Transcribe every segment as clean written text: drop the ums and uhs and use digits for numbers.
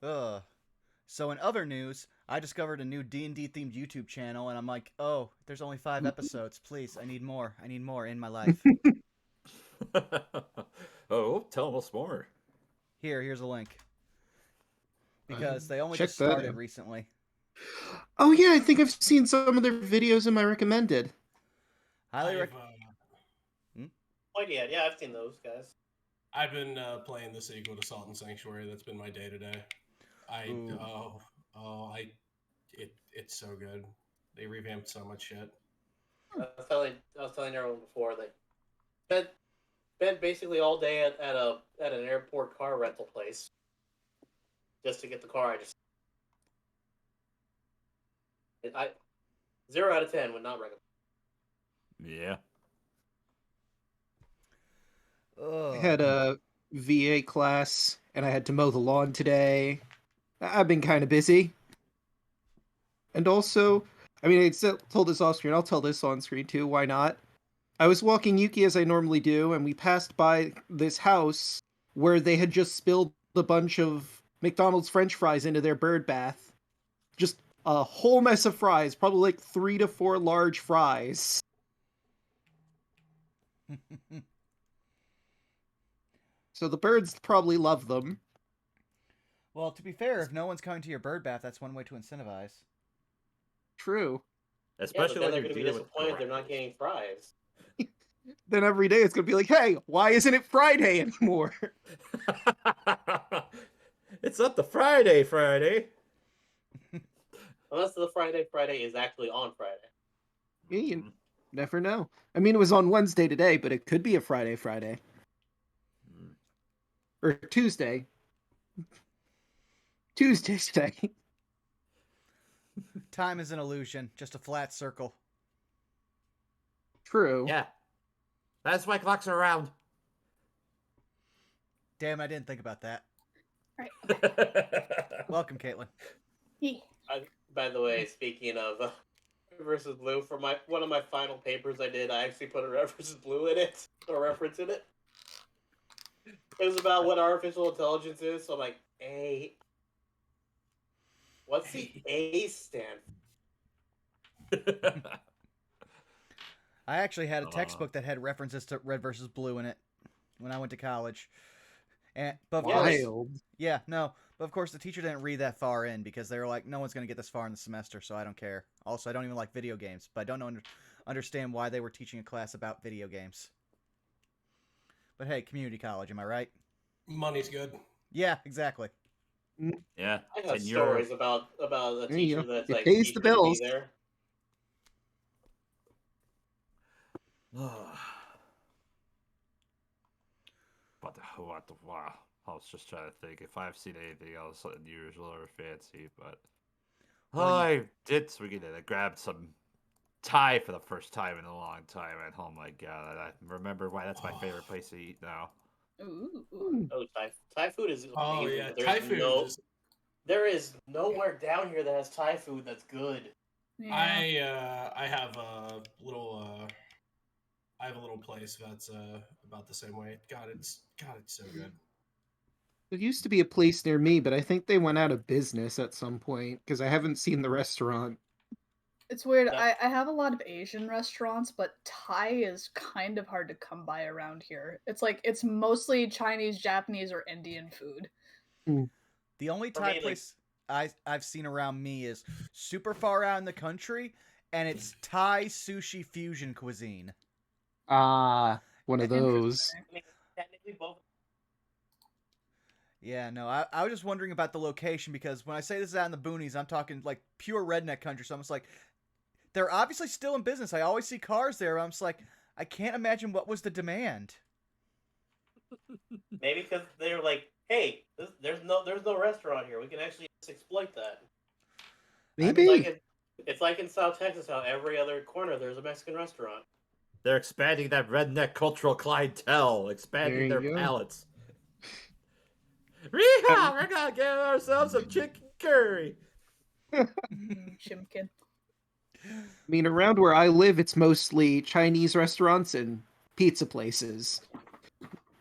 Ugh. So in other news, I discovered a new D&D themed YouTube channel, and I'm like, oh, there's only 5 episodes. Please, I need more. I need more in my life. Oh, tell us more. Here's a link. Because they only Check just that started out. recently. Oh yeah, I think I've seen some of their videos in my recommended. Highly I've, recommend. Quite yet. Yeah, I've seen those guys. I've been playing the sequel to Salt and Sanctuary. That's been my day to day. It's so good. They revamped so much shit. I was telling everyone before that spent basically all day at an airport car rental place just to get the car. I 0 out of 10 would not recommend. Yeah. I had a VA class, and I had to mow the lawn today. I've been kind of busy. And also, I mean, I told this off screen. I'll tell this on screen too. Why not? I was walking Yuki as I normally do, and we passed by this house where they had just spilled a bunch of McDonald's French fries into their bird bath. Just a whole mess of fries, probably like 3 to 4 large fries. So the birds probably love them. Well, to be fair, if no one's coming to your bird bath, that's one way to incentivize. True. Especially yeah, when but then they're you're going to be dealing with disappointed they're not getting fries. Then every day it's going to be like, hey, why isn't it Friday anymore? It's not the Friday. Unless the Friday is actually on Friday. Yeah, you never know. I mean, it was on Wednesday today, but it could be a Friday. Or Tuesday. Tuesday today. Time is an illusion, just a flat circle. True. Yeah. That's why clocks are round. Damn, I didn't think about that. Right. Welcome, Caitlin. By the way, speaking of Red versus Blue, for one of my final papers I did, I actually put a Red versus Blue in it, a reference in it. It was about what artificial intelligence is, so I'm like, A. What's the A stand for? I actually had a textbook that had references to Red versus Blue in it when I went to college. But of course, but of course the teacher didn't read that far in because they were like, no one's going to get this far in the semester, so I don't care. Also, I don't even like video games, but I don't understand why they were teaching a class about video games. But hey, community college, am I right? Money's good. Yeah, exactly. Yeah. I have stories about a teacher that's like pays the bills. There. But wow. I was just trying to think if I've seen anything else unusual or fancy, but I did swing it and I grabbed some Thai for the first time in a long time, and oh my god, I remember why that's my favorite place to eat now. Ooh. Oh, Thai food is amazing. Oh yeah, There's Thai food. There is nowhere down here that has Thai food that's good. Yeah. I have a little place that's about the same way. God, it's so good. There used to be a place near me, but I think they went out of business at some point because I haven't seen the restaurant. It's weird. I have a lot of Asian restaurants, but Thai is kind of hard to come by around here. It's mostly Chinese, Japanese, or Indian food. The only Thai place I've seen around me is super far out in the country, and it's Thai sushi fusion cuisine. One of those. I mean, technically both. Yeah, no, I was just wondering about the location because when I say this is out in the boonies, I'm talking like pure redneck country. So I'm just like, they're obviously still in business. I always see cars there. I'm just like, I can't imagine what was the demand. Maybe because they were like, hey, there's no restaurant here. We can actually just exploit that. Maybe. It's like in South Texas, how every other corner there's a Mexican restaurant. They're expanding that redneck cultural clientele, expanding their palates. We're gonna get ourselves some chicken curry. Chimkin. I mean, around where I live, it's mostly Chinese restaurants and pizza places,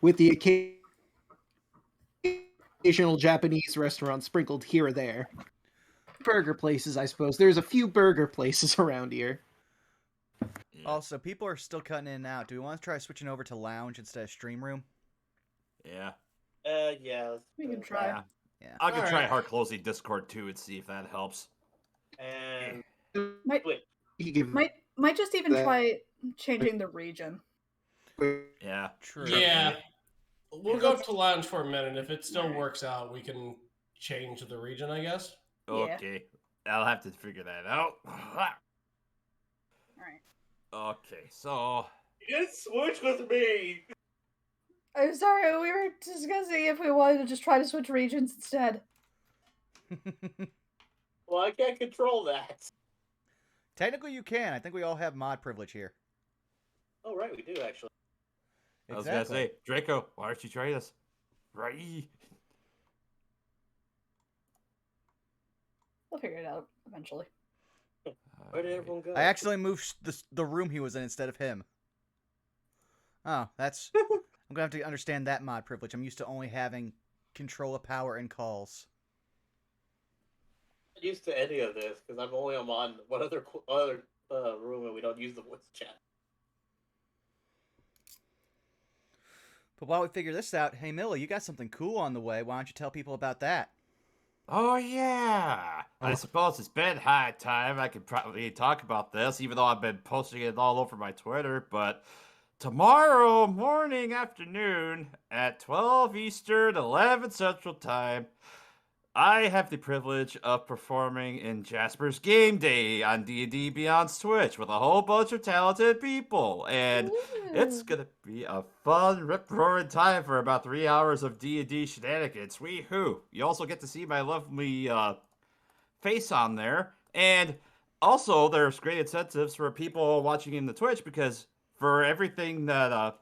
with the occasional occasional Japanese restaurant sprinkled here or there. Burger places, I suppose. There's a few burger places around here. Yeah. Also, people are still cutting in and out. Do we want to try switching over to lounge instead of stream room? Yeah. Yeah. We can try. Yeah. I can All try right. hard closing Discord too and see if that helps. And Might wait, You give might just even that- try changing the region. Yeah. True. Yeah. We'll go to lounge for a minute. If it still works out, we can change the region, I guess. Yeah. Okay. I'll have to figure that out. Alright. Okay, so you switch with me. I'm sorry, we were discussing if we wanted to just try to switch regions instead. Well, I can't control that. Technically, you can. I think we all have mod privilege here. Oh, right, we do actually. I was gonna say, Draco, why don't you try this? Right. We'll figure it out eventually. Where did everyone go? I accidentally moved the room he was in instead of him. Oh, that's... I'm going to have to understand that mod privilege. I'm used to only having control of power and calls. I'm not used to any of this because I'm only on one other room and we don't use the voice chat. But while we figure this out, hey Millie, you got something cool on the way. Why don't you tell people about that? Oh yeah. I suppose it's been high time I could probably talk about this, even though I've been posting it all over my Twitter, but tomorrow morning, afternoon, at 12 Eastern, 11 Central Time, I have the privilege of performing in Jasper's Game Day on D&D Beyond's Twitch with a whole bunch of talented people, and it's gonna be a fun, rip-roaring time for about 3 hours of D&D shenanigans. Wee-hoo! You also get to see my lovely face on there, and also there's great incentives for people watching in the Twitch because for everything that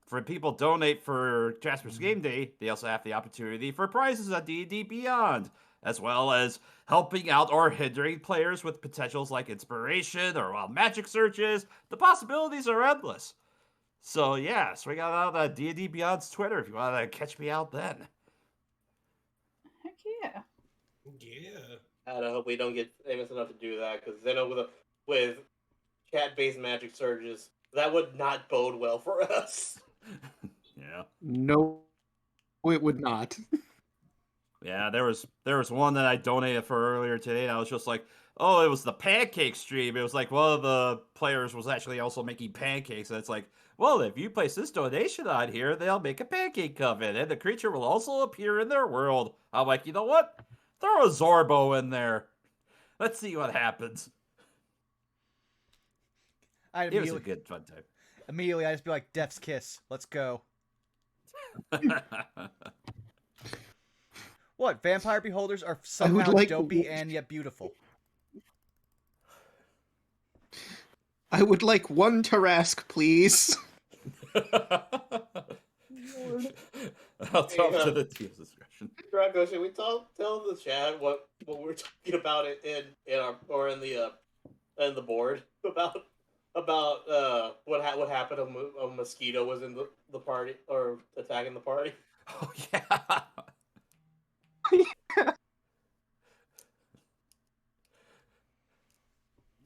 for people donate for Jasper's Game Day, they also have the opportunity for prizes on D&D Beyond, as well as helping out or hindering players with potentials like inspiration or wild magic searches. The possibilities are endless. So yeah, swing out on D&D Beyond's Twitter if you want to catch me out then. Heck yeah. Yeah. I hope we don't get famous enough to do that because then with chat-based magic surges, that would not bode well for us. Yeah. No, it would not. Yeah, there was one that I donated for earlier today, and I was just like, oh, it was the pancake stream. It was like one of the players was actually also making pancakes, and it's like, well, if you place this donation on here, they'll make a pancake oven, and the creature will also appear in their world. I'm like, you know what? Throw a Zorbo in there. Let's see what happens. It was a good fun time. Immediately, I just be like, Death's Kiss. Let's go. What? Vampire beholders are somehow dopey and yet beautiful. I would like one Tarask, please. I'll talk to the team's discretion. Draco, should we tell the chat what we're talking about in the board about what happened? A mosquito was in the party or attacking the party. Oh yeah.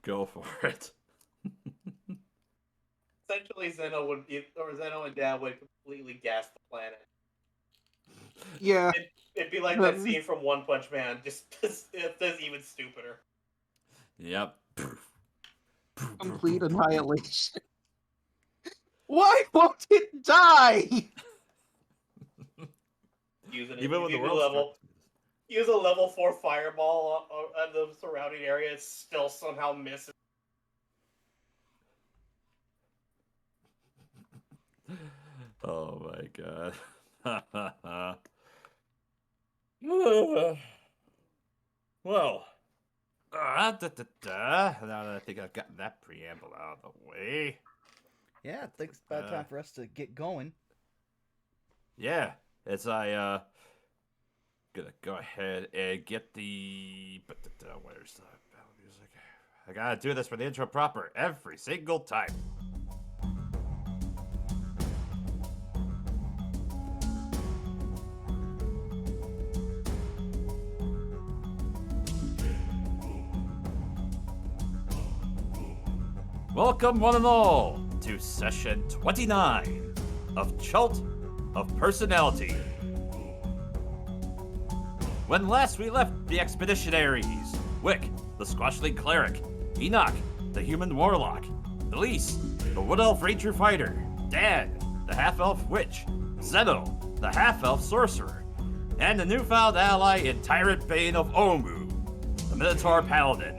Go for it. Essentially, Zeno and Dad would completely gas the planet. Yeah. It'd be like that scene from One Punch Man, just it's even stupider. Yep. Complete annihilation. Why won't it die? Even when the world use a level 4 fireball on the surrounding area, it still somehow misses. Oh my god. Well, now that I think I've gotten that preamble out of the way. Yeah, I think it's about time for us to get going. Yeah, as I gonna go ahead and get the where's the battle music? I gotta do this for the intro proper every single time. Welcome one and all to session 29 of Chult of Personality. When last we left the expeditionaries, Wick, the squashling cleric, Enoch, the human warlock, Elise, the wood elf ranger fighter, Dan, the half-elf witch, Zeno, the half-elf sorcerer, and the newfound ally and tyrant bane of Omu, the Minotaur paladin.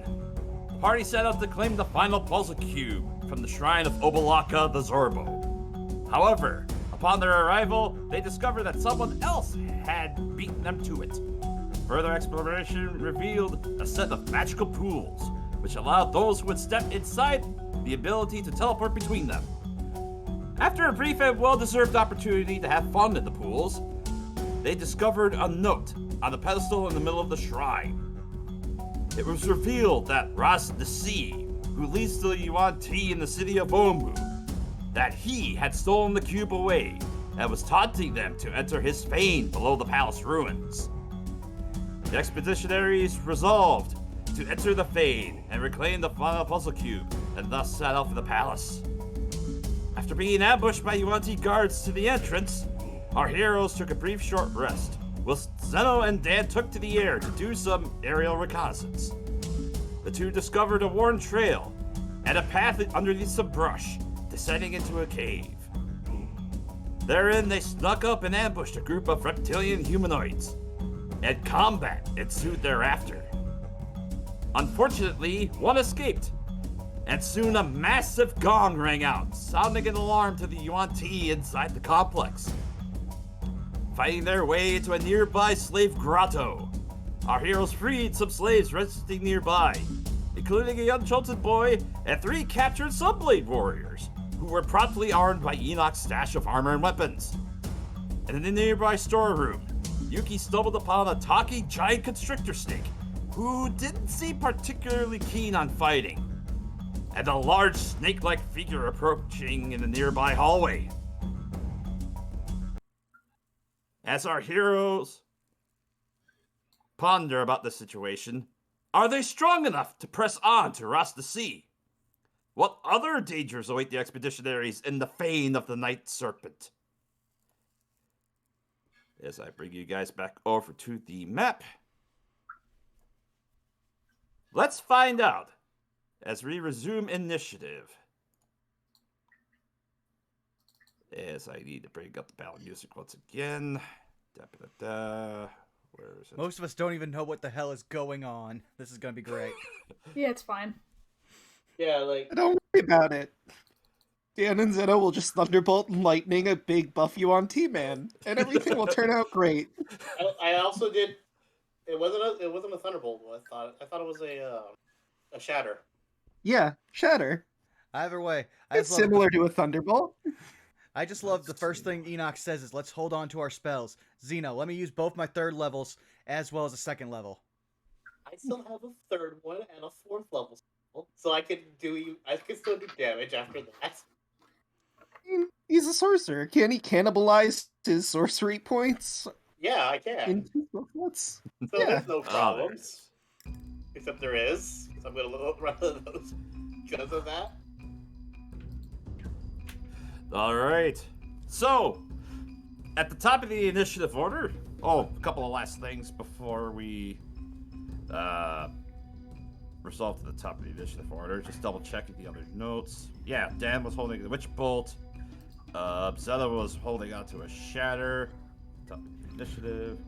The party set out to claim the final puzzle cube from the shrine of Obalaka the Zorbo. However, upon their arrival, they discovered that someone else had beaten them to it. Further exploration revealed a set of magical pools, which allowed those who would step inside the ability to teleport between them. After a brief and well-deserved opportunity to have fun in the pools, they discovered a note on the pedestal in the middle of the shrine. It was revealed that Ras Nsi, who leads the Yaun-Ti in the city of Omu, that he had stolen the cube away and was taunting them to enter his Fane below the palace ruins. The expeditionaries resolved to enter the Fane and reclaim the final puzzle cube, and thus set out for the palace. After being ambushed by Yaun-Ti guards to the entrance, our heroes took a brief short rest, whilst Zeno and Dan took to the air to do some aerial reconnaissance. The two discovered a worn trail and a path underneath some brush, descending into a cave. Therein, they snuck up and ambushed a group of reptilian humanoids, and combat ensued thereafter. Unfortunately, one escaped, and soon a massive gong rang out, sounding an alarm to the Yaun-Ti inside the complex. Fighting their way into a nearby slave grotto, our heroes freed some slaves resting nearby, including a young Chulted boy and 3 captured Sunblade warriors, who were promptly armed by Enoch's stash of armor and weapons. And in the nearby storeroom, Yuki stumbled upon a talking giant constrictor snake, who didn't seem particularly keen on fighting, and a large snake-like figure approaching in the nearby hallway. As our heroes ponder about the situation, are they strong enough to press on to Ras Nsi? What other dangers await the expeditionaries in the Fane of the Night Serpent? As I bring you guys back over to the map, let's find out as we resume initiative. As I need to bring up the battle music once again. Where is it? Most of us don't even know what the hell is going on. This is gonna be great. Yeah, it's fine. Yeah, like Don't worry about it. Dan and Zeno will just thunderbolt and lightning a big buff Yaun-Ti man, and everything will turn out great. I also did. It wasn't a thunderbolt. I thought it was a shatter. Yeah, shatter. Either way, It's similar to a thunderbolt. I just love the first thing Enoch says is, let's hold on to our spells. Zeno, let me use both my 3rd levels as well as a 2nd level. I still have a 3rd one and a 4th level spell, so I can still do damage after that. He's a sorcerer. Can he cannibalize his sorcery points? Yeah, I can. Into what's? So Yeah. there's no problems. Except there is, because I'm going to run out of those because of that. Alright. So, at the top of the initiative order, a couple of last things before we resolve to the top of the initiative order. Just double checking the other notes. Yeah, Dan was holding the Witch Bolt. Zella was holding on to a Shatter. Top of the initiative.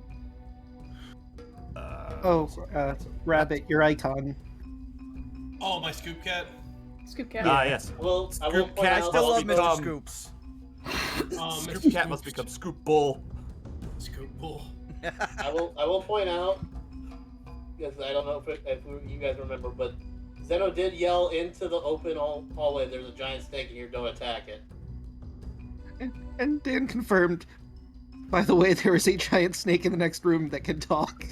Rabbit, your icon. Oh, my Scoop Cat. Scoop cat. Yes. Well, I will Scoop point Cat out. Still love Mr. become- Scoops. Scoop Cat must become Scoop Bull. Scoop Bull. I will point out, because I don't know if you guys remember, but Zeno did yell into the open hallway, "There's a giant snake in here, don't attack it." And Dan confirmed. By the way, there is a giant snake in the next room that can talk.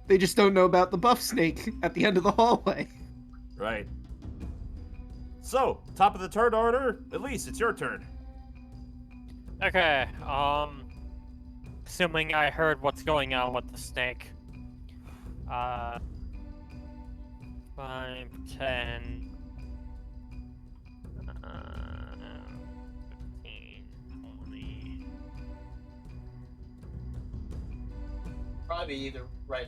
They just don't know about the buff snake at the end of the hallway. Right. So, top of the turn order, Elise, it's your turn. Okay, assuming I heard what's going on with the snake. 5, 10, probably either right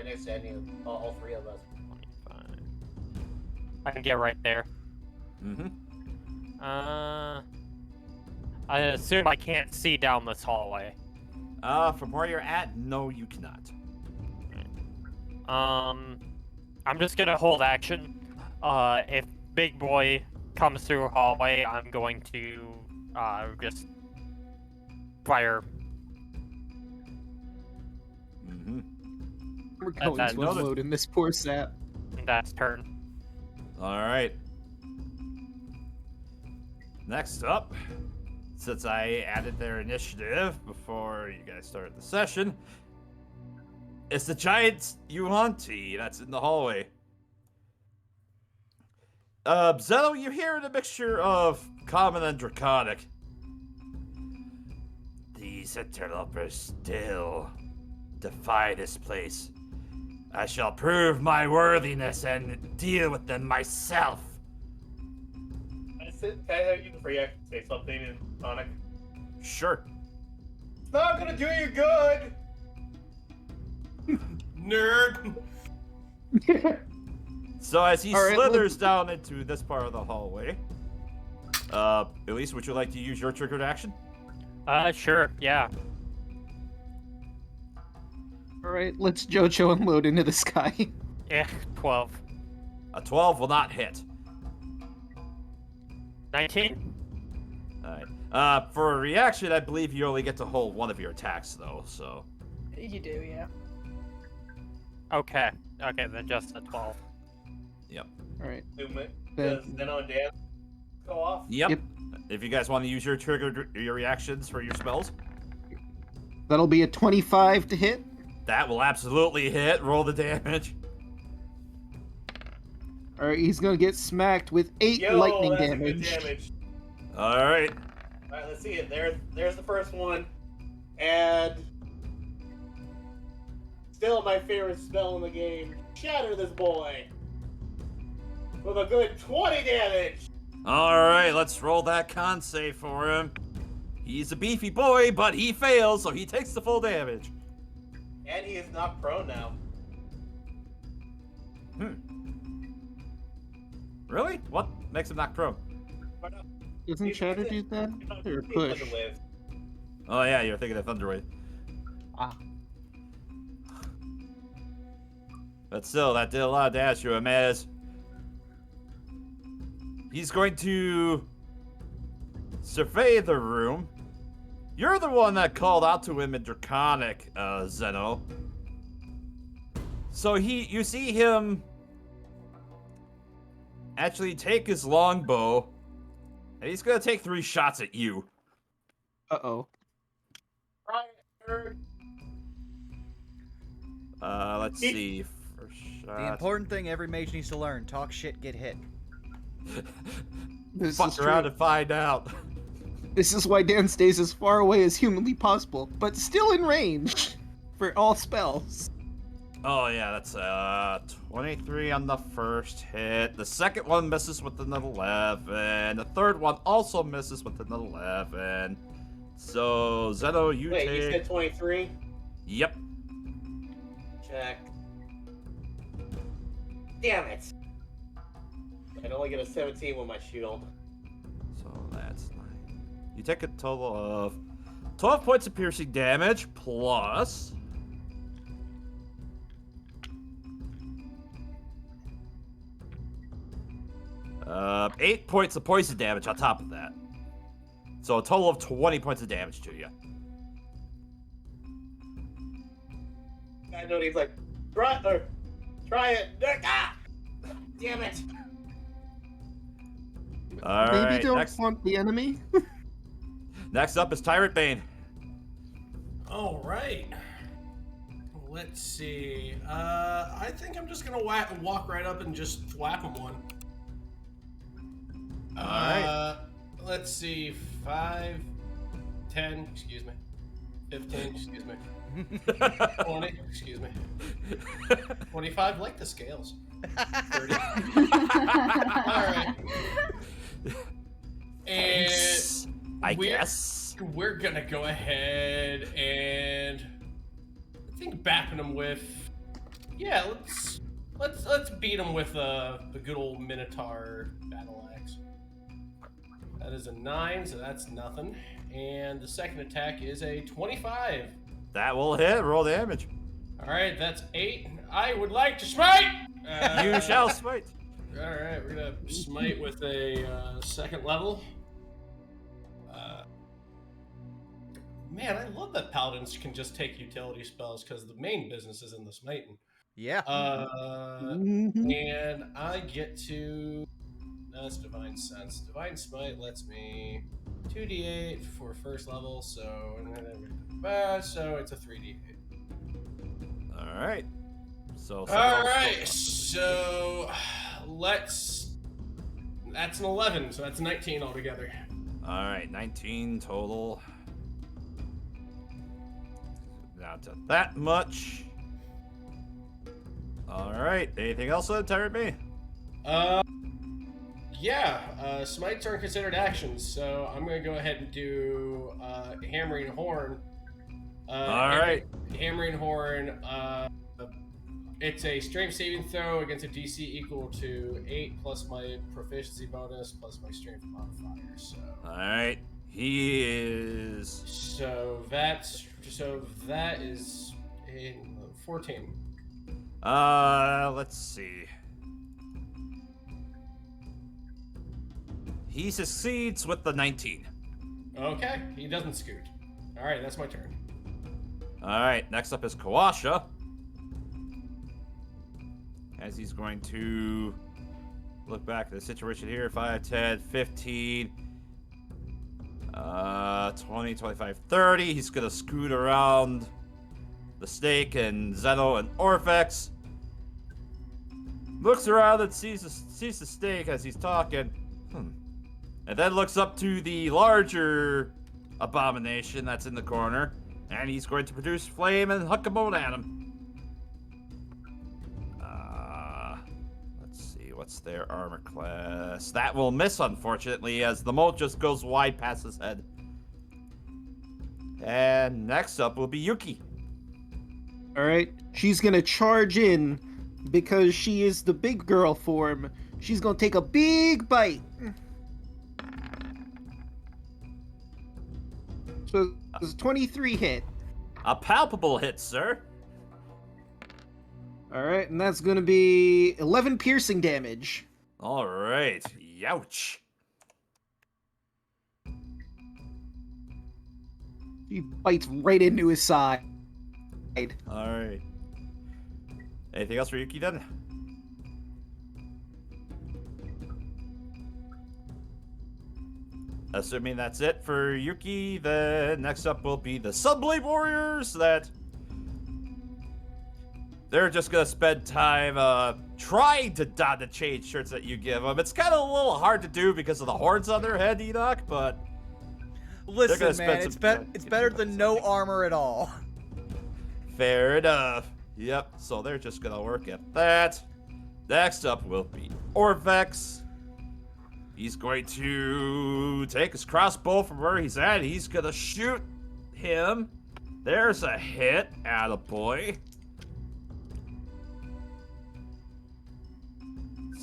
next to any of all three of us. 25. I can get right there. Mm-hmm. I assume I can't see down this hallway. From where you're at, no, you cannot. I'm just gonna hold action. If Big Boy comes through a hallway, I'm going to just fire. Mm-hmm. We're going That's to unload in this poor sap. That's turn. All right. Next up, since I added their initiative before you guys started the session, it's the giant Yaun-Ti that's in the hallway. Zeno, you're hearing a mixture of common and draconic. These interlopers still defy this place. I shall prove my worthiness and deal with them myself. Can I have you before you say something in Sonic? Sure. It's not gonna do you good! Nerd! So as he All right, slithers down into this part of the hallway, Elise, would you like to use your triggered action? Sure, yeah. All right, let's JoJo unload into the sky. Yeah, 12. A 12 will not hit. 19? Alright. For a reaction, I believe you only get to hold one of your attacks, though, so... You do, yeah. Okay, then just a 12. Yep. All right. Does Zeno and Dan go off? Yep. If you guys want to use your your reactions for your spells, That'll be a 25 to hit. that will absolutely hit. Roll the damage. All right, he's gonna get smacked with 8 Yo, lightning that's damage. good damage. Alright. Alright, let's see it. There's the first one. And... still my favorite spell in the game. Shatter this boy! With a good 20 damage! Alright, let's roll that con save for him. He's a beefy boy, but he fails, so he takes the full damage. And he is not prone now. Really? What makes him not prone? Doesn't Shatter do that? Or push? Oh yeah, you're thinking of Thunderwave. Ah. But still, that did a lot of damage to him as he's going to survey the room. You're the one that called out to him in Draconic, Zeno. So you see him actually take his longbow, and he's gonna take 3 shots at you. Uh-oh. Let's see. First shot. The important thing every mage needs to learn: talk shit, get hit. This Fuck is around true. and find out. This is why Dan stays as far away as humanly possible, but still in range for all spells. Oh yeah, that's 23 on the first hit. The second one misses with an 11. The third one also misses with an 11. So Zeno, you Wait, take. you said 23? Yep. Check. Damn it! I'd only get a 17 with my shield. So that's 9. You take a total of 12 points of piercing damage plus. Uh, 8 points of poison damage on top of that. So a total of 20 points of damage to you. I know he's like, try it. Ah! Damn it! All Maybe right. don't Next, flaunt the enemy. next up is Tyrant Bane. All right. Let's see. I think I'm just gonna walk right up and just whack him one. All right. Let's see. 5, 10. Excuse me. 15. Excuse me. 20. Excuse me. 25. Like the scales. 30. All right. Thanks, I guess. We're gonna go ahead and think bapping him with, yeah, let's beat him with the good old Minotaur battle axe. That is a 9, so that's nothing. And the second attack is a 25. That will hit. Roll damage. All right, that's 8. I would like to smite. You shall smite. All right, we're gonna smite with a second level. Man, I love that paladins can just take utility spells because the main business is in the smiting. Yeah. And I get to. That's Divine Sense. Divine Smite lets me 2d8 for first level, so it's a 3d8. All right. So. All right. So let's. That's an 11, so that's 19 altogether. All right, 19 total. Down to that much. All right. Anything else on Tyrant Me? Yeah. Smites aren't considered actions, so I'm gonna go ahead and do Hammering Horn. All right. Hammering Horn. It's a strength saving throw against a DC equal to 8 plus my proficiency bonus plus my strength modifier. So. All right. He is. So that is in 14. Let's see. He succeeds with the 19. Okay, he doesn't scoot. All right, that's my turn. All right, next up is Kawasha. As he's going to look back at the situation here. 5, 10, 15, 20, 25, 30. He's going to scoot around the snake and Zeno and Orphex. Looks around and sees the snake as he's talking. And then looks up to the larger abomination that's in the corner. And he's going to produce flame and huck a bone at him. Let's see, what's their armor class? That will miss, unfortunately, as the mold just goes wide past his head. And next up will be Yuki. Alright, she's gonna charge in because she is the big girl form. She's gonna take a big bite. So it's a 23 hit. A palpable hit, sir. Alright, and that's gonna be 11 piercing damage. All right. Youch. She bites right into his side. All right. Anything else for Yuki then? Assuming that's it for Yuki, then next up will be the Sunblade Warriors that they're just gonna spend time trying to don the chain shirts that you give them. It's kind of a little hard to do because of the horns on their head, Enoch, but listen, man, it's better than no armor at all. Fair enough. Yep, so they're just gonna work at that. Next up will be Orvex. He's going to take his crossbow from where he's at. He's gonna shoot him. There's a hit. Attaboy.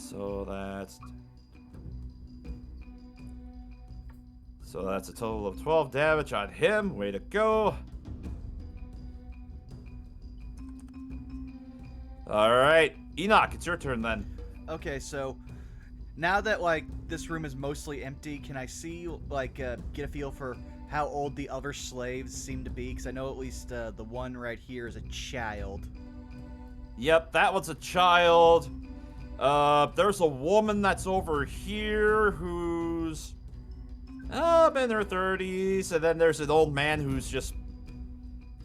So that's a total of 12 damage on him. Way to go. All right, Enoch, it's your turn then. Okay, so now that like this room is mostly empty, can I see like get a feel for how old the other slaves seem to be? Because I know at least the one right here is a child. Yep, that one's a child. There's a woman that's over here who's in her 30s, and then there's an old man who's just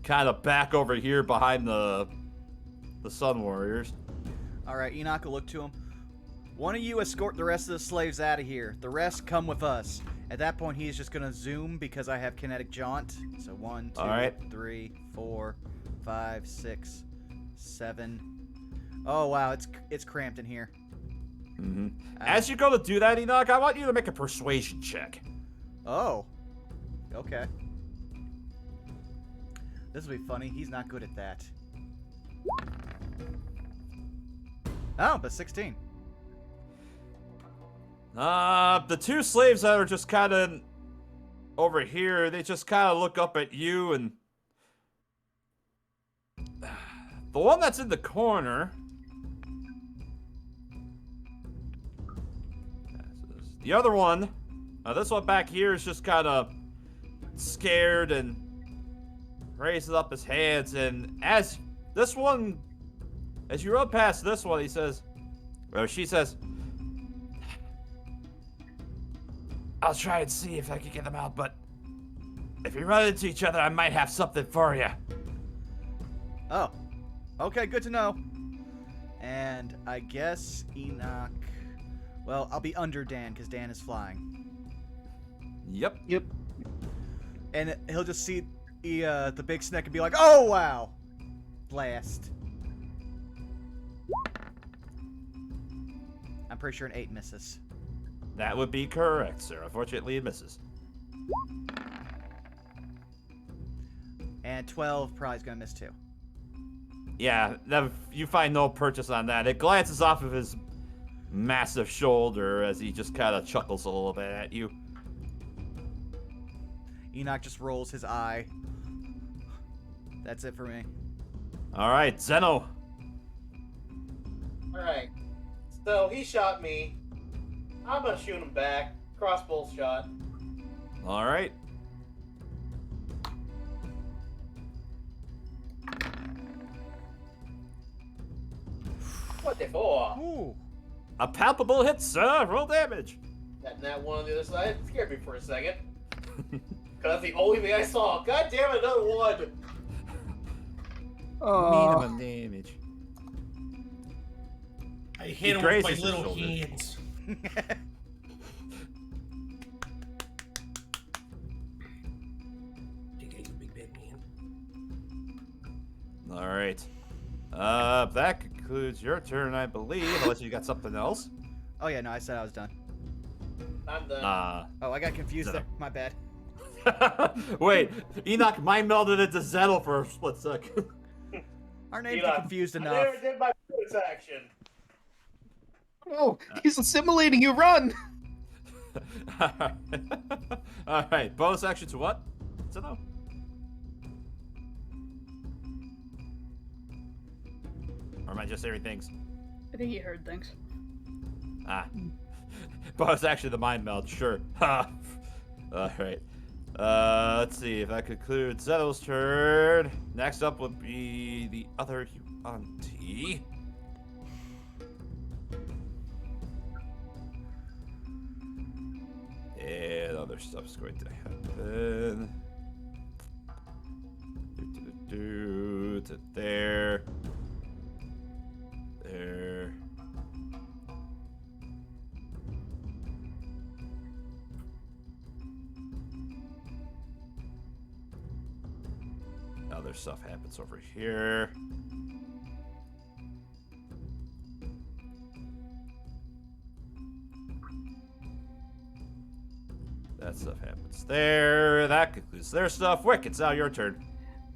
kind of back over here behind the Sun Warriors. All right, Enoch will look to him. One of you escort the rest of the slaves out of here. The rest come with us. At that point, he's just gonna zoom because I have kinetic jaunt. So 1, 2, 3, 4, 5, 6, 7. Oh wow, it's cramped in here. Mm-hmm. As you go to do that, Enoch, I want you to make a persuasion check. Oh. Okay. This will be funny. He's not good at that. Oh, but 16. The two slaves that are just kind of over here, they just kind of look up at you, and the one that's in the corner, the other one, this one back here is just kind of scared and raises up his hands, and as you run past this one, she says, I'll try and see if I can get them out, but if we run into each other, I might have something for you. Oh. Okay, good to know. And I guess Enoch... Well, I'll be under Dan, because Dan is flying. Yep. And he'll just see the big snake and be like, oh, wow! Blast. I'm pretty sure an 8 misses. That would be correct, sir. Unfortunately, it misses. And 12 probably is going to miss too. Yeah, you find no purchase on that. It glances off of his massive shoulder as he just kind of chuckles a little bit at you. Enoch just rolls his eye. That's it for me. All right, Zeno. All right. So he shot me. I'm gonna shoot him back. Crossbow shot. All right. What the for? Ooh. A palpable hit, sir. Roll damage. That one on the other side scared me for a second. Cause that's the only thing I saw. God damn it, another one. Minimum damage. I hit him with my little hands. All right. That concludes your turn, I believe, unless you got something else. Oh, yeah, no, I said I was done. I'm done. Oh, I got confused there. My bad. Wait, Enoch mind melded into Zettel for a split second. Our names get confused enough. I never did my bonus action. Oh, he's assimilating you, run! All right, bonus action to what? Zettel? Or am I just hearing things? I think he heard things. Bonus action to the mind meld, sure. All right. Let's see if that concludes Zettel's turn. Next up would be the other Yaun-Ti. And other stuff's going to happen. To there. There. Other stuff happens over here. That stuff happens there. That concludes their stuff. Wick, it's now your turn.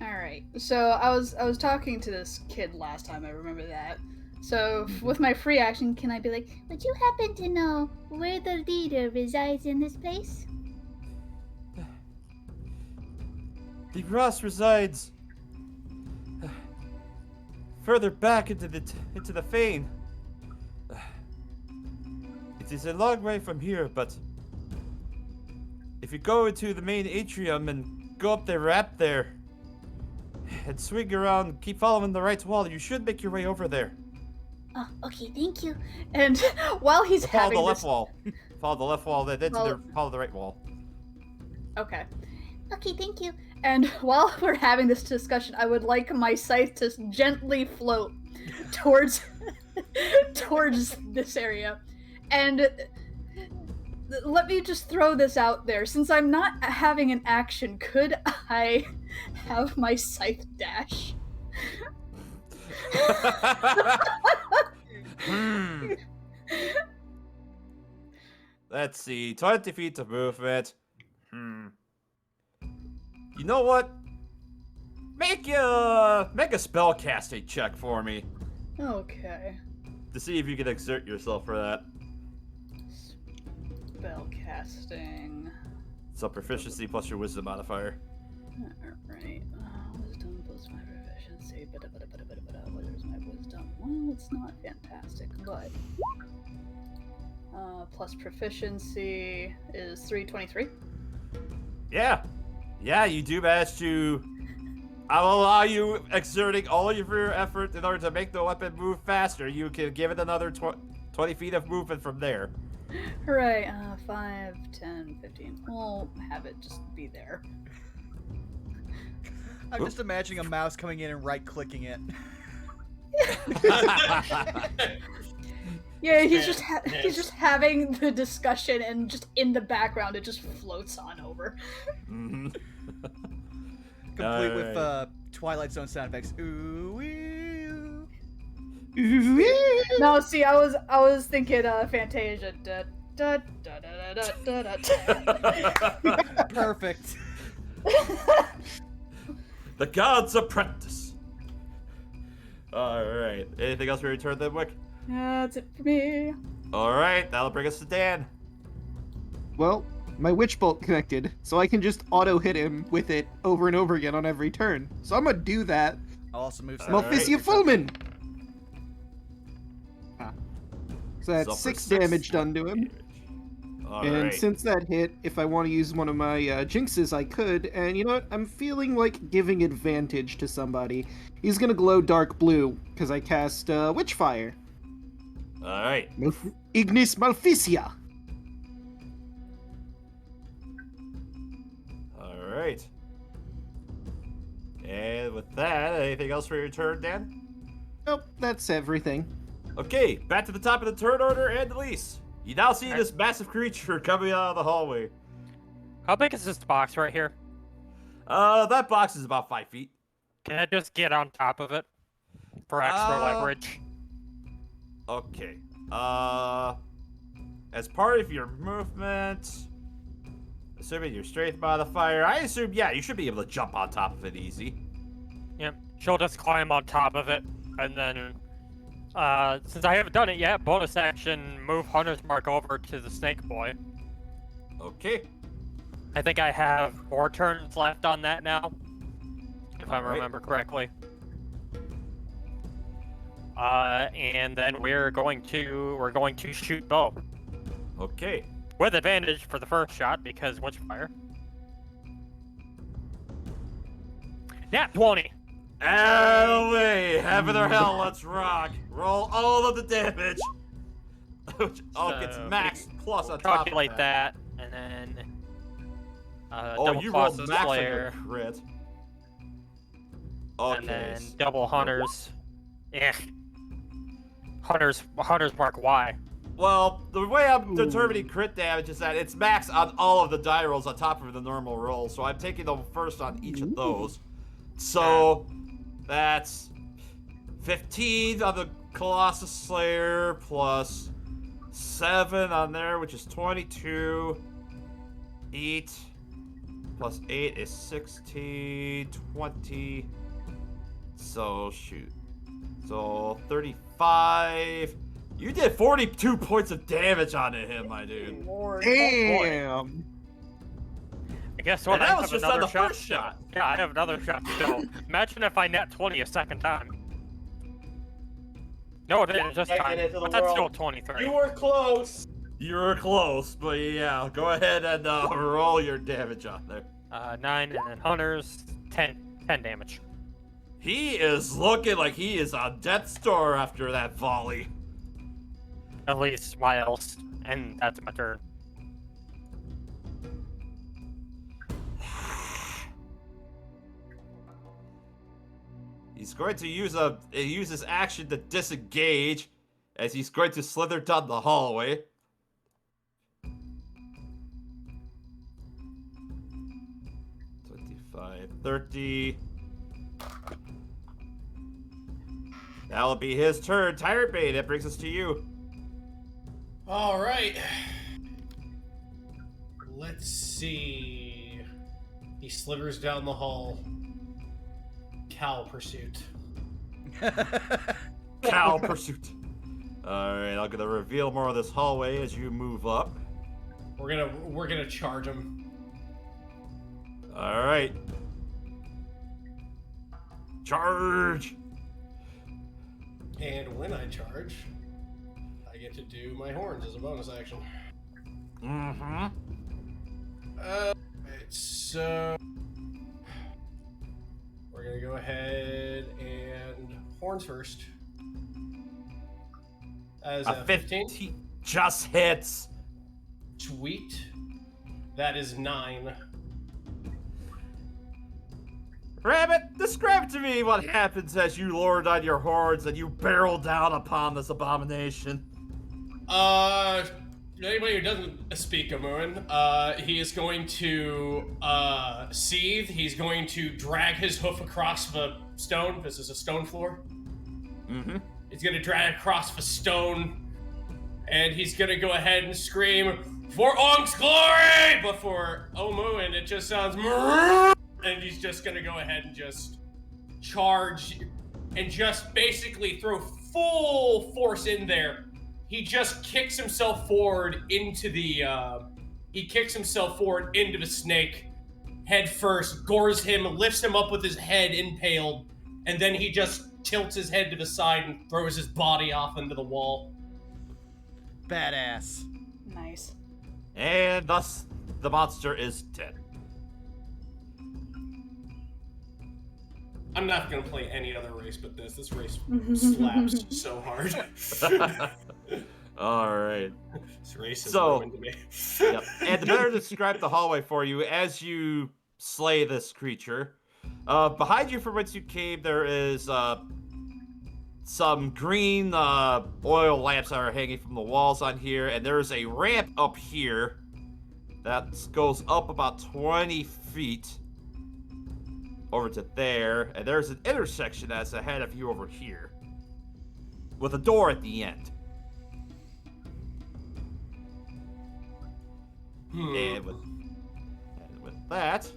All right. So I was talking to this kid last time. I remember that. So with my free action, can I be like, would you happen to know where the leader resides in this place? The Ras resides further back into the Fane. It is a long way from here, but if you go into the main atrium and go up the ramp there and swing around, keep following the right wall, you should make your way over there. Oh, okay, thank you. And while he's Follow having the left this... wall. Follow the left wall. Follow the right wall. Okay. Okay, thank you. And while we're having this discussion, I would like my scythe to gently float towards this area. And let me just throw this out there. Since I'm not having an action, could I have my scythe dash? Let's see. 20 feet of movement. You know what? Make a spell casting check for me. Okay. to see if you can exert yourself for that. Spell casting. So proficiency plus your wisdom modifier. Alright. Wisdom plus my proficiency. Where's my wisdom? Well, it's not fantastic, but plus proficiency is 323. Yeah. Yeah, you do manage to. I'll allow you exerting all of your effort in order to make the weapon move faster. You can give it another 20 feet of movement from there. Right, 5, 10, 15. We'll have it just be there. I'm just imagining a mouse coming in and right-clicking it. Yeah, he's just having the discussion, and just in the background, it just floats on over. Mm-hmm. Complete with Twilight Zone sound effects. Ooh, No, see, I was thinking Fantasia. Da, da, da, da, da, da, da. perfect. The God's Apprentice. Alright. Anything else for your turn then, Wick? That's it for me. Alright, that'll bring us to Dan. Well, my Witch Bolt connected, so I can just auto-hit him with it over and over again on every turn. So I'm gonna do that. Awesome move. Malfisia Fulmin! So that's 6 damage done to him. And since that hit, if I want to use one of my jinxes, I could. And you know what? I'm feeling like giving advantage to somebody. He's gonna glow dark blue, because I cast Witchfire. Alright. Ignis Malficia! Alright. And with that, anything else for your turn, Dan? Nope, that's everything. Okay, back to the top of the turn order and Elise. You now see this massive creature coming out of the hallway. How big is this box right here? That box is about 5 feet. Can I just get on top of it for extra leverage? Okay. As part of your movement, assuming your strength modifier, I assume, yeah, you should be able to jump on top of it easy. Yep. She'll just climb on top of it, and then, since I haven't done it yet, bonus action, move Hunter's Mark over to the Snake Boy. Okay. I think I have 4 turns left on that now, if I remember correctly. And then we're going to shoot bow. Okay. With advantage for the first shot because Witchfire. Nat 20. Away! Heaven or hell, let's rock. Roll all of the damage. Which gets max plus on top of that. Calculate that, and then you double rolled Colossus max Slayer, on your crit. Okay. and then double Hunters. Hunters Mark Y. Well, the way I'm determining crit damage is that it's max on all of the die rolls on top of the normal roll, so I'm taking the first on each of those. So that's 15 on the Colossus Slayer plus 7 on there, which is 22. 8 plus 8 is 16, 20. So shoot. So 35. You did 42 points of damage onto him, my dude. Lord. Damn! I guess what? And I that have was just another on the shot first still. shot. Yeah, I have another shot still. Imagine if I net 20 a second time. No, it didn't this Taking time. it to the But that's still world. 23. You were close. You were close, but yeah, go ahead and roll your damage on there. 9, and then Hunters, 10 damage. He is looking like he is on death's door after that volley. At least, why else? And that's my turn. He's going to use his action to disengage, as he's going to slither down the hallway. $25, $30. That'll be his turn. Tyrant Bane, that brings us to you. All right. Let's see. He slithers down the hall. Cow pursuit. Cow pursuit. Alright, I'm gonna reveal more of this hallway as you move up. We're gonna charge him. Alright. Charge! And when I charge, I get to do my horns as a bonus action. Mm-hmm. Alright, so we're gonna go ahead and horns first. As a 15. Just hits. Sweet. That is 9. Rabbit, describe to me what happens as you lord on your horns and you barrel down upon this abomination. Anybody who doesn't speak Amuan, he is going to seethe. He's going to drag his hoof across the stone. This is a stone floor. Mm-hmm. He's gonna drag across the stone, and he's gonna go ahead and scream, "For Ong's glory!" But for Amuan, it just sounds, and he's just gonna go ahead and just charge and just basically throw full force in there. He just kicks himself forward into the snake head first, gores him, lifts him up with his head impaled, and then he just tilts his head to the side and throws his body off into the wall. Badass. Nice. And thus, the monster is dead. I'm not gonna play any other race but this. This race slaps so hard. Alright. This race is So, ruined me. Yep. And to better describe the hallway for you, as you slay this creature, behind you from whence you came, there is some green oil lamps that are hanging from the walls on here, and there's a ramp up here that goes up about 20 feet over to there, and there's an intersection that's ahead of you over here with a door at the end. And with that,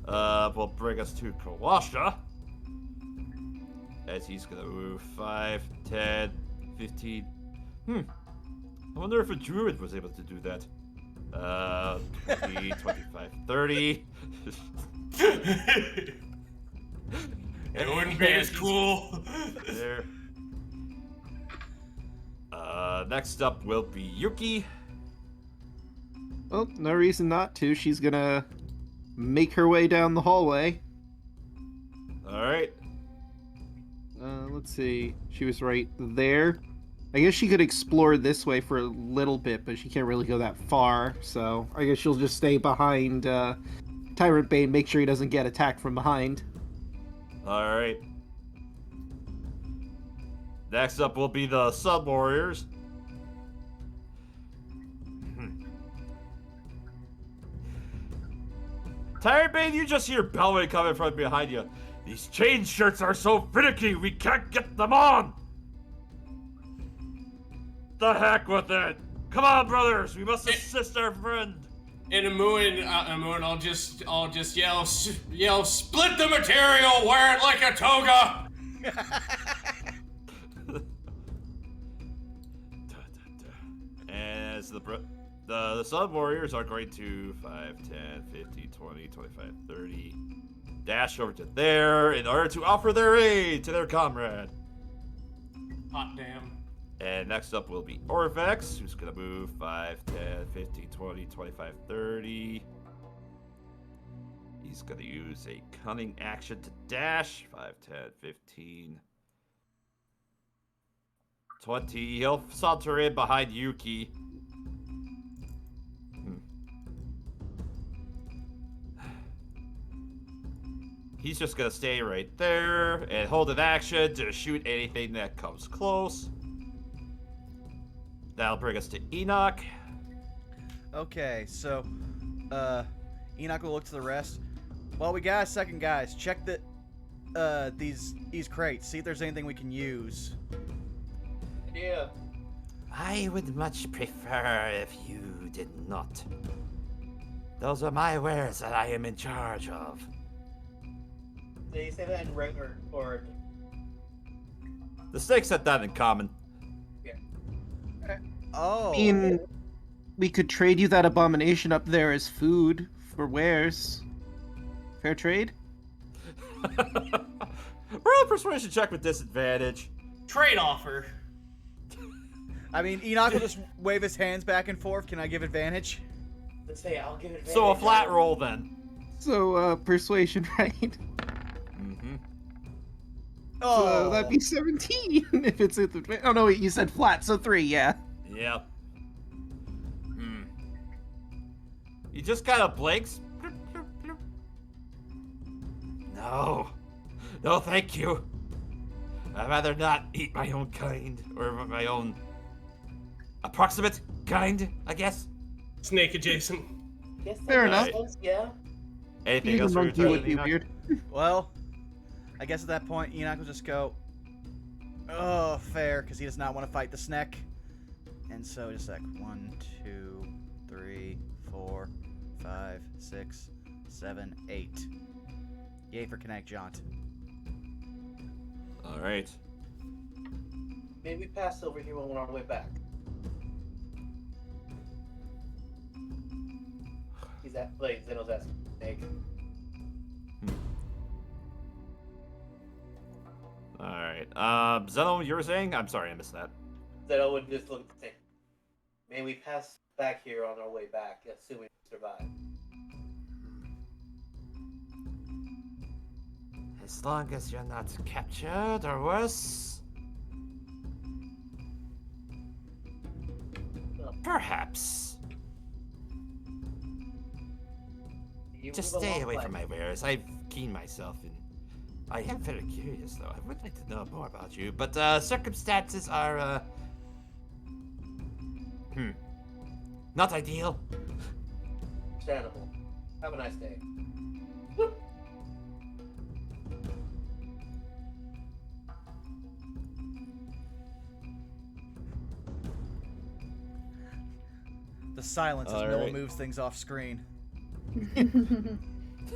will bring us to Kawasha. As he's gonna move 5, 10, 15. I wonder if a druid was able to do that. 20, 25, 30. It wouldn't be as cool. There. Next up will be Yuki. Well, no reason not to. She's gonna make her way down the hallway. Alright. Let's see. She was right there. I guess she could explore this way for a little bit, but she can't really go that far. So I guess she'll just stay behind Tyrant Bane, make sure he doesn't get attacked from behind. Alright. Next up will be the Sun Warriors. Tyrant Bane, you just hear bellowing coming from behind you. These chain shirts are so finicky, we can't get them on! The heck with it! Come on, brothers, we must assist our friend! In Amuan, I'll just yell, split the material, wear it like a toga! And as the Sun Warriors are going to 5, 10, 15, 20, 25, 30, dash over to there in order to offer their aid to their comrade. Hot damn. And next up will be Orvex, who's going to move 5, 10, 15, 20, 25, 30. He's going to use a cunning action to dash. 5, 10, 15, 20. He'll saunter in behind Yuki. He's just going to stay right there and hold an action to shoot anything that comes close. That'll bring us to Enoch. Okay, so Enoch will look to the rest. Well, we got a second, guys. Check the these crates. See if there's anything we can use. Yeah. I would much prefer if you did not. Those are my wares that I am in charge of. Did you say that in regular or? The snakes had that in common. Yeah. Oh. I mean, we could trade you that abomination up there as food for wares. Fair trade? Roll a persuasion check with disadvantage. Trade offer. I mean, Enoch will just wave his hands back and forth. Can I give advantage? Let's say I'll give it. So a flat roll then. So, persuasion, right? Mm-hmm. Oh, So that'd be 17 if it's at the... Oh, no, wait, you said flat, so 3, yeah. Yep. He just kind of blinks. No. No, thank you. I'd rather not eat my own kind, or my own approximate kind, I guess. Snake adjacent. Yes, Fair enough. Yeah. Anything Being a else for monkey your would turn, be Enoch? weird. well, I guess at that point, Enoch will just go, oh, fair, because he does not want to fight the snack. And so just like 1, 2, 3, 4, 5, 6, 7, 8. Yay for Connect Jaunt. All right. Maybe pass over here when we're on our way back. He's at like Zeno's asking. Snake. All right. Zeno, you were saying? I'm sorry, I missed that. Zeno would just look and say, "May we pass back here on our way back, assuming we survive." As long as you're not captured or worse. Perhaps. Just stay away from my wares. I've keened myself and I am very curious though. I would like to know more about you, but circumstances are not ideal. Understandable. Have a nice day. The silence as All Noah right. moves things off screen.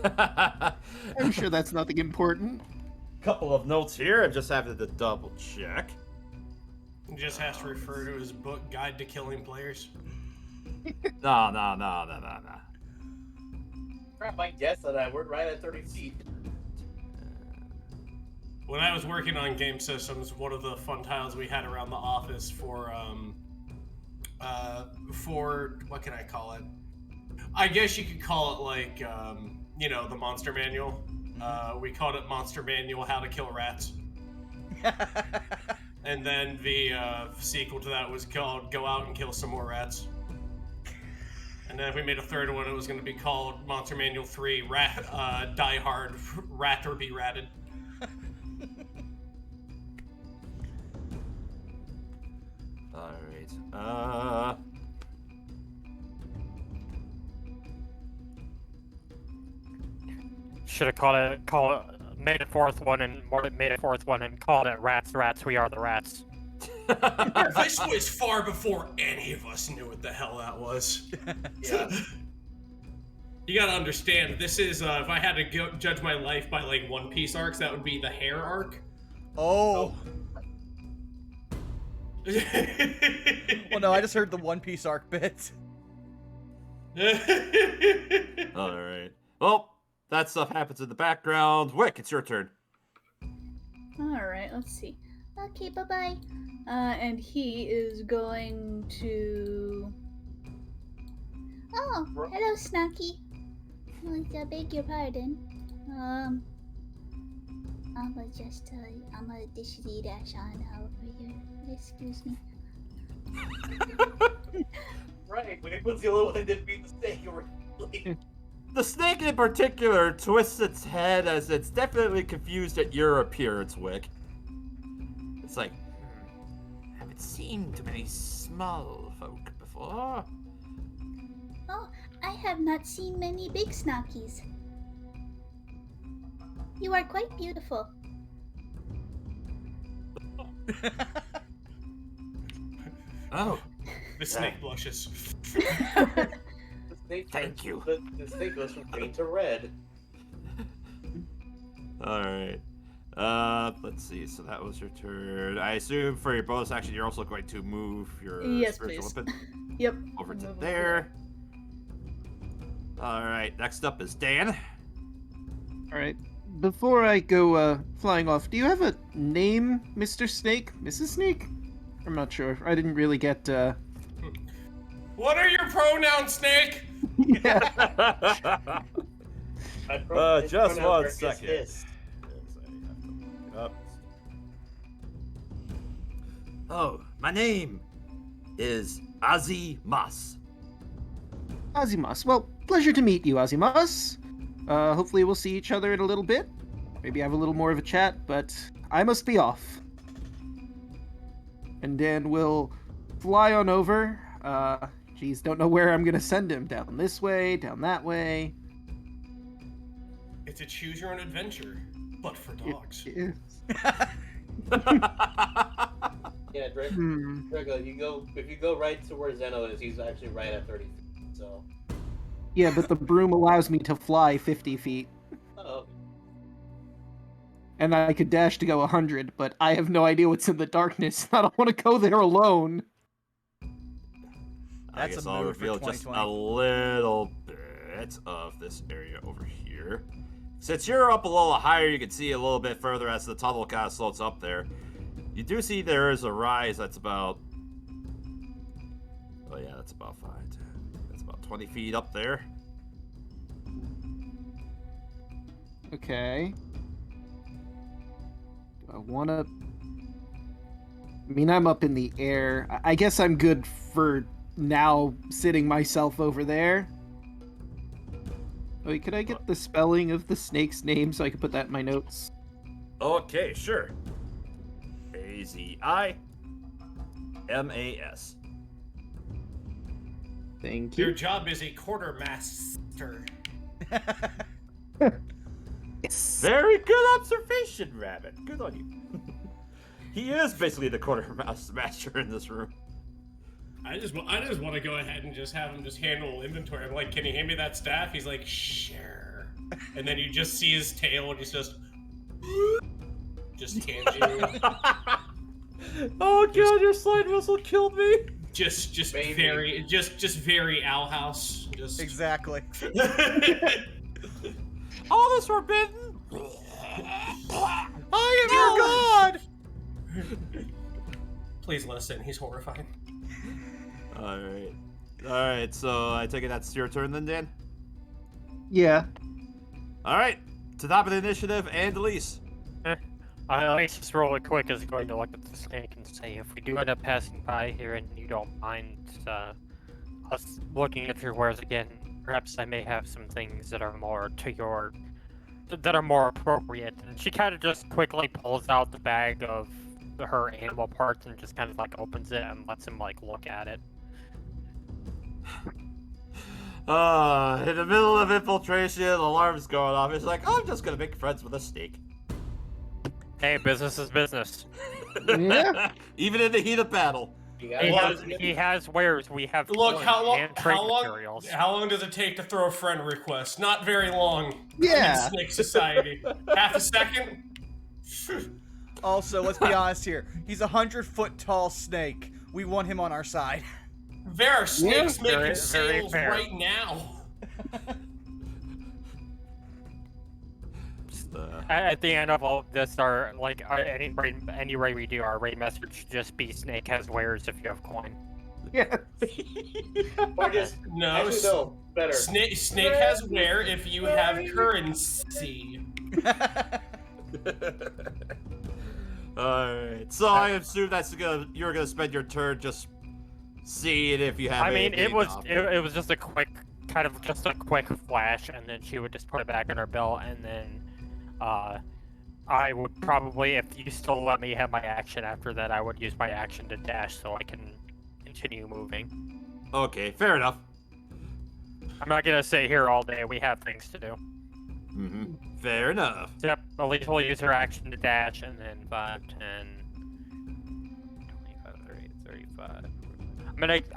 I'm sure that's nothing important. Couple of notes here. I'm just having to double check. He just has to refer to his book, Guide to Killing Players. No. Crap, I guessed that we're right at 30 feet. When I was working on game systems, one of the fun tiles we had around the office for what can I call it? I guess you could call it like the monster manual. We called it Monster Manual: How to Kill Rats. And then the sequel to that was called Go Out and Kill Some More Rats. And then if we made a third one, it was going to be called Monster Manual 3: Die Hard, Rat or Be Ratted. All right. Should have made a fourth one and called it Rats, We Are the Rats. This was far before any of us knew what the hell that was. Yeah. You gotta understand, this is, if I had to judge my life by, like, One Piece arcs, that would be the hair arc. Oh. Well, no, I just heard the One Piece arc bit. All right. Well, that stuff happens in the background. Wick, it's your turn. Alright, let's see. Okay, bye-bye. And he is going to... Oh, hello, Snacky. I beg your pardon. I'm gonna dish the dash on over here. Excuse me. Right, Wick was the only one that didn't beat the snake originally. The snake in particular twists its head as it's definitely confused at your appearance, Wick. It's like, haven't seen too many small folk before. Oh, I have not seen many big Snackies. You are quite beautiful. Oh, The snake blushes. Thank you. The snake goes from green to red. all right. Let's see. So that was your turn. I assume for your bonus action, you're also going to move your Yes, spiritual please. weapon Yep. over to Move there. All right. Next up is Dan. All right. Before I go flying off, do you have a name, Mr. Snake? Mrs. Snake? I'm not sure. I didn't really get. What are your pronouns, Snake? Yeah. Just pronoun one is second. his. Yes, I have to look it up. Oh, my name is Azimas. Azimas. Well, pleasure to meet you, Azimas. Hopefully we'll see each other in a little bit. Maybe have a little more of a chat, but I must be off. And Dan will fly on over. Geez, don't know where I'm gonna send him. Down this way, down that way. It's a choose your own adventure, but for dogs. Yeah, Drago, if you go right to where Zeno is, he's actually right at 30 feet. So. Yeah, but the broom allows me to fly 50 feet. Oh. And I could dash to go 100, but I have no idea what's in the darkness. I don't want to go there alone. I guess I'll reveal just a little bit of this area over here. Since you're up a little higher, you can see a little bit further as the tunnel kind of slopes up there. You do see there is a rise that's about... Oh yeah, that's about 5, 10. That's about 20 feet up there. Okay. Do I want to... I mean, I'm up in the air. I guess I'm good for now sitting myself over there. Wait, could I get the spelling of the snake's name so I can put that in my notes? Okay, sure. A-Z-I-M-A-S. Thank Your you. job is a quartermaster. Yes. Very good observation, Rabbit. Good on you. He is basically the quartermaster in this room. I just want to go ahead and just have him just handle inventory. I'm like, can you hand me that staff? He's like, sure. And then you just see his tail and he's just hands you. Oh god, your slide whistle killed me. Just Baby. very Owl House. Just Exactly. All this forbidden. I am your god. please listen. He's horrifying. Alright, so I take it that's your turn then, Dan? Yeah. Alright, to top of the initiative, and Elise. At least just roll it quick is going to look at the snake and say, if we do end up passing by here and you don't mind us looking at your wares again, perhaps I may have some things that are more appropriate. And she kind of just quickly pulls out the bag of her animal parts and just kind of like opens it and lets him like look at it. In the middle of infiltration, alarm's going off. It's like, I'm just gonna make friends with a snake. Hey, business is business. Yeah. Even in the heat of battle. He has wares. We have Look, coins and trade materials. how long does it take to throw a friend request? Not very long. Yeah. In Snake Society. Half a second? Also, let's be honest here. He's a 100-foot tall snake. We want him on our side. There are snakes making Very sales fair. right now. At the end of all of this, any raid we do, our raid message should just be Snake has wares if you have coin. Yeah. Or just No, actually, no, better. Snake has where if you have currency. Alright, so I assume you're gonna spend your turn just seeing if you have I mean, anything it was off. just a quick flash, and then she would just put it back in her belt, and then I would probably, if you still let me have my action after that, I would use my action to dash so I can continue moving. Okay, fair enough. I'm not gonna sit here all day. We have things to do. Mm-hmm. Fair enough. Yep, Elise will use her action to dash, and then 5, 10, 25, 30, 35.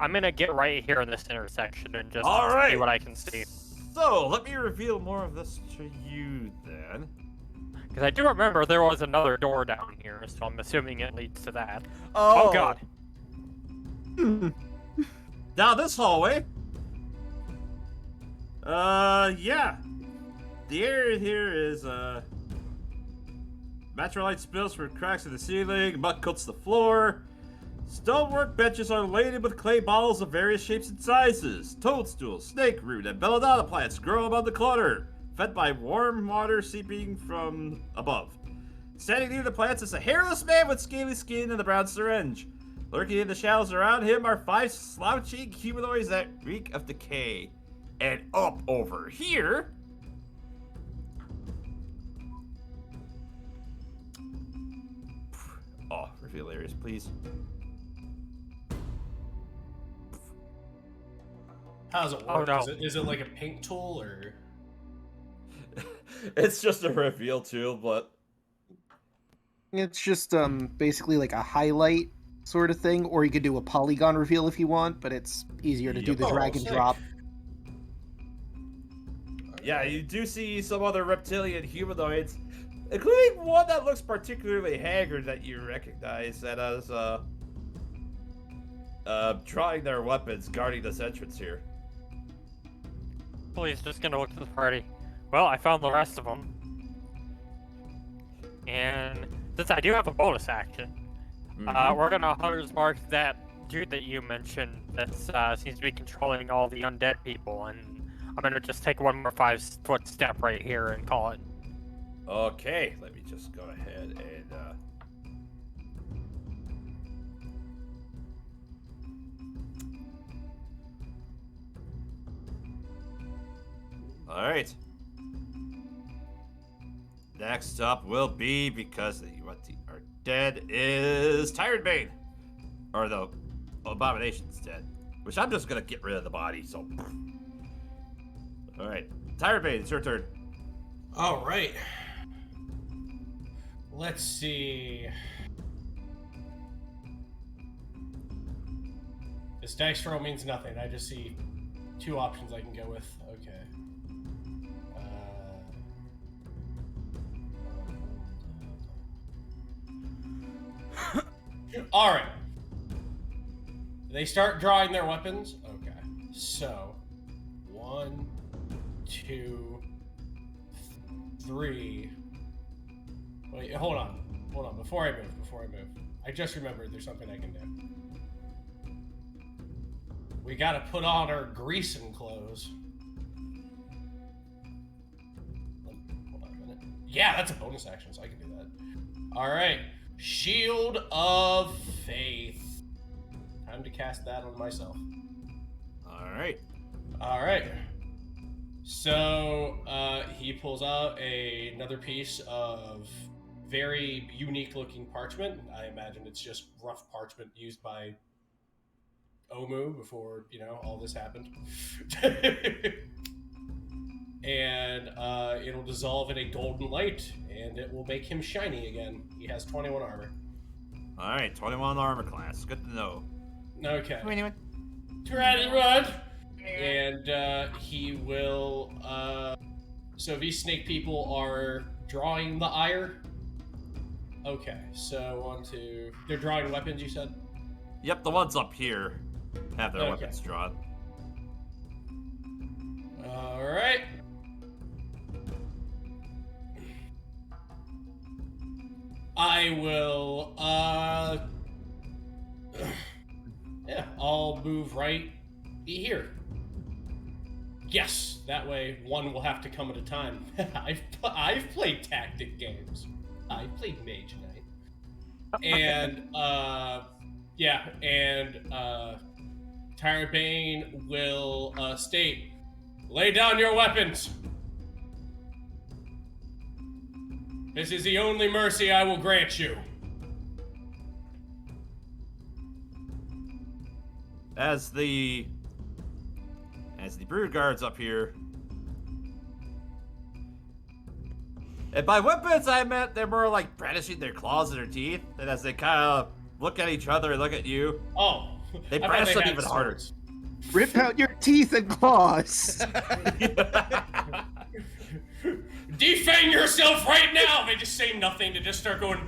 I'm gonna get right here in this intersection and just see what I can see. So, let me reveal more of this to you then. Because I do remember there was another door down here, so I'm assuming it leads to that. Oh, Oh god. Down this hallway. Yeah. The area here is, Matrolite spills from cracks in the ceiling, muck coats the floor. Stonework benches are laden with clay bottles of various shapes and sizes. Toadstools, snake root, and belladonna plants grow above the clutter, fed by warm water seeping from above. Standing near the plants is a hairless man with scaly skin and a brown syringe. Lurking in the shadows around him are 5 slouching humanoids that reek of decay. And up over here... Oh, reveal areas, please. How does it Oh, work? no. Is it like a paint tool or? It's just a reveal tool, but It's just basically like a highlight sort of thing, or you could do a polygon reveal if you want, but it's easier to do the Oh, drag and sick. drop. yeah, you do see some other reptilian humanoids, including one that looks particularly haggard that you recognize, that is drawing their weapons, guarding this entrance here. He's just gonna look to the party. Well, I found the rest of them. And since I do have a bonus action, we're gonna Hunter's Mark that dude that you mentioned that seems to be controlling all the undead people, and I'm gonna just take one more 5-foot step right here and call it. Okay, let me just go ahead and Alright. Next up will be, because the Yaun-Ti are dead, is Tyrant Bane. Or the Abomination's dead. Which I'm just gonna get rid of the body, so. Alright. Tyrant Bane, it's your turn. All right. Let's see. This dice roll means nothing. I just see 2 options I can go with. Okay. All right. They start drawing their weapons. Okay. So, 1, 2, 3. Wait, hold on. Hold on. Before I move. I just remembered there's something I can do. We gotta put on our greasing clothes. Hold on a minute. Yeah, that's a bonus action, so I can do that. Alright. Shield of Faith. Time to cast that on myself. Alright. Alright. So, he pulls out another piece of very unique looking parchment. I imagine it's just rough parchment used by Omu before, all this happened. And it'll dissolve in a golden light, and it will make him shiny again. He has 21 armor. Alright, 21 armor class. Good to know. Okay. 21. 21! And he will, so these snake people are drawing the ire. Okay, so 1, 2, they're drawing weapons, you said? Yep, the ones up here have their Okay. weapons drawn. Alright. I will, yeah, I'll move right here. Yes, that way one will have to come at a time. I've played tactic games. I've played Mage Knight. And, yeah, and, Tyrant Bane will, state, lay down your weapons. This is the only mercy I will grant you. As the brood guards up here, and by weapons I meant they're more like brandishing their claws and their teeth, and as they kind of look at each other and look at you, Oh, they I thought brandish them had even harder. swords. Rip out your teeth and claws! defang yourself right now! They just say nothing. They just start going,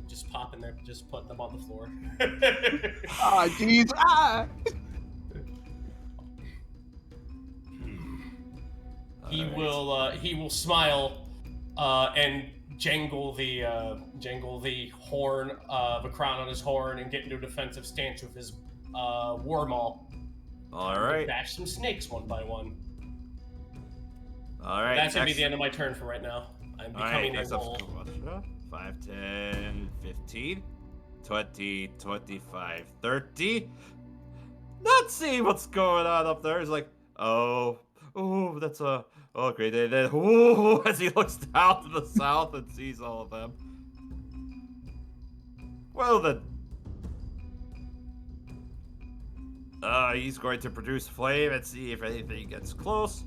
just popping there, just putting them on the floor. Ah, jeez. Ah! He will smile and jangle the horn of a crown on his horn and get into a defensive stance with his war maul. All right. Bash some snakes one by one. All right. That's gonna be the end of my turn for right now. I'm becoming a mole. 5, 10, 15, 20, 25, 30. Not seeing what's going on up there. He's like, oh, that's a. Oh, great. Then, as he looks down to the south and sees all of them. Well, then. He's going to produce flame and see if anything gets close.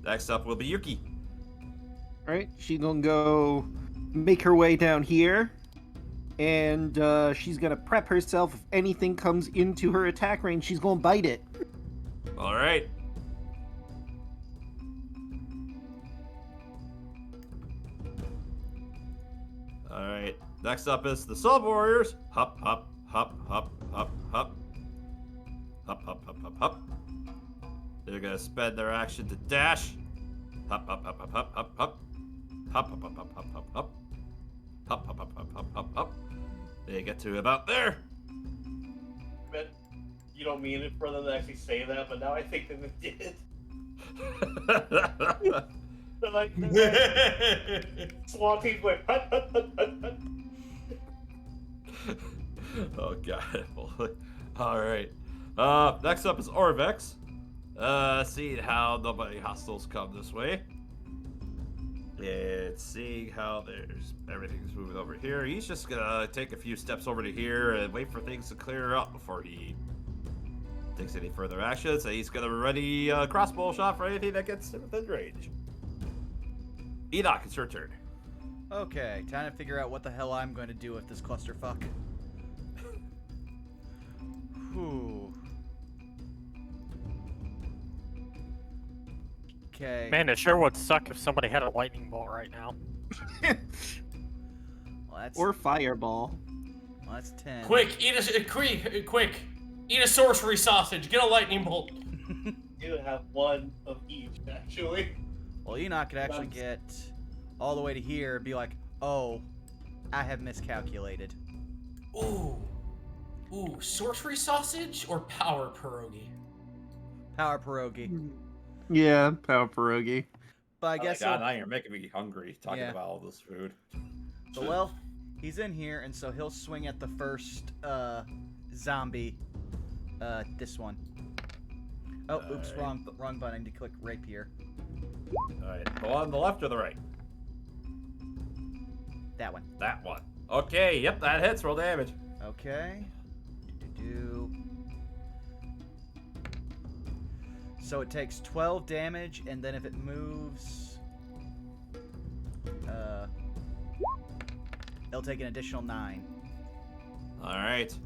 Next up will be Yuki. Alright, she's gonna go make her way down here. And she's gonna prep herself. If anything comes into her attack range, she's gonna bite it. All right. All right. Next up is the Sub Warriors. Hop, hop, hop, hop, hop, hop. Hop, hop, hop, hop, hop. They're gonna spend their action to dash. Hop, hop, hop, hop, hop, hop, hop. Hop, hop, hop, hop, hop, hop, hop. Hop, hop, hop, hop, hop, hop, hop. They get to about there. But you don't mean it for them to actually say that, but now I think that they did. They're like SWAT team's like, hut, hut, hut, hut, hut. Oh god. All right. Next up is Orvex. Seeing how nobody hostiles come this way. And seeing how everything's moving over here. He's just gonna take a few steps over to here and wait for things to clear up before he takes any further action. So he's gonna ready a crossbow shot for anything that gets within range. Enoch, it's your turn. Okay, time to figure out what the hell I'm going to do with this clusterfuck. Whew. Okay. Man, it sure would suck if somebody had a lightning bolt right now. Well, that's, Or fireball. well, that's 10. Quick, quick! Eat a sorcery sausage. Get a lightning bolt. You have one of each, actually. Well, Enoch could actually get all the way to here and be like, oh, I have miscalculated. Ooh, sorcery sausage or power pierogi? Power pierogi. Yeah, power pierogi. But I guess God, now you're making me hungry talking Yeah. about all this food. so, well, he's in here, and so he'll swing at the first zombie. This one. Oh, oops, wrong button. I need to click rapier. Alright, go on the left or the right? That one. That one. Okay, yep, that hits. Roll damage. Okay. Do. So it takes 12 damage, and then if it moves, it'll take an additional 9. Alright.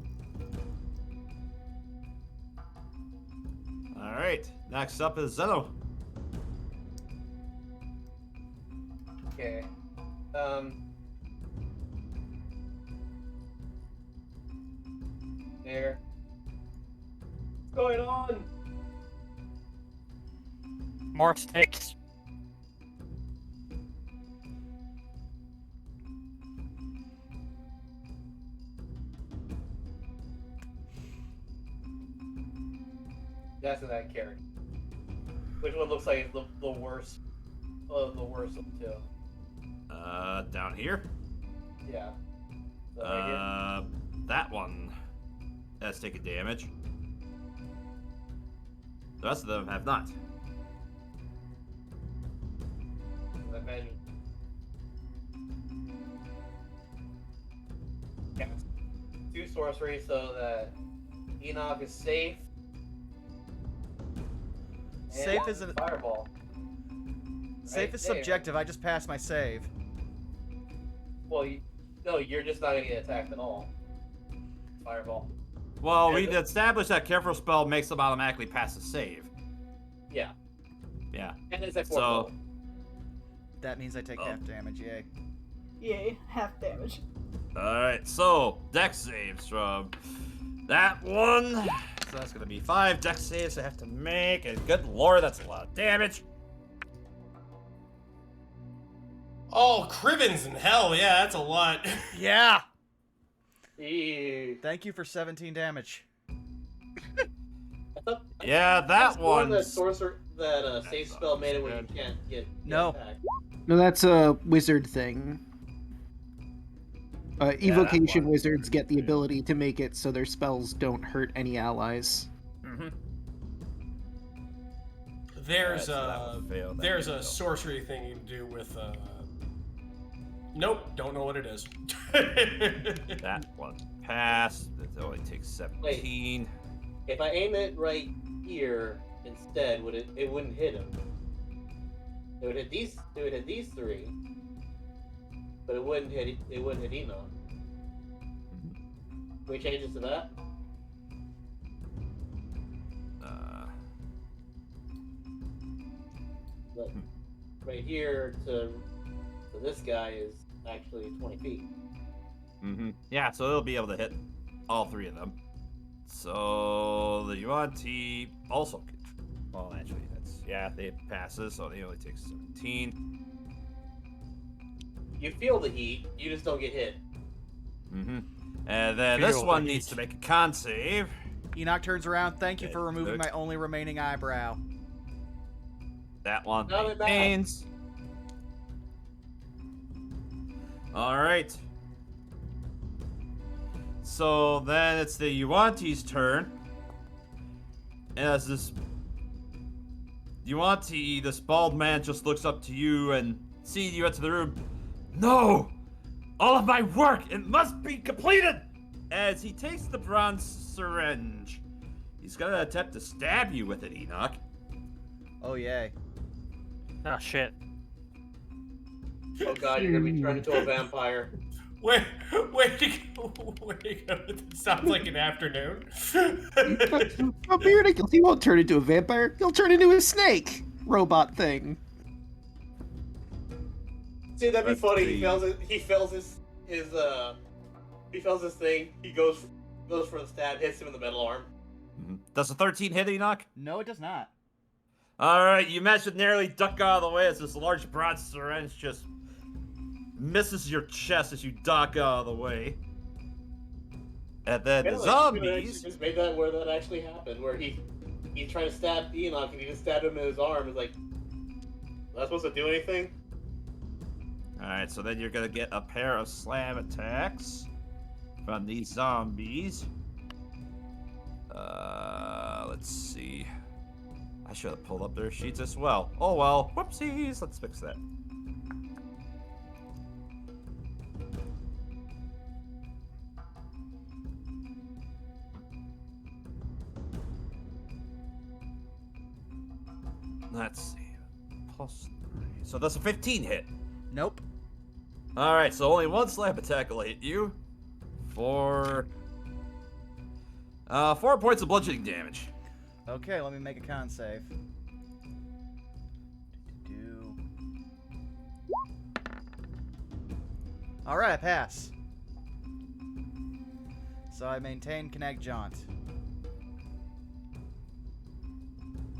Alright, next up is Zeno. Okay. There. What's going on? More sticks. That's in that character. Which one looks like the worst? The worst of the two. Down here. Yeah. So right here. That one has taken damage. The rest of them have not. I imagine. Yeah. 2 sorcery so that Enoch is safe. And Safe is a fireball. safe Right is there. subjective. I just passed my save. Well, no, you're just not gonna get attacked at all. Fireball. Well, Yeah, we established that careful spell makes them automatically pass a save. Yeah. Yeah. And it's at 4th So- level. That means I take half damage, yay. Yay, half damage. Alright, so dex saves from that one. So that's gonna be 5 dex saves I have to make, and good lord, that's a lot of damage. Oh, Crivens in hell, yeah, that's a lot. Yeah! Ew. Thank you for 17 damage. Yeah, that one. That sorcerer, that save spell made it where you good. can't get No. attacked. No, that's a wizard thing. Evocation one. wizards get the ability to make it so their spells don't hurt any allies. Mm-hmm. There's Alright, so that one failed, that there's one a failed. sorcery thing you can do with Nope, don't know what it is. That one passed. It only takes 17. If I aim it right here instead, it wouldn't hit him. It would hit these 3, but it wouldn't hit Enoch. Can we change it to that? But right here to this guy is actually 20 feet. Mm-hmm. Yeah, so it'll be able to hit all 3 of them. So the Yaun-Ti also can. Well, actually, it passes, so they only take 17. You feel the heat, you just don't get hit. Mm-hmm. And then Feel this the one heat. needs to make a con save. Enoch turns around. Thank you for Okay, removing good. my only remaining eyebrow. That one Not bad. maintains. All right. So then it's the Yaun-Ti's turn. And as this Yaun-Ti, this bald man, just looks up to you and sees you enter the room. No! All of my work! It must be completed! As he takes the bronze syringe. He's gonna attempt to stab you with it, Enoch. Oh, yay. Oh shit. Oh god, you're gonna be turned into a vampire. Where to go? It sounds like an afternoon. Don't be ridiculous. He won't turn into a vampire. He'll turn into a snake robot thing. See, that'd be Let's funny. see. He fails his thing. He goes for the stab, hits him in the metal arm. Does a 13 hit, Enoch? No, it does not. Alright, you managed to narrowly duck out of the way as this large bronze syringe just misses your chest as you duck out of the way. And then the zombies. Just made that where that actually happened, where he tried to stab Enoch and he just stabbed him in his arm. It's like, was I supposed to do anything? Alright, so then you're gonna get a pair of slam attacks from these zombies. Let's see. I should have pulled up their sheets as well. Oh well, whoopsies, let's fix that. Let's see. +3. So that's a 15 hit. Nope. Alright, so only one slam attack will hit you. For 4 points of bludgeoning damage. Okay, let me make a con save. Alright, I pass. So I maintain Connect Jaunt.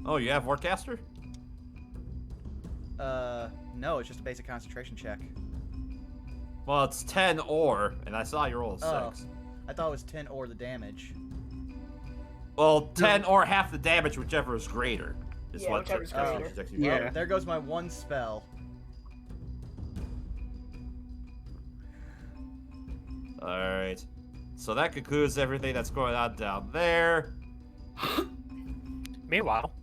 Oh, you have Warcaster? No, it's just a basic concentration check. Well, it's 10 or, and I saw you roll a 6. I thought it was 10 or the damage. Well, 10 or half the damage, whichever is greater. Is Yeah, what whichever's concentration greater. checks you Yeah. for. Oh, there goes my one spell. Alright. So that concludes everything that's going on down there. Meanwhile,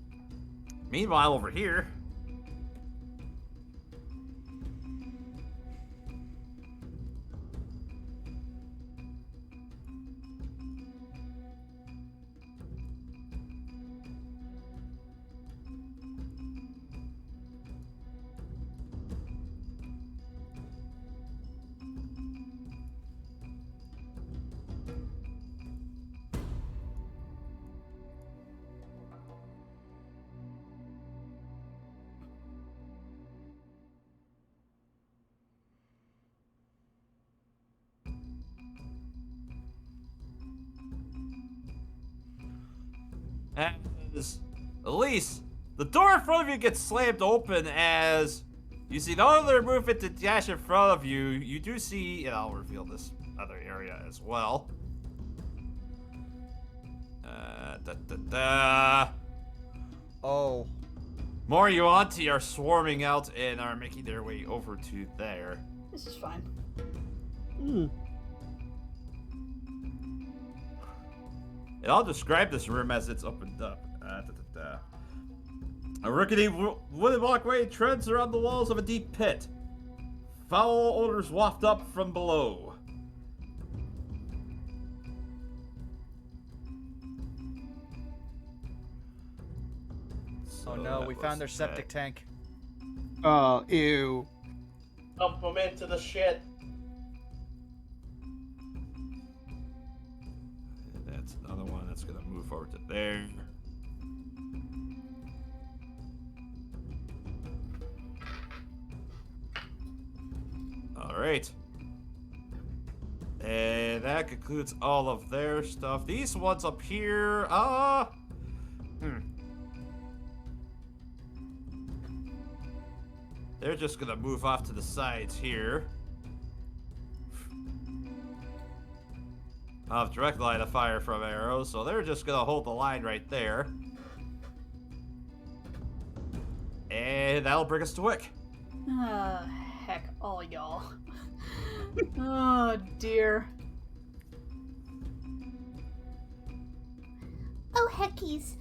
Meanwhile, over here. As Elise, the door in front of you gets slammed open as you see no other movement to dash in front of you. You do see, and I'll reveal this other area as well. Oh. More Yaun-Ti are swarming out and are making their way over to there. This is fine. Hmm. And I'll describe this room as it's opened up. A rickety wooden walkway treads around the walls of a deep pit. Foul odors waft up from below. Oh no, we found their septic tank. Oh, ew. Dump them into the shit. And that's another one that's gonna move over to there. Alright. And that concludes all of their stuff. These ones up here, they're just gonna move off to the sides here. I'll have direct line of fire from arrows, so they're just gonna hold the line right there. And that'll bring us to Wick. Heck, all y'all. Oh dear. Oh, heckies.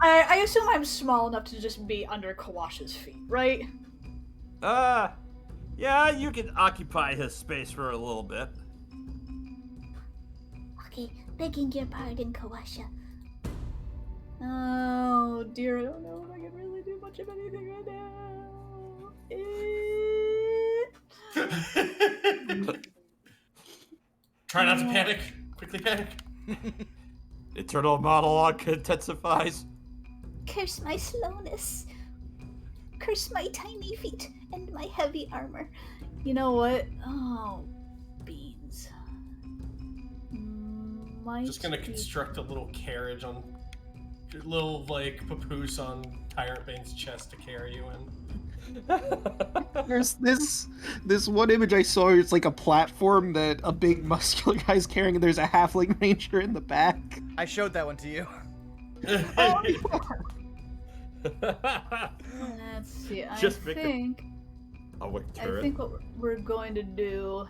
I assume I'm small enough to just be under Kawash's feet, right? Yeah, you can occupy his space for a little bit. Okay, begging your pardon, Kawasha. Oh dear, I don't know if I can really do much of anything right now. Try not to panic. Quickly panic. Internal monologue intensifies. Curse my slowness. Curse my tiny feet and my heavy armor. You know what? Oh, beans. Just gonna construct a little carriage on, little like papoose on Tyrant Bane's chest to carry you in. There's this one image I saw. It's like a platform that a big muscular guy's carrying, and there's a halfling ranger in the back. I showed that one to you. Oh, Let's see. I Just make think a wick I turret. think what we're going to do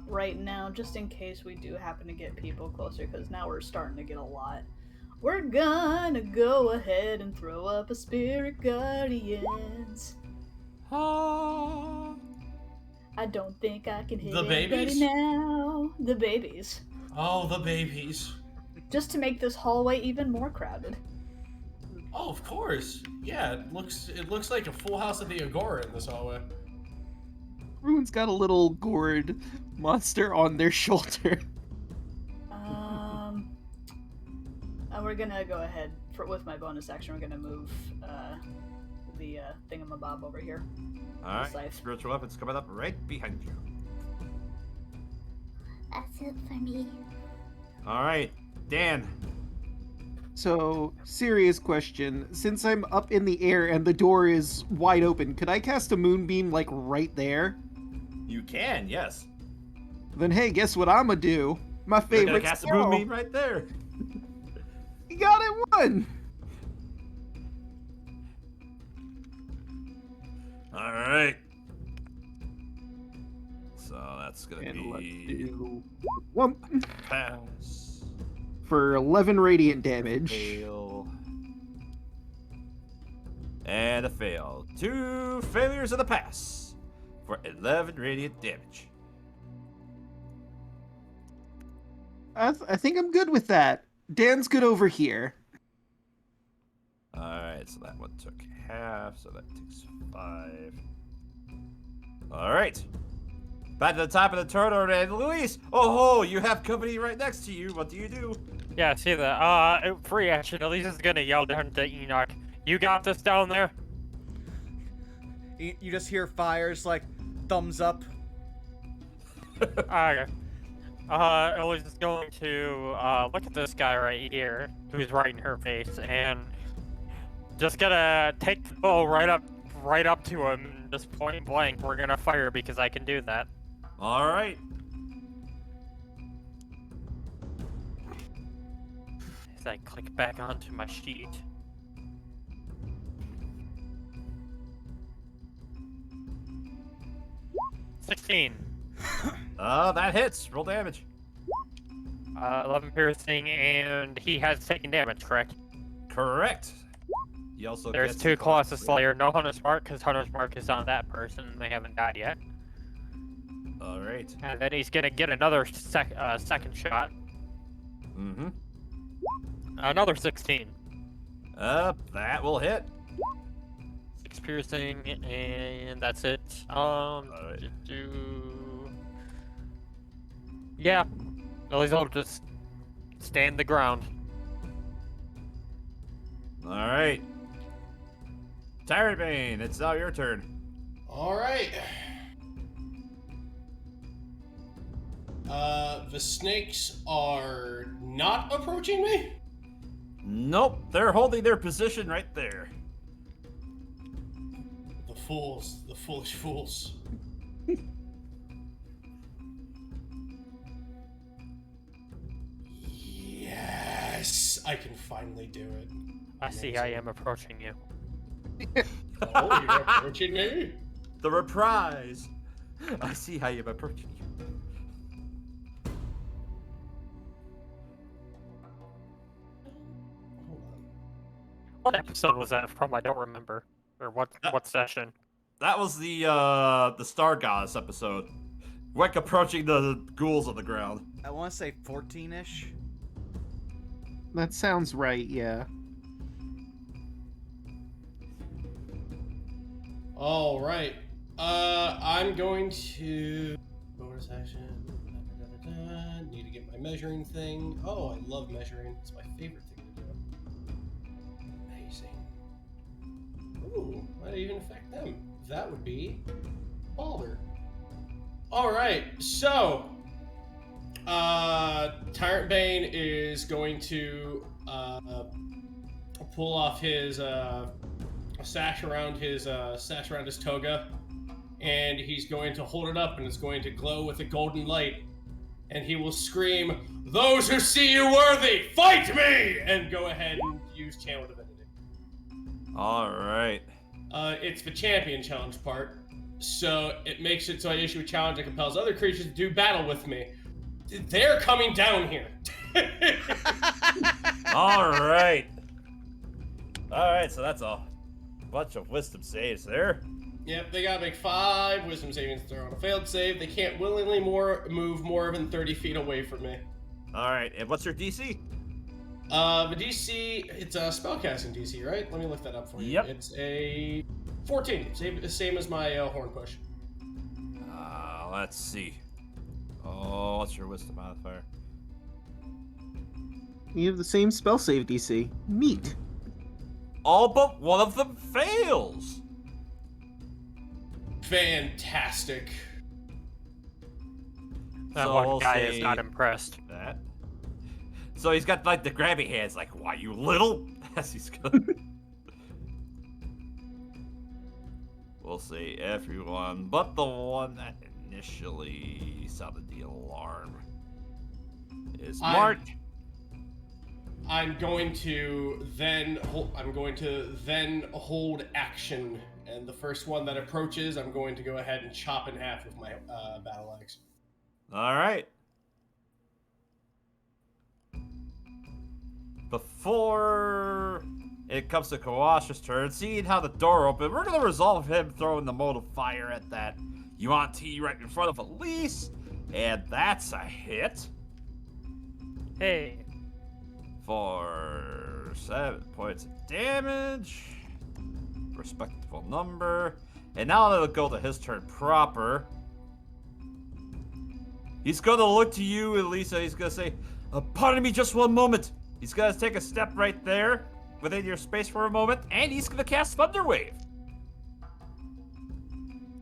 right now, just in case we do happen to get people closer, because now we're starting to get a lot. We're gonna go ahead and throw up a Spirit Guardians. I don't think I can hit The anybody babies? now. The babies. Oh, the babies. Just to make this hallway even more crowded. Oh, of course. Yeah, it looks like a full house at the Agora in this hallway. Everyone's got a little gourd monster on their shoulder. We're gonna go ahead with my bonus action. We're gonna move the thingamabob over here. Alright, Scythe. spiritual weapons coming up right behind you. That's it for me. Alright, Dan. So, serious question. Since I'm up in the air and the door is wide open, could I cast a moonbeam, like, right there? You can, yes. Then hey, guess what I'ma do? My You're gonna favorite cast a spell. moonbeam right there. You got it, one! Alright. So that's gonna And let's be do one pass, for 11 radiant damage. fail, and a fail. 2 failures of the pass for 11 radiant damage. I think I'm good with that. Dan's good over here. Alright, so that one took half, so that takes 5. Alright. Back to the top of the turtle, and Luis! Oh ho, you have company right next to you. What do you do? Yeah, see that. Free action. Elisa's gonna yell down to Enoch. You got this down there? You just hear fires like thumbs up. Okay. Ellie's just going to look at this guy right here, who's right in her face, and just gonna take the bow right up to him, just point blank. We're gonna fire because I can do that. All right. As I click back onto my sheet. $16. That hits. Roll damage. 11 piercing, and he has taken damage, correct? Correct. He also There's gets 2 the Colossus class. Slayer, no Hunter's Mark, because Hunter's Mark is on that person, and they haven't died yet. All right. And then he's gonna get another second shot. Mm-hmm. Another 16. That will hit. 6 piercing, and that's it. Yeah. Ellie's will just stand the ground. All right. Tyrant Bane, it's now your turn. All right. The snakes are not approaching me? Nope, they're holding their position right there. The fools. The foolish fools. Yes! I can finally do it. I see I am approaching you. Oh, you're approaching me? The reprise. I see how you're approaching you. What episode was that from? I don't remember. Or what session? That was the Star Goddess episode. Like approaching the ghouls on the ground. I want to say 14-ish. That sounds right, yeah. All right. I'm going to bonus action. Need to get my measuring thing. Oh, I love measuring. It's my favorite thing to do. Amazing. Ooh, might even affect them. That would be Balder. All right. So, Tyrant Bane is going to pull off his sash around his toga, and he's going to hold it up, and it's going to glow with a golden light, and he will scream, "Those who see you worthy, fight me!" and go ahead and use Channel Divinity. All right. It's the champion challenge part, so it makes it so I issue a challenge that compels other creatures to do battle with me. They're coming down here. All right. All right, so that's a bunch of wisdom saves there. Yep, they gotta make 5 wisdom savings throw on a failed save. They can't willingly move more than 30 feet away from me. All right, and what's your DC? The DC, it's a spellcasting DC, right? Let me look that up for you. Yep. It's a 14, same as my horn push. Let's see. Oh, what's your wisdom modifier? You have the same spell save DC. Neat. All but one of them fails. Fantastic. That So one we'll guy say is not impressed. That. So he's got like the grabby hands, like, "Why, you little?" As he's going. We'll say everyone, but the one that initially sounded the alarm is marked. I'm going to then hold action, and the first one that approaches, I'm going to go ahead and chop in half with my battle axe. All right. Before it comes to Kawashi's turn, seeing how the door opened, we're going to resolve him throwing the mote of fire at that Yaun-Ti right in front of Elise, and that's a hit. Hey. For 7 points of damage. Respectable number. And now it'll go to his turn proper. He's gonna look to you, Elisa. He's gonna say, "Pardon me just one moment." He's gonna take a step right there within your space for a moment, and he's gonna cast Thunder Wave.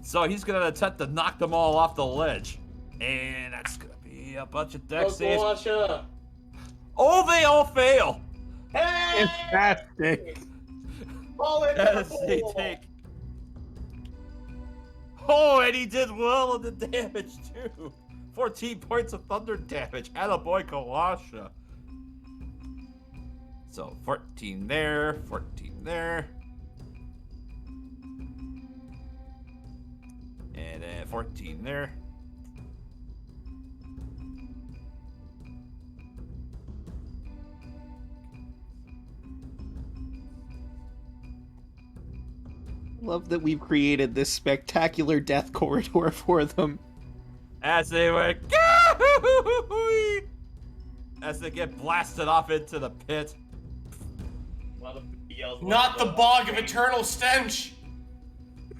So he's gonna attempt to knock them all off the ledge. And that's gonna be a bunch of Go, deck saves. Guasha. Oh, they all fail. Hey! Fantastic. Fall into As the they pool. take. Oh, and he did well on the damage too. 14 points of thunder damage. Attaboy Kawasha. So 14 there, 14 there. And then 14 there. Love that we've created this spectacular death corridor for them. As they went, as they get blasted off into the pit. One of them yells, Not the bog of eternal stench.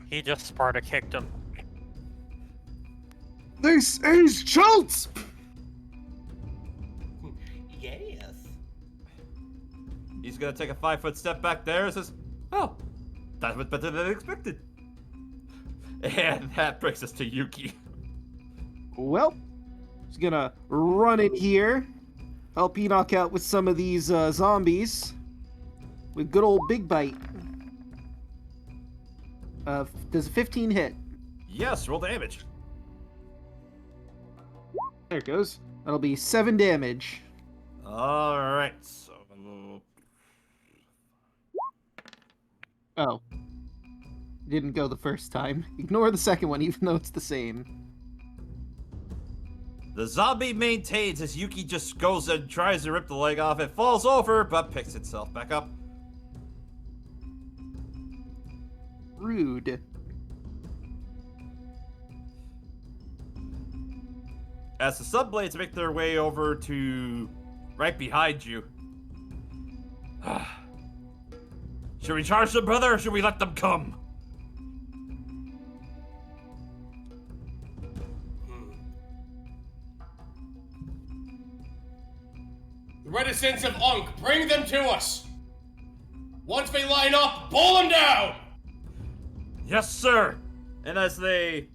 He just Sparta kicked him. This is Chult! Yes. He's gonna take a 5-foot step back there and says, "Oh, that was better than expected." And that brings us to Yuki. Well, he's gonna run in here, help Enoch out with some of these zombies with good old Big Bite. Does a 15 hit? Yes, roll damage. There it goes. That'll be 7 damage. Alright, so. Oh. Didn't go the first time. Ignore the second one, even though it's the same. The zombie maintains as Yuki just goes and tries to rip the leg off. It falls over, but picks itself back up. Rude. As the subblades make their way over to right behind you. Should we charge them, brother, or should we let them come? The reticence of Unk, bring them to us. Once they line up, pull them down. Yes, sir. And as they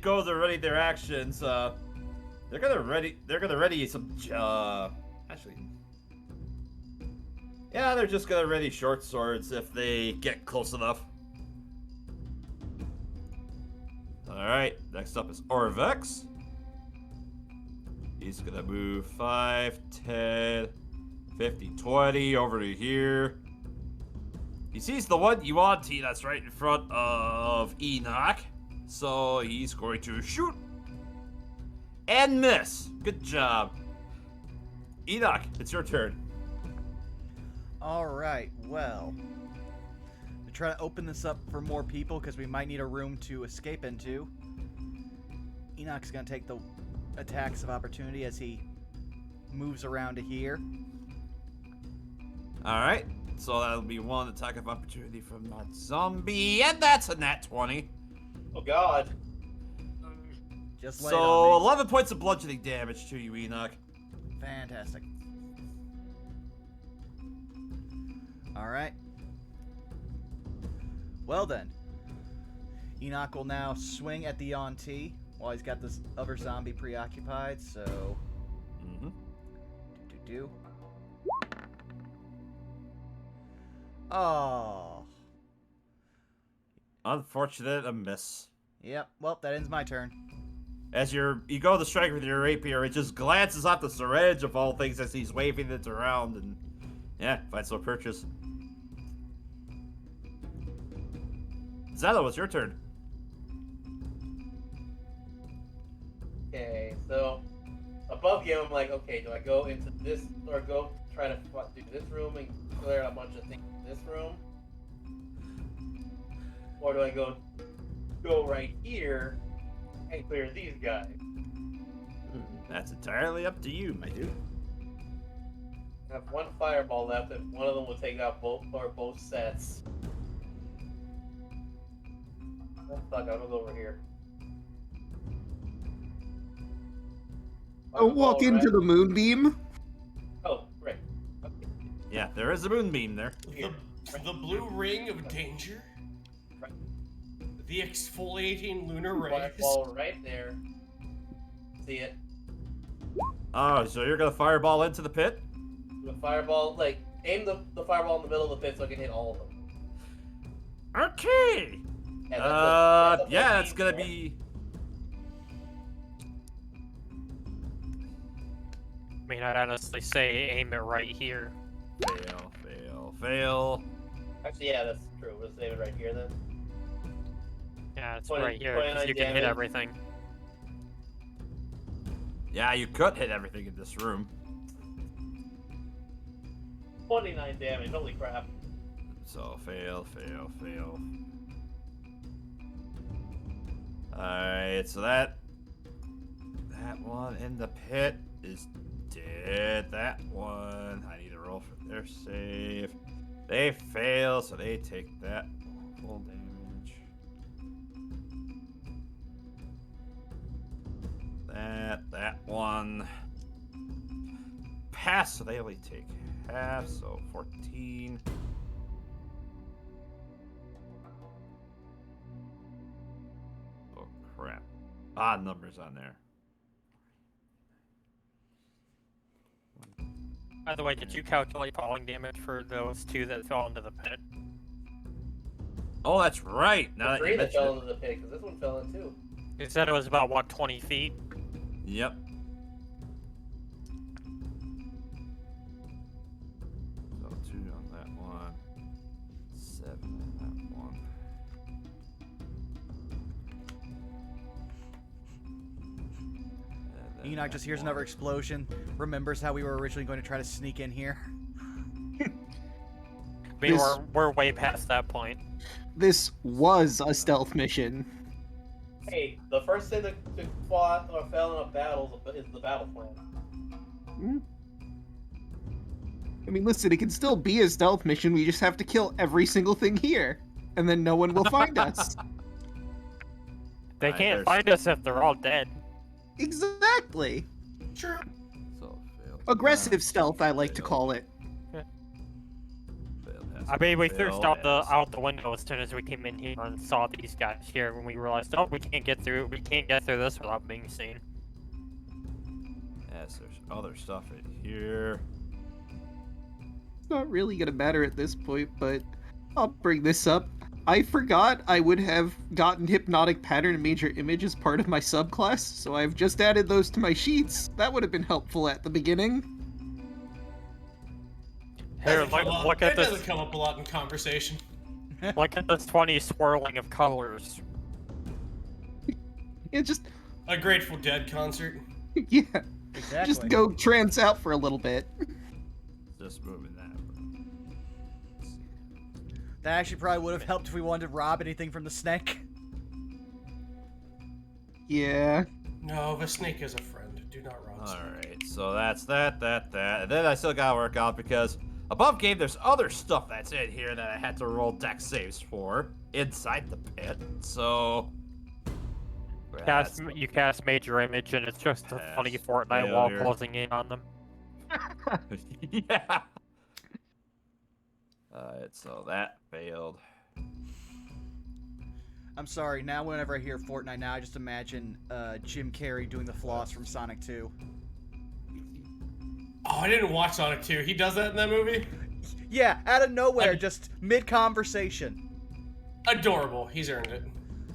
go to ready their actions, they're gonna ready some actually. Yeah, they're just gonna ready short swords if they get close enough. Alright, next up is Orvex. He's gonna move 5, 10, 50, 20 over to here. He sees the one Yaun-Ti that's right in front of Enoch. So he's going to shoot and miss. Good job. Enoch, it's your turn. Alright, well. To try to open this up for more people, because we might need a room to escape into. Enoch's going to take the attacks of opportunity as he moves around to here. Alright, so that'll be one attack of opportunity from that zombie, and that's a nat 20. Oh god. Just lay it So on me. 11 points of bludgeoning damage to you, Enoch. Fantastic. Alright. Well then. Enoch will now swing at the Yaun-Ti while he's got this other zombie preoccupied, so... Do. Oh. Unfortunate, a miss. Yep, well, that ends my turn. As you go to strike with your rapier, it just glances off the syringe of all things as he's waving it around, and yeah, finds no purchase. Zelda, it's your turn. Okay, so above you, I'm like, okay, do I go into this or go try to do this room and clear a bunch of things in this room, or do I go right here and clear these guys? That's entirely up to you, my dude. I have one fireball left, and one of them will take out both sets. Oh, fuck, I'm gonna go over here. Oh, walk into the moonbeam. Oh, great. Okay. Yeah, there is a moonbeam there. The blue ring of danger. Right. The exfoliating lunar rays. Fireball right there. see it. Oh, so you're gonna fireball into the pit? The fireball, like, aim the fireball in the middle of the pit so I can hit all of them. Okay. Yeah, That's gonna be. I mean, I'd honestly say aim it right here. Fail. Actually, yeah, that's true. We'll save it right here then. Yeah, it's 20 right here because you can hit damage. everything. Yeah, you could hit everything in this room. 29 damage. Holy crap. So fail. Alright, so that one in the pit is dead. That one, I need to roll for their save. They fail, so they take that full damage. That one pass, so they only take half, so 14. Oh crap. Odd numbers on there. By the way, did you calculate falling damage for those two that fell into the pit? Oh, that's right. Now The that three you that mention fell it. into the pit, because this one fell in too. You said it was about, what, 20 feet? Yep. So 2 on that one. 7 on that one. And then Enoch that just hears one. another explosion, remembers how we were originally going to try to sneak in here. I mean, This- we're way past that point. This was a stealth mission. Hey, the first thing that fought or fell in a battle is the battle plan. I mean, listen, it can still be a stealth mission. We just have to kill every single thing here, and then no one will find us. They Alright, can't there's- find us if they're all dead. Exactly. True. So fail. Aggressive stealth, I like to call it. I mean, we threw stuff out the window as soon as we came in here and saw these guys here when we realized, oh, we can't get through this without being seen. Yes, there's other stuff in here. It's not really gonna matter at this point, but I'll bring this up. I forgot I would have gotten hypnotic pattern and major image as part of my subclass, so I've just added those to my sheets. That would have been helpful at the beginning. Here, Doesn't come up- look at it this. doesn't come up a lot in conversation. Look at this funny swirling of colors. Yeah, just A Grateful Dead concert. yeah, Exactly. just go trance out for a little bit. Just moving that. That actually probably would have helped if we wanted to rob anything from the snake. Yeah. No, the snake is a friend. Do not rob the snake. Alright, so that's that. And then I still gotta work out because above game there's other stuff that's in here that I had to roll dex saves for inside the pit. So You cast major image, and it's just a funny Yes, Fortnite wall failure. closing in on them. yeah. So that failed. I'm sorry, now whenever I hear Fortnite now, I just imagine Jim Carrey doing the floss from Sonic 2. Oh, I didn't watch Sonic 2. He does that in that movie? Yeah, out of nowhere, just mid-conversation. Adorable. He's earned it.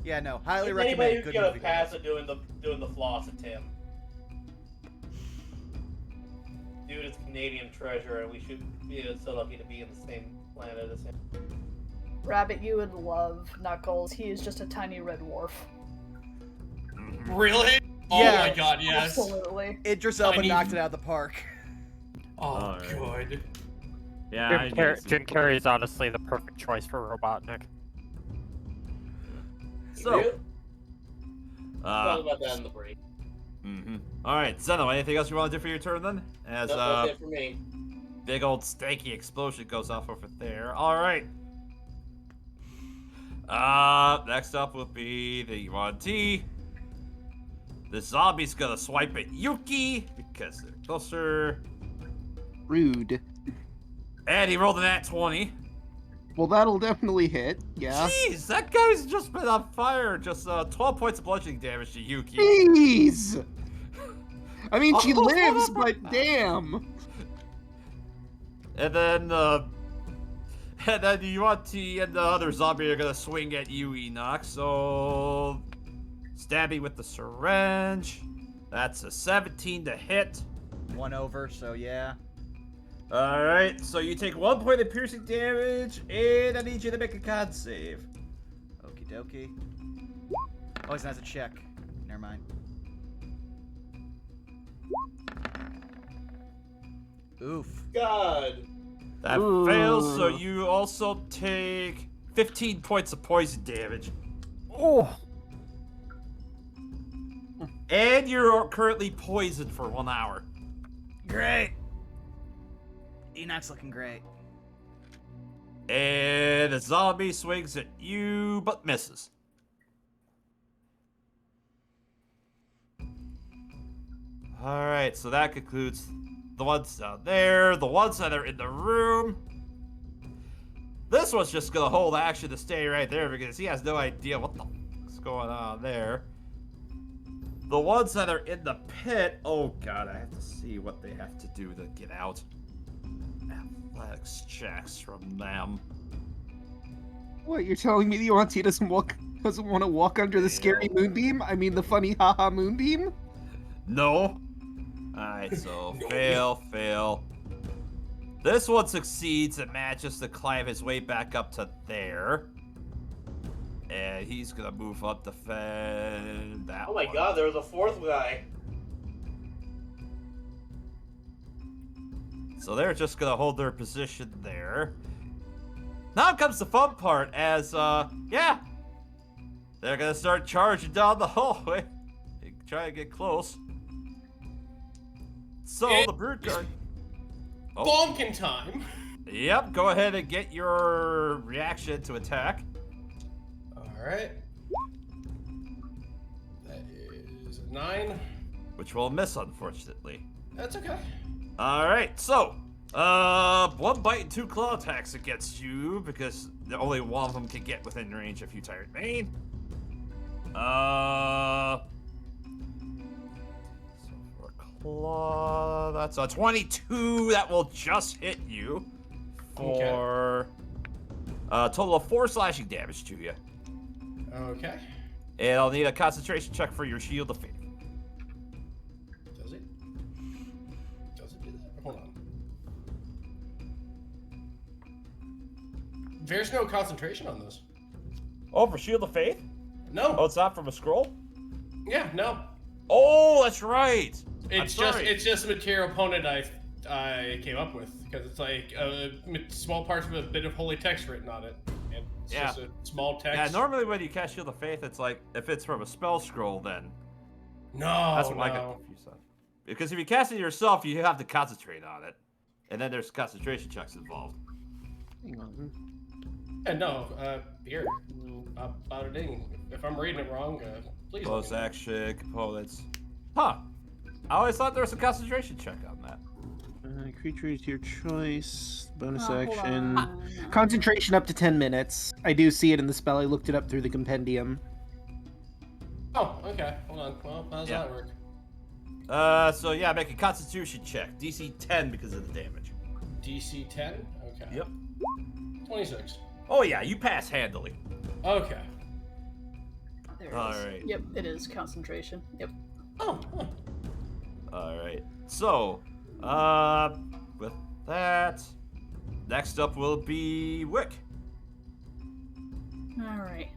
Yeah, no, highly If anybody recommend. who's Good gonna movie. pass at doing the floss, it's him. Dude is Canadian treasure, and we should be so lucky to be in the same planet as him. Rabbit, you would love Knuckles. He is just a tiny red dwarf. Really? Oh Yeah. my god, yes. Absolutely. Idris Elba Tiny- knocked it out of the park. Oh, Alright. good. Yeah, Jim Carrey is honestly the perfect choice for Robotnik. So, Really? Talk about that in the break. Alright, Zeno, anything else you want to do for your turn then? As That's it for me. big old stanky explosion goes off over there. Alright. Next up will be the Yaun-Ti. The zombie's gonna swipe at Yuki because they're closer. Rude. And he rolled an nat 20. Well, that'll definitely hit. Yeah. Jeez, that guy's just been on fire. Just 12 points of bludgeoning damage to Yuki. Jeez. I mean, she lives, but damn. And then Yaun-Ti and the other zombie are gonna swing at you, Enoch. So, stabbing with the syringe. That's a 17 to hit. 1 over, so yeah. Alright, so you take 1 point of piercing damage, and I need you to make a con save. Okie dokie. Oh, it's not a check. Never mind. Oof. God. That fails, so you also take 15 points of poison damage. Oh. And you're currently poisoned for 1 hour. Great. Enoch's looking great. And the zombie swings at you, but misses. Alright, so that concludes the ones down there. The ones that are in the room. This one's just gonna hold action to stay right there because he has no idea what the fuck's going on there. The ones that are in the pit, oh god, I have to see what they have to do to get out. Athletics checks from them. What, you're telling me the Yaun-Ti doesn't want to walk under the scary moonbeam? I mean, the funny haha moonbeam? No. Alright, so fail. This one succeeds and manages to climb his way back up to there. And he's gonna move up to defend that Oh my one. god, there was a fourth guy. So they're just gonna hold their position there. Now comes the fun part as, they're gonna start charging down the hallway. Try to get close. So the brute guard. Oh. Bonkin time. Yep, go ahead and get your reaction to attack. Alright. That is a 9. Which will miss, unfortunately. That's okay. Alright, so, 1 bite and 2 claw attacks against you, because only one of them can get within range if you tired main. So for a claw, that's a 22, that will just hit you. For a total of 4 slashing damage to you. Okay. And I'll need a concentration check for your Shield of Faith. Does it? Does it do that? Hold on. There's no concentration on this. Oh, for Shield of Faith? No. Oh, it's not from a scroll? Yeah, no. Oh, that's right. It's just a material opponent I came up with because it's like small parts with a bit of holy text written on it. And it's just a small text. Yeah, normally when you cast Shield of Faith, it's like if it's from a spell scroll, then no, that's what I got confused on. Because if you cast it yourself, you have to concentrate on it, and then there's concentration checks involved. Hang on. Yeah, no, here, about it in. If I'm reading it wrong, please. Close action components. Huh? I always thought there was a concentration check on that. Creature is your choice. Bonus Hold action. on. Concentration up to 10 minutes. I do see it in the spell. I looked it up through the compendium. Oh, okay. Hold on. Well, how does that work? So yeah, make a Constitution check. DC 10 because of the damage. DC 10? Okay. Yep. 26. Oh yeah, you pass handily. Okay. There it is. Alright. Yep, it is concentration. Yep. Oh, huh. Alright. So, with that, next up will be Wick. Alright.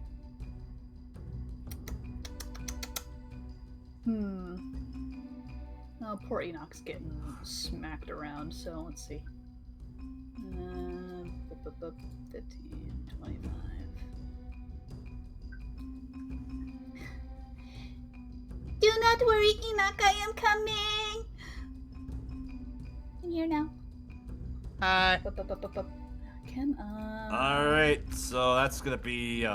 Oh, poor Enoch's getting smacked around, so let's see. 15, 25. Do not worry, Enoch, I am coming. I'm here now. Hi. Come on. Alright, so that's gonna be,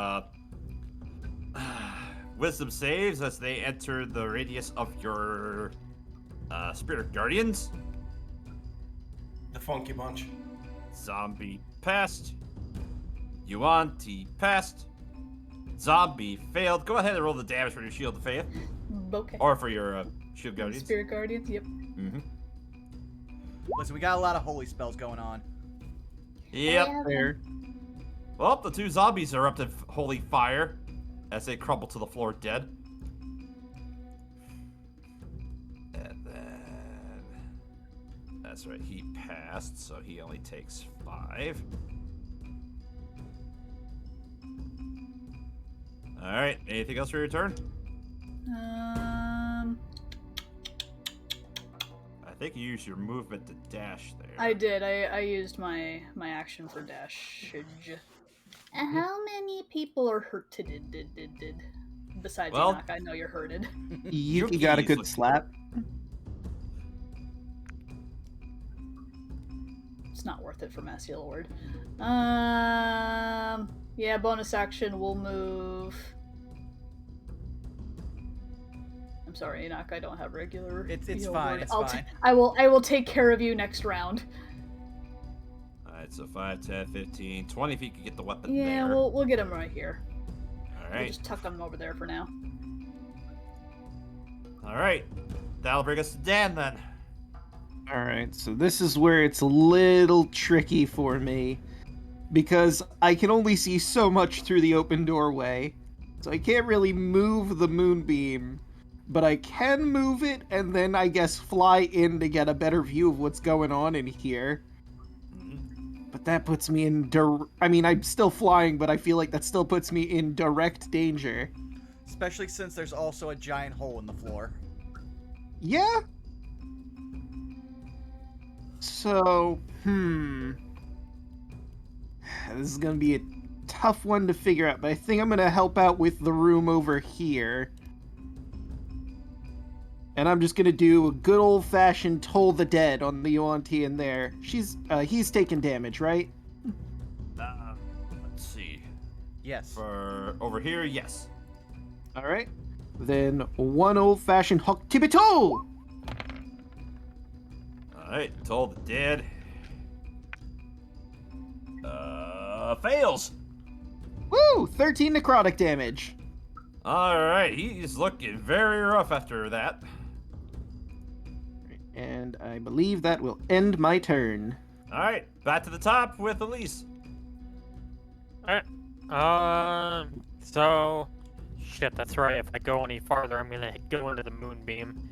Wisdom saves as they enter the radius of your, Spirit Guardians. The funky bunch. Zombie passed. Yaun-Ti passed. Zombie failed. Go ahead and roll the damage for your Shield of Faith. Okay. Or for your Shield Guardians. Spirit Guardians, yep. Mm-hmm. Listen, we got a lot of holy spells going on. Yep. There. Well, the 2 zombies are up to holy fire as they crumble to the floor dead. And then... That's right, he passed, so he only takes 5. Alright, anything else for your turn? I think you used your movement to dash there. I did. I used my action for dash. How many people are hurted? Besides Enoch, I know you're hurted. Yuki got a good slap. It's not worth it for Massey Lord. Yeah, bonus action, we'll move. I'm sorry, Enoch, I don't have regular. It's heal fine, word. it's I'll fine. I will take care of you next round. Alright, so 5, 10, 15, 20 if you could get the weapon Yeah, there. we'll get him right here. We'll Alright. just tuck him over there for now. Alright. That'll bring us to Dan then. Alright, so this is where it's a little tricky for me. Because I can only see so much through the open doorway. So I can't really move the moonbeam. But I can move it and then I guess fly in to get a better view of what's going on in here. But that puts me in I mean, I'm still flying, but I feel like that still puts me in direct danger. Especially since there's also a giant hole in the floor. Yeah? So, this is gonna be a tough one to figure out, but I think I'm gonna help out with the room over here. And I'm just gonna do a good old-fashioned Toll the Dead on the Yaun-Ti in there. He's taking damage, right? Let's see. Yes. For over here, yes. Alright. Then one old-fashioned Hok Tibito! Alright, Toll the Dead. Fails! Woo! 13 necrotic damage. Alright, he's looking very rough after that. And I believe that will end my turn. Alright, back to the top with Elise. Alright. So... Shit, that's right. If I go any farther, I'm gonna go into the moonbeam.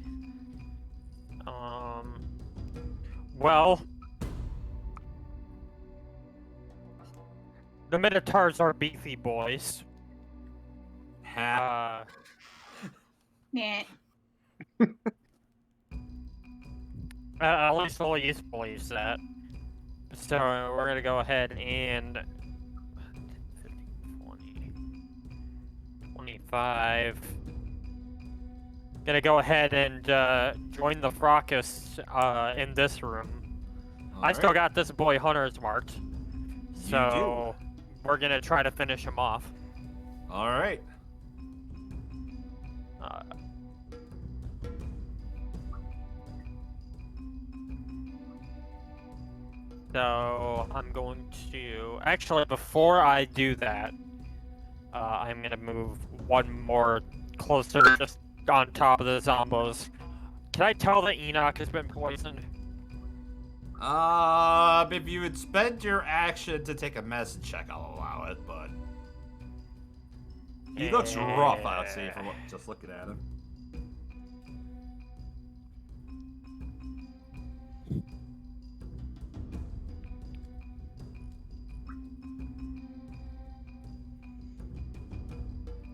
Well... The Minotaurs are beefy boys. Yeah. At least Elise believes that. So we're gonna go ahead and 20, 25. Gonna go ahead and join the fracas in this room. I still got this boy Hunter's marked, so we're gonna try to finish him off. All right. So I'm going to actually before I do that, I'm gonna move one more closer, just on top of the zombos. Can I tell that Enoch has been poisoned? If you would spend your action to take a medicine check, I'll allow it, but he looks rough, I would say, from just looking at him.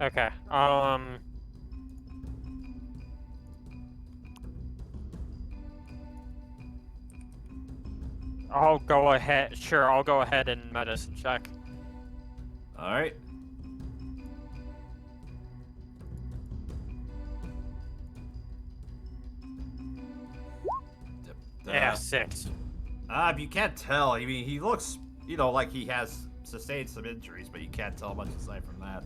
Okay. I'll go ahead. Sure, I'll go ahead and medicine check. All right. Yeah, 6. You can't tell. I mean, he looks, like he has sustained some injuries, but you can't tell much aside from that.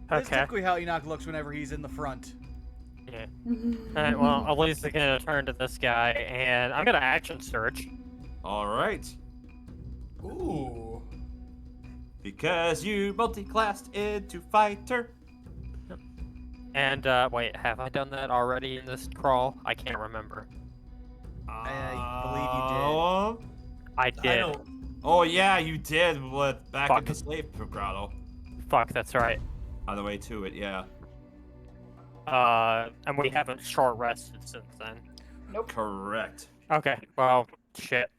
That's typically how Enoch looks whenever he's in the front. Yeah. Alright, well, at least I'm gonna turn to this guy, and I'm gonna action search. All right. Ooh. Because you multi-classed into fighter. And wait, have I done that already in this crawl? I can't remember. I believe you did. I I did. don't. Oh yeah, you did with back in Fuck. the slave grotto. Fuck, that's right. On the way to it, yeah. And we haven't short rested since then. Correct. Okay, well, shit.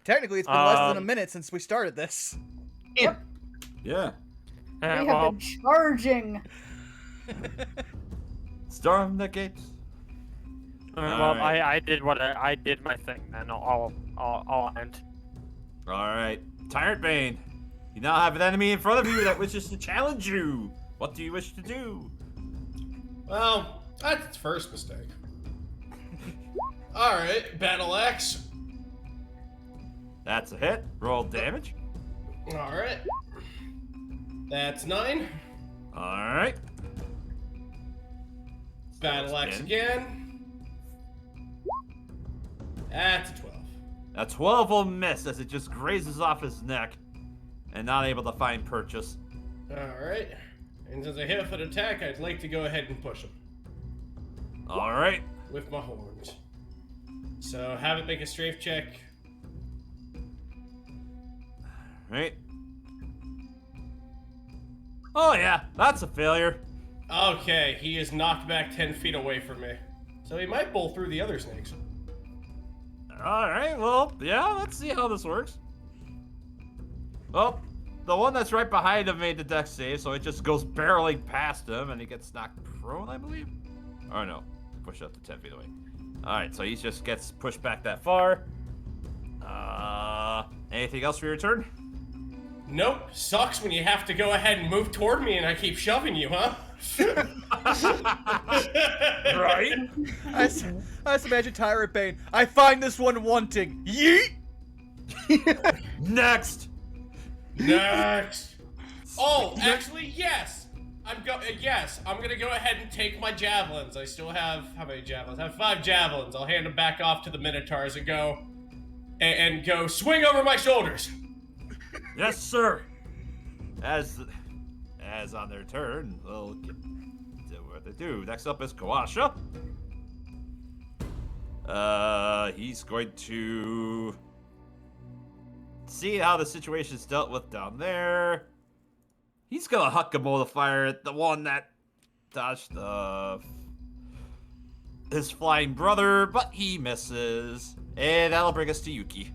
Technically, it's been less than a minute since we started this. Yeah. We have Well, been charging. Storm the gates. well, Alright. I did what I did my thing, then I'll end. Alright. Tyrant Bane. You now have an enemy in front of you that wishes to challenge you. What do you wish to do? Well, that's its first mistake. Alright, battle axe. That's a hit. Roll damage. Alright. That's 9. Alright. Battle axe again. That's a 12. A 12 will miss as it just grazes off his neck and not able to find purchase. Alright. And since I hit with an attack, I'd like to go ahead and push him Alright. with my horns. So have it make a strength check. Right. Oh yeah, that's a failure. Okay, he is knocked back 10 feet away from me. So he might bowl through the other snakes. Alright, well, yeah, let's see how this works. Well, the one that's right behind him made the dex save, so it just goes barreling past him and he gets knocked prone, I believe. Or no, push up to 10 feet away. Alright, so he just gets pushed back that far. Anything else for your turn? Nope, sucks when you have to go ahead and move toward me and I keep shoving you, huh? Right? I just imagine Tyrant Bane. I find this one wanting. Yeet! Next! Next! Oh, actually, yes! I'm gonna go ahead and take my javelins. I still have, how many javelins? I have 5 javelins. I'll hand them back off to the Minotaurs and go, and go swing over my shoulders. Yes, sir. As on their turn, they'll do what they do. Next up is Kawasha. He's going to see how the situation's dealt with down there. He's gonna huck-a-mole fire at the one that dodged his flying brother, but he misses. And that'll bring us to Yuki.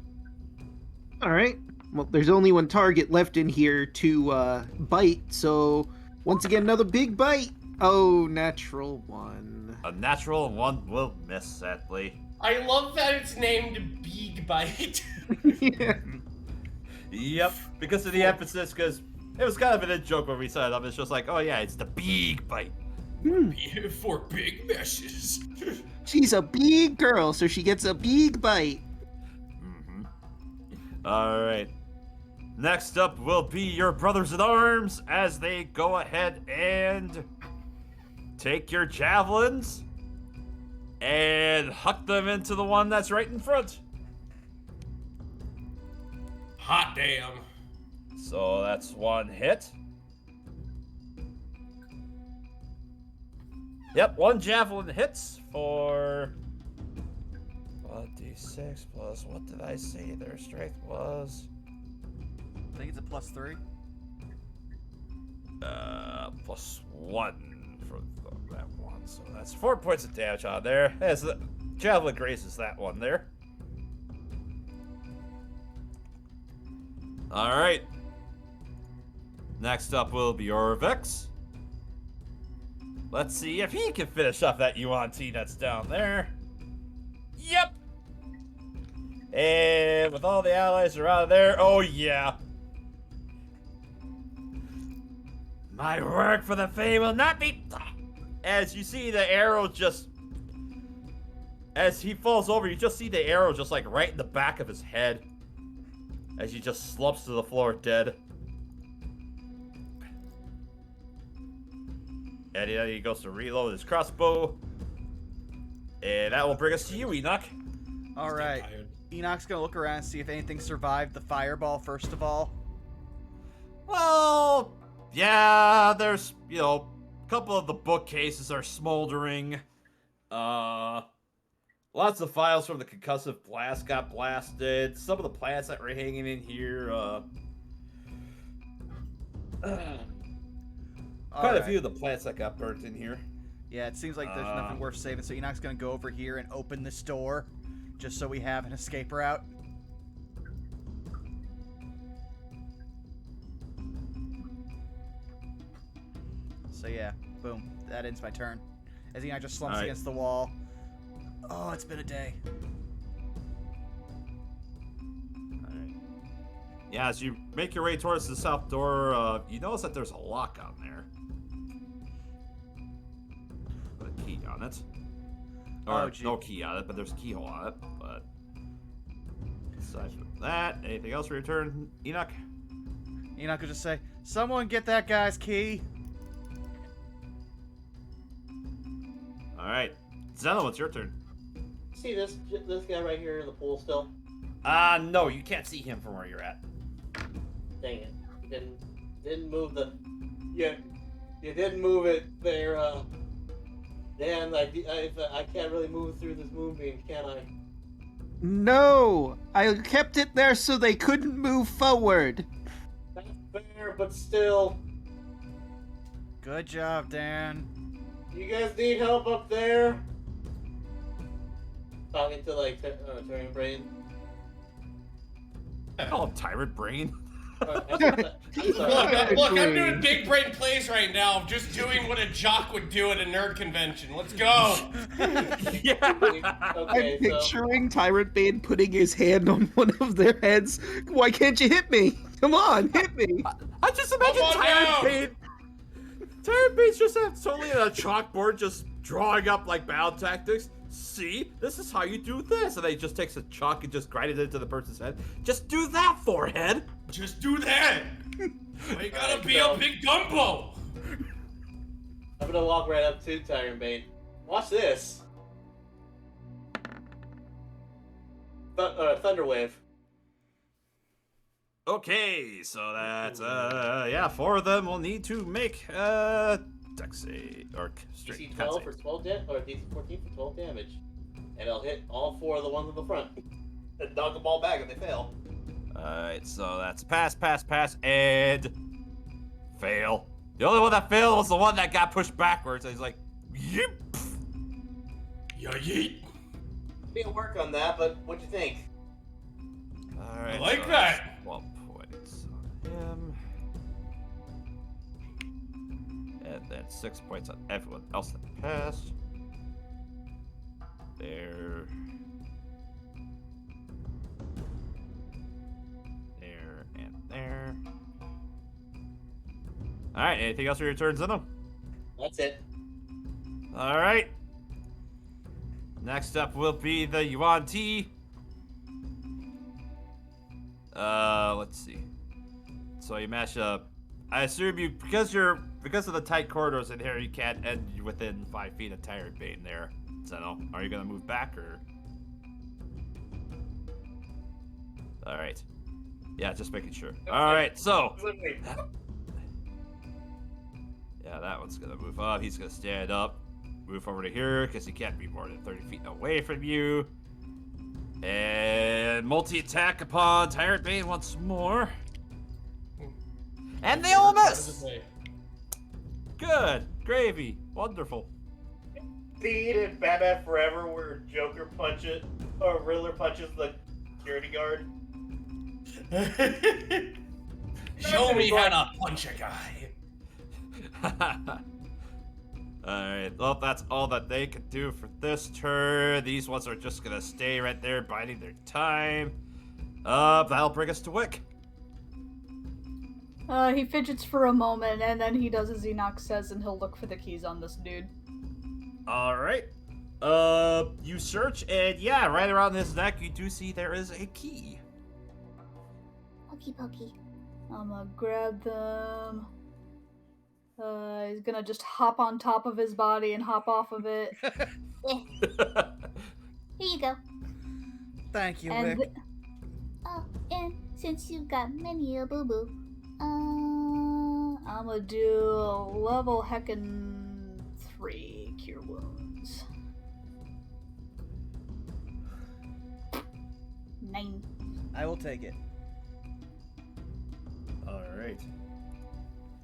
Alright. Well, there's only one target left in here to bite, so once again, another big bite. Oh, natural 1. A natural 1 will miss, sadly. I love that it's named Big Bite. Yeah. Yep, because of the emphasis, because it was kind of an in-joke when we set it up. It's just like, oh yeah, it's the big bite. For big meshes. She's a big girl, so she gets a big bite. Alright. Next up will be your brothers-in-arms as they go ahead and take your javelins and huck them into the one that's right in front. Hot damn. So that's 1 hit. Yep, 1 javelin hits for 1d6 plus, what did I say their strength was? I think it's a +3. Plus 1 for that one. So that's 4 points of damage on there. As the javelin grazes that one there. Alright. Next up will be Orvex. Let's see if he can finish off that Yaun-Ti that's down there. Yep. And with all the allies are out of there, oh yeah. My work for the Fane will not be... As you see the arrow just... As he falls over, you just see the arrow just like right in the back of his head. As he just slumps to the floor dead. And then he goes to reload his crossbow. And that will bring us to you, Enoch. Alright. Enoch's gonna look around and see if anything survived the fireball first of all. Well, yeah, there's, couple of the bookcases are smoldering. Lots of files from the concussive blast got blasted. Some of the plants that were hanging in here, quite a few of the plants that got burnt in here. Yeah, it seems like there's nothing worth saving, so Enoch's gonna go over here and open this door, just so we have an escape route. So yeah, boom. That ends my turn. As Enoch just slumps against the wall. Oh, it's been a day. Alright. Yeah, as you make your way towards the south door, you notice that there's a lock on there. With a key on it. Or, no key on it, but there's a keyhole on it. But aside from that, anything else for your turn, Enoch? Enoch will just say, "Someone get that guy's key." Alright. Zeno, it's your turn. See this guy right here in the pool still? No, you can't see him from where you're at. Dang it. You didn't move the... You didn't move it there, Dan, I can't really move through this moonbeam, can I? No! I kept it there so they couldn't move forward. That's fair, but still. Good job, Dan. You guys need help up there? Talking to, like, Tyrant Brain. I call him Tyrant Brain. Look, I'm doing big brain plays right now. I'm just doing what a jock would do at a nerd convention. Let's go. Yeah. Okay, I'm picturing Tyrant Bane putting his hand on one of their heads. Why can't you hit me? Come on, hit me. I just imagine Tyrant Bane. Tyrant Bane's just totally on a chalkboard, just drawing up like battle tactics. See, this is how you do this, and then he just takes a chalk and just grinds it into the person's head. Just do that, forehead. Just do that. Why you gotta be a big gumbo? I'm gonna walk right up to Tyrant Bane. Watch this. Thunderwave. Okay, so that's yeah, 4 of them will need to make dex save or straight DC 12 for 12 damage, or DC 14 for 12 damage, and I'll hit all 4 of the ones in the front and knock them all back if they fail. Alright, so that's pass, and fail. The only one that failed was the one that got pushed backwards. And he's like, yeep. Yeah, yeet. We'll work on that, but what'd you think? Alright, I like that. 12 points on him. And then 6 points on everyone else that passed. There. There and there. Alright, anything else for your turn, Zeno? That's it. Alright. Next up will be the Yaun-Ti. Let's see. So you mash up. I assume you, because of the tight corridors in here, you can't end within 5 feet of Tyrant Bane there. Zeno, are you gonna move back or? Alright. Yeah, just making sure. Alright, so. Yeah, that one's gonna move up. He's gonna stand up. Move over to here, because he can't be more than 30 feet away from you. And multi-attack upon Tyrant Bane once more. And they all miss! Good. Gravy. Wonderful. Scene in Batman Forever where Joker punches, or Riddler punches the security guard. Show me how to punch a guy. Alright, well, that's all that they can do for this turn. These ones are just gonna stay right there, biding their time. That'll bring us to Wick. He fidgets for a moment, and then he does as Enoch says, and he'll look for the keys on this dude. Alright. You search, and yeah, right around his neck, you do see there is a key. Pokey pokey. I'm gonna grab them. He's gonna just hop on top of his body and hop off of it. Here you go. Thank you, And Wick. Oh, and since you've got many a boo boo, I'm gonna do a level heckin' 3 cure wounds. 9. I will take it. All right.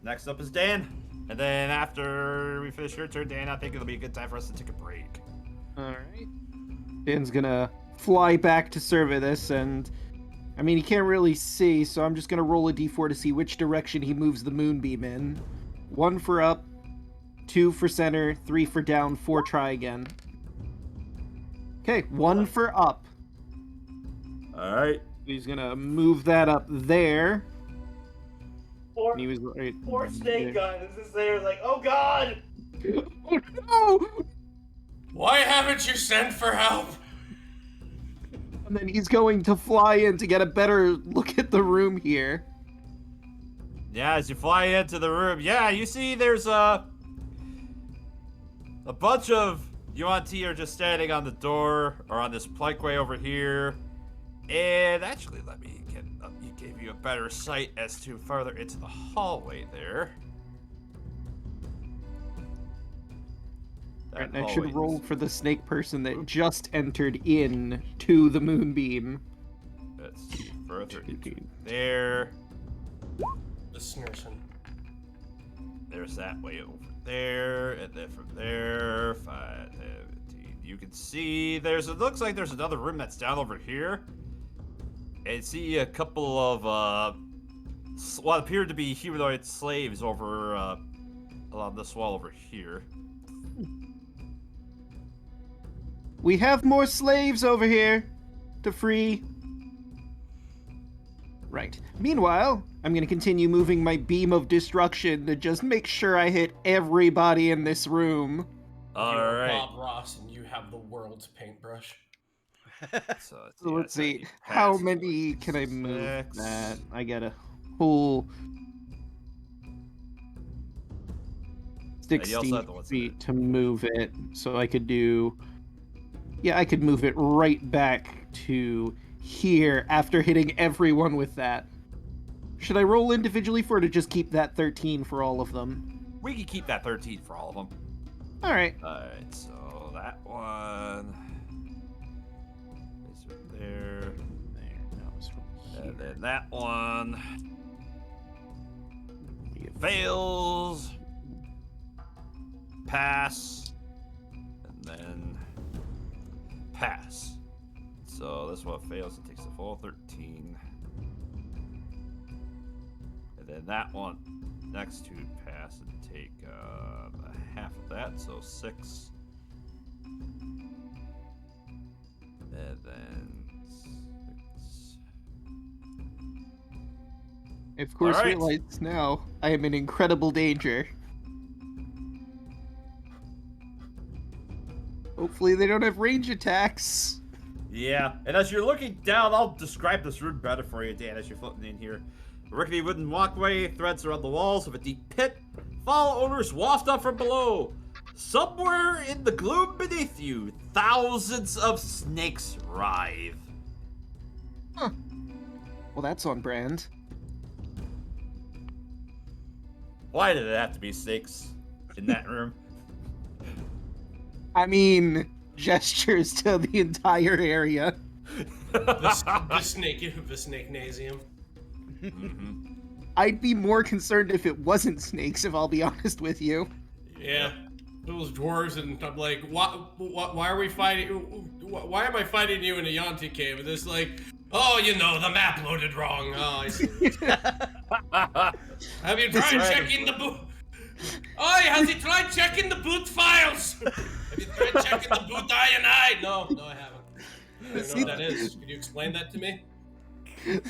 Next up is Dan. And then after we finish your turn, Dan, I think it'll be a good time for us to take a break. Alright. Dan's gonna fly back to survey this, and I mean, he can't really see, so I'm just gonna roll a d4 to see which direction he moves the moonbeam in. 1 for up, 2 for center, 3 for down, 4 try again. Okay, 1 for up. All right. He's gonna move that up there. Poor, And he was right poor Snake there. Gun is just there, like, oh god! Oh no! Why haven't you sent for help? And then he's going to fly in to get a better look at the room here. Yeah, as you fly into the room, yeah, you see there's a bunch of Yaun-Ti are just standing on the door or on this plankway over here. And actually, let me get up. You gave you a better sight as to further into the hallway there. Right, I should roll for the snake person that just entered in to the moonbeam. Let's see, further into there. The Snurson. There's that way over there, and then from there, 5, 17. You can see it looks like there's another room that's down over here. And see a couple of, what appear to be humanoid slaves over, along this wall over here. We have more slaves over here to free. Right. Meanwhile, I'm going to continue moving my beam of destruction to just make sure I hit everybody in this room. All You're right. Bob Ross, and you have the world's paintbrush. So Let's see. How many can I move that? I got a whole 60 feet to move it, so I could do... Yeah, I could move it right back to here after hitting everyone with that. Should I roll individually for it, or just keep that 13 for all of them? We can keep that 13 for all of them. Alright. Alright, so that one is right there. And then that one fails. Pass. And then pass. So this one fails, it takes the full 13. And then that one next to pass and take half of that, so 6. And then 6. Of course, All right. realize now I am in incredible danger. Hopefully they don't have range attacks. Yeah, and as you're looking down, I'll describe this room better for you, Dan, as you're floating in here. A rickety wooden walkway threads around the walls of a deep pit. Foul odors waft up from below. Somewhere in the gloom beneath you, thousands of snakes writhe. Huh. Well, that's on brand. Why did it have to be snakes in that room? I mean, gestures to the entire area. The snake-nasium. Mm-hmm. I'd be more concerned if it wasn't snakes, if I'll be honest with you. Yeah, those dwarves, and I'm like, why are we fighting? Why am I fighting you in a Yaun-Ti cave? And it's like, oh, you know, the map loaded wrong. Oh, I see. Have you tried checking the boot? Oh, has he tried checking the boot files? Have you tried checking the boot INI? No, I haven't. I don't know what that is. Could you explain that to me?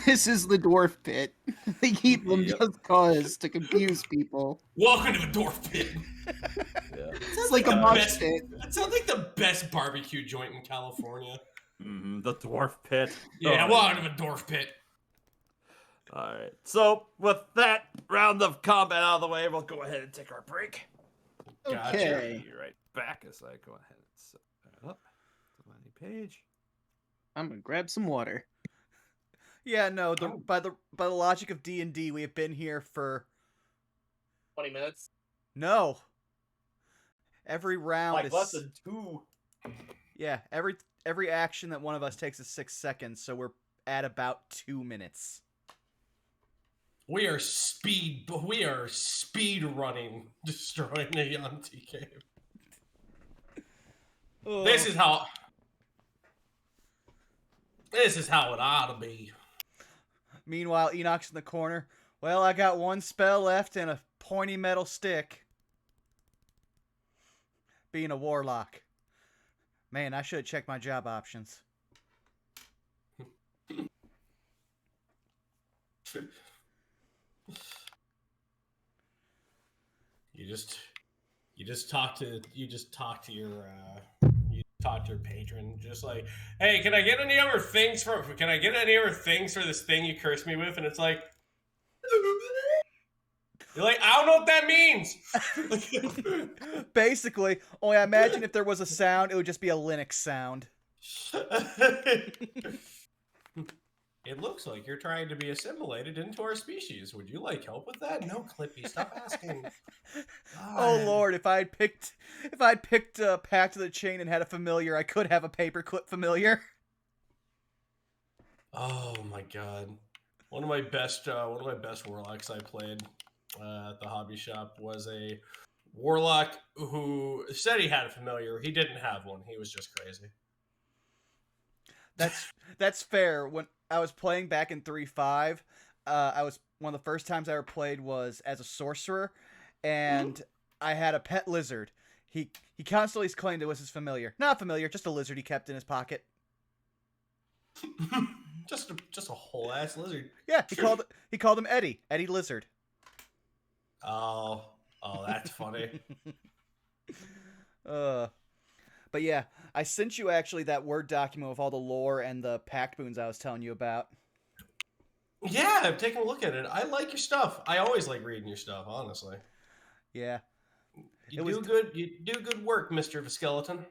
This is the dwarf pit. They keep them just cause to confuse people. Welcome to the dwarf pit. Yeah. It's like a mosh pit. That sounds like the best barbecue joint in California. Mm-hmm. The dwarf pit. Yeah, welcome to the dwarf pit. Alright, so with that round of combat out of the way, we'll go ahead and take our break. Okay. Be right back as I go ahead and set that up. Money page. I'm gonna grab some water. Yeah, no. By the logic of D&D, we have been here for 20 minutes. no. Every round Like is less than 2. Yeah, every action that one of us takes is 6 seconds, so we're at about 2 minutes. We are speed running, destroying the Yaun-Ti cave. Oh. This is how it ought to be. Meanwhile, Enoch's in the corner. Well, I got one spell left and a pointy metal stick. Being a warlock. Man, I should have checked my job options. You just talk to your patron, just like, hey, can I get any other things for this thing you cursed me with? And it's like, you're like, I don't know what that means. Basically, only I imagine if there was a sound, it would just be a Linux sound. It looks like you're trying to be assimilated into our species. Would you like help with that? No, Clippy, stop asking. Oh Lord, if I'd picked Pact of the Chain and had a familiar, I could have a paperclip familiar. Oh my God, one of my best warlocks I played at the hobby shop was a warlock who said he had a familiar. He didn't have one. He was just crazy. That's fair. When I was playing back in 3.5, I was one of the first times I ever played was as a sorcerer, and I had a pet lizard. He constantly claimed it was his familiar. Not familiar, just a lizard he kept in his pocket. just a whole ass lizard. Yeah, he called him Eddie Lizard. Oh, that's funny. But yeah, I sent you actually that Word document with all the lore and the pact boons I was telling you about. Yeah, I'm taking a look at it. I like your stuff. I always like reading your stuff, honestly. Yeah. You do good work, Mr. Skeleton.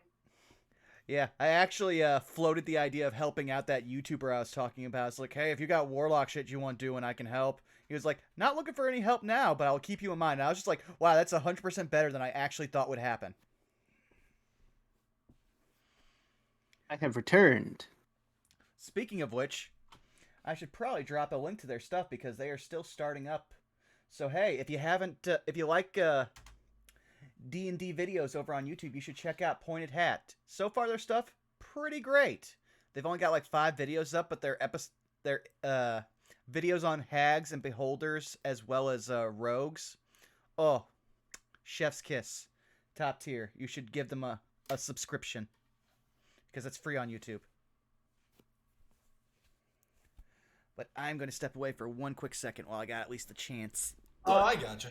Yeah, I actually floated the idea of helping out that YouTuber I was talking about. It's like, hey, if you got warlock shit you want to do and I can help. He was like, not looking for any help now, but I'll keep you in mind. And I was just like, wow, that's 100% better than I actually thought would happen. I have returned. Speaking of which, I should probably drop a link to their stuff because they are still starting up. So hey, if you haven't, if you like D&D videos over on YouTube, you should check out Pointed Hat. So far, their stuff pretty great. They've only got like 5 videos up, but their videos on hags and beholders as well as rogues. Oh, chef's kiss, top tier. You should give them a subscription. Because it's free on YouTube. But I'm going to step away for one quick second while I got at least the chance. Oh, I gotcha.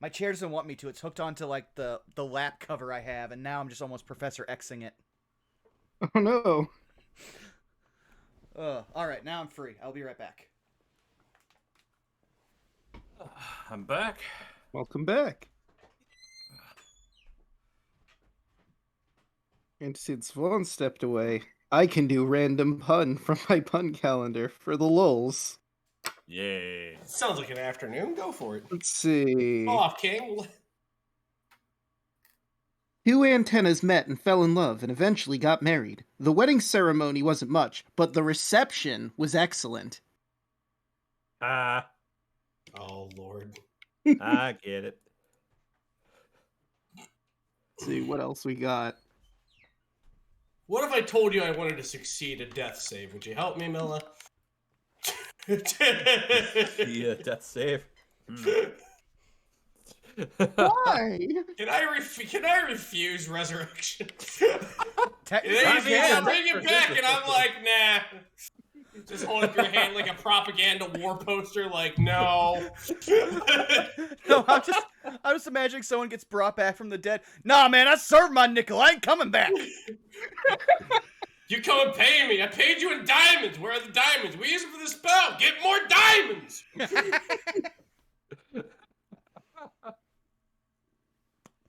My chair doesn't want me to. It's hooked onto like the lap cover I have, and now I'm just almost Professor Xing it. Oh no. Alright, now I'm free. I'll be right back. I'm back. Welcome back. And since Vaughn stepped away, I can do random pun from my pun calendar for the lulz. Yay. Sounds like an afternoon. Go for it. Let's see. Go off, King. 2 antennas met and fell in love and eventually got married. The wedding ceremony wasn't much, but the reception was excellent. Oh, Lord. I get it. Let's see what else we got. What if I told you I wanted to succeed a death save? Would you help me, Milla? Yeah, death save. Why? Can I refuse resurrection? Technically, bring it back, and I'm like, nah. Just hold up your hand like a propaganda war poster, like, no. No, I'm just imagining someone gets brought back from the dead. Nah, man, I served my nickel. I ain't coming back. You come and pay me. I paid you in diamonds. Where are the diamonds? We use them for the spell. Get more diamonds.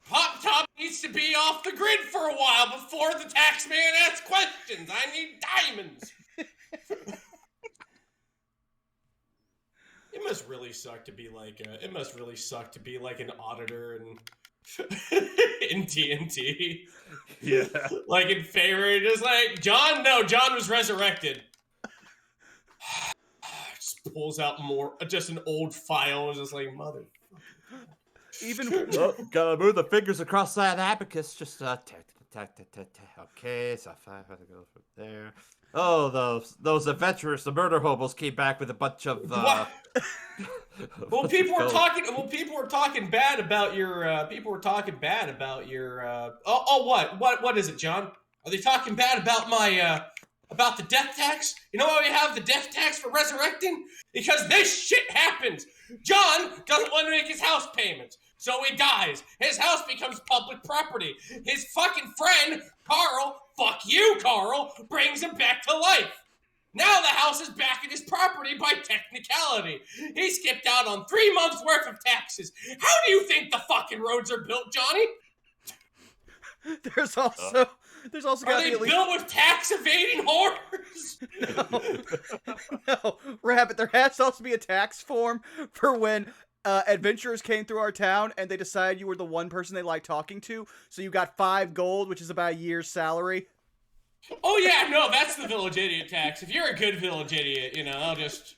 Pop Top needs to be off the grid for a while before the tax man asks questions. I need diamonds. It must really suck to be like an auditor and in D&D. Yeah. Like in favor, just like John. No, John was resurrected. Just pulls out just an old file, and just like mother. Even Gotta move the fingers across that abacus. Just okay, so 5 has to go from there. Oh, those adventurers, the murder hobos, came back with a bunch of. Well, people were talking. Well, people were talking bad about your. People were talking bad about your. What is it, John? Are they talking bad about my? About the death tax? You know why we have the death tax for resurrecting? Because this shit happens. John doesn't want to make his house payments, so he dies. His house becomes public property. His fucking friend Carl, fuck you, Carl, brings him back to life. Now the house is back in his property by technicality. He skipped out on 3 months worth of taxes. How do you think the fucking roads are built, Johnny? There's also got to be at least built with tax evading whores. No, Rabbit. There has to also be a tax form for when adventurers came through our town and they decided you were the one person they liked talking to. So you got 5 gold, which is about a year's salary. Oh yeah, no, that's the village idiot tax. If you're a good village idiot, I'll just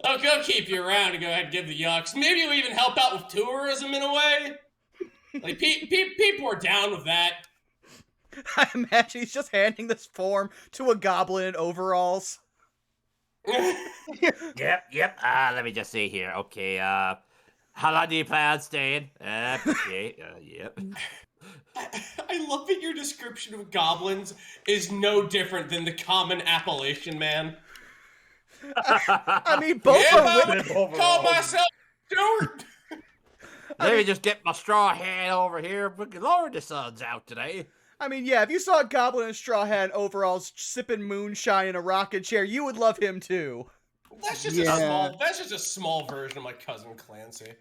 I'll keep you around and go ahead and give the yucks. Maybe you'll even help out with tourism in a way. Like people are down with that. I imagine he's just handing this form to a goblin in overalls. Yep. Let me just see here. Okay, how long do you plan on staying? Okay, yep. I love that your description of goblins is no different than the common Appalachian man. I mean, both are call myself Stuart. Let me just get my straw hat over here. Lord, the sun's out today. I mean, yeah, if you saw a goblin in a straw hat and overalls sipping moonshine in a rocking chair, you would love him too. That's just a small version of my cousin Clancy.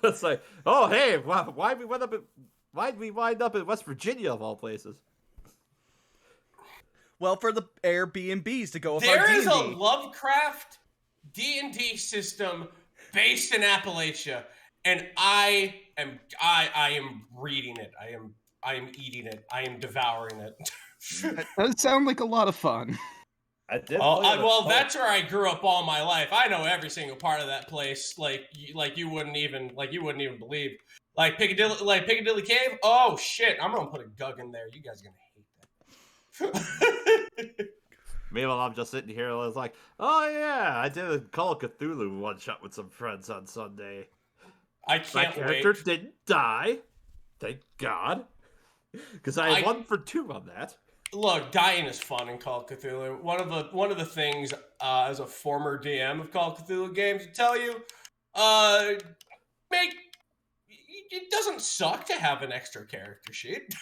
It's like, oh hey, why'd we wind up in West Virginia of all places? Well, for the Airbnbs to go with our There D&D. is a Lovecraft D&D system based in Appalachia, and I am reading it. I am eating it. I am devouring it. That does sound like a lot of fun. I did. Well, that's where I grew up all my life. I know every single part of that place. Like you wouldn't even believe. Like Piccadilly Cave. Oh shit! I'm gonna put a gug in there. You guys are gonna hate that. Meanwhile, I'm just sitting here and I was like, oh yeah, I did a Call of Cthulhu one shot with some friends on Sunday. I can't My character didn't die. Thank God. Because I had 1 for 2 on that. Look, dying is fun in Call of Cthulhu. One of the things as a former DM of Call of Cthulhu games to tell you, it doesn't suck to have an extra character sheet.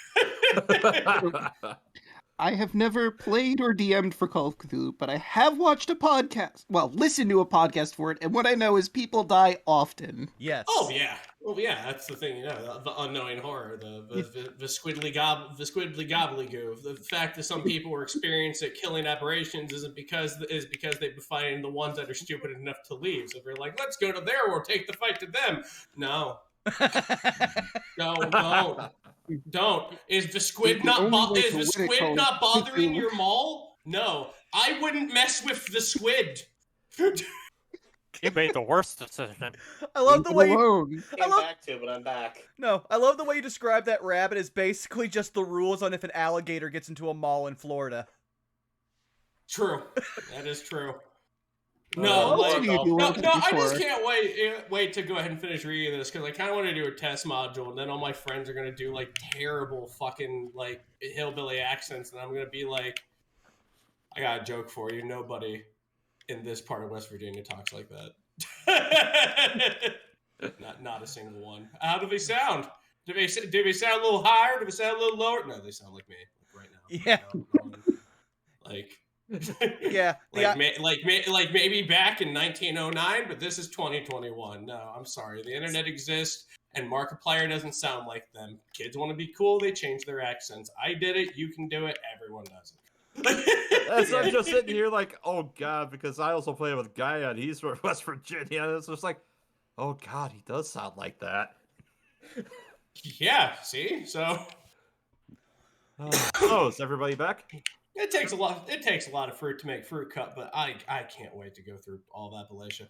I have never played or DM'd for Call of Cthulhu, but I have watched a podcast. Well, listened to a podcast for it, and what I know is people die often. Yes. Oh yeah. Well, yeah. That's the thing. The unknowing horror, the squiddly gobbledygoo. The fact that some people are experiencing killing aberrations is because they find the ones that are stupid enough to leave. So they're like, let's go to there or take the fight to them. No. No, don't. Is the squid not bothering your mall? No, I wouldn't mess with the squid. You made the worst decision. I love the way but I'm back. No, I love the way you describe that rabbit as basically just the rules on if an alligator gets into a mall in Florida. True, that is true. I just can't wait to go ahead and finish reading this because I kind of want to do a test module, and then all my friends are gonna do like terrible fucking like hillbilly accents, and I'm gonna be like, I got a joke for you. Nobody in this part of West Virginia talks like that. not a single one. How do they sound? Do they sound a little higher? Do they sound a little lower? No, they sound like me right now. Yeah. Like. Yeah. like maybe back in 1909, but this is 2021. No, I'm sorry. The internet exists, and Markiplier doesn't sound like them. Kids want to be cool, they change their accents. I did it. You can do it. Everyone does it. So I'm just sitting here like, oh God, because I also play with Gaia, and he's from West Virginia. And it's just like, oh God, he does sound like that. Yeah, see? So Oh, is everybody back? it takes a lot of fruit to make fruit cup, but I can't wait to go through all of Appalachia.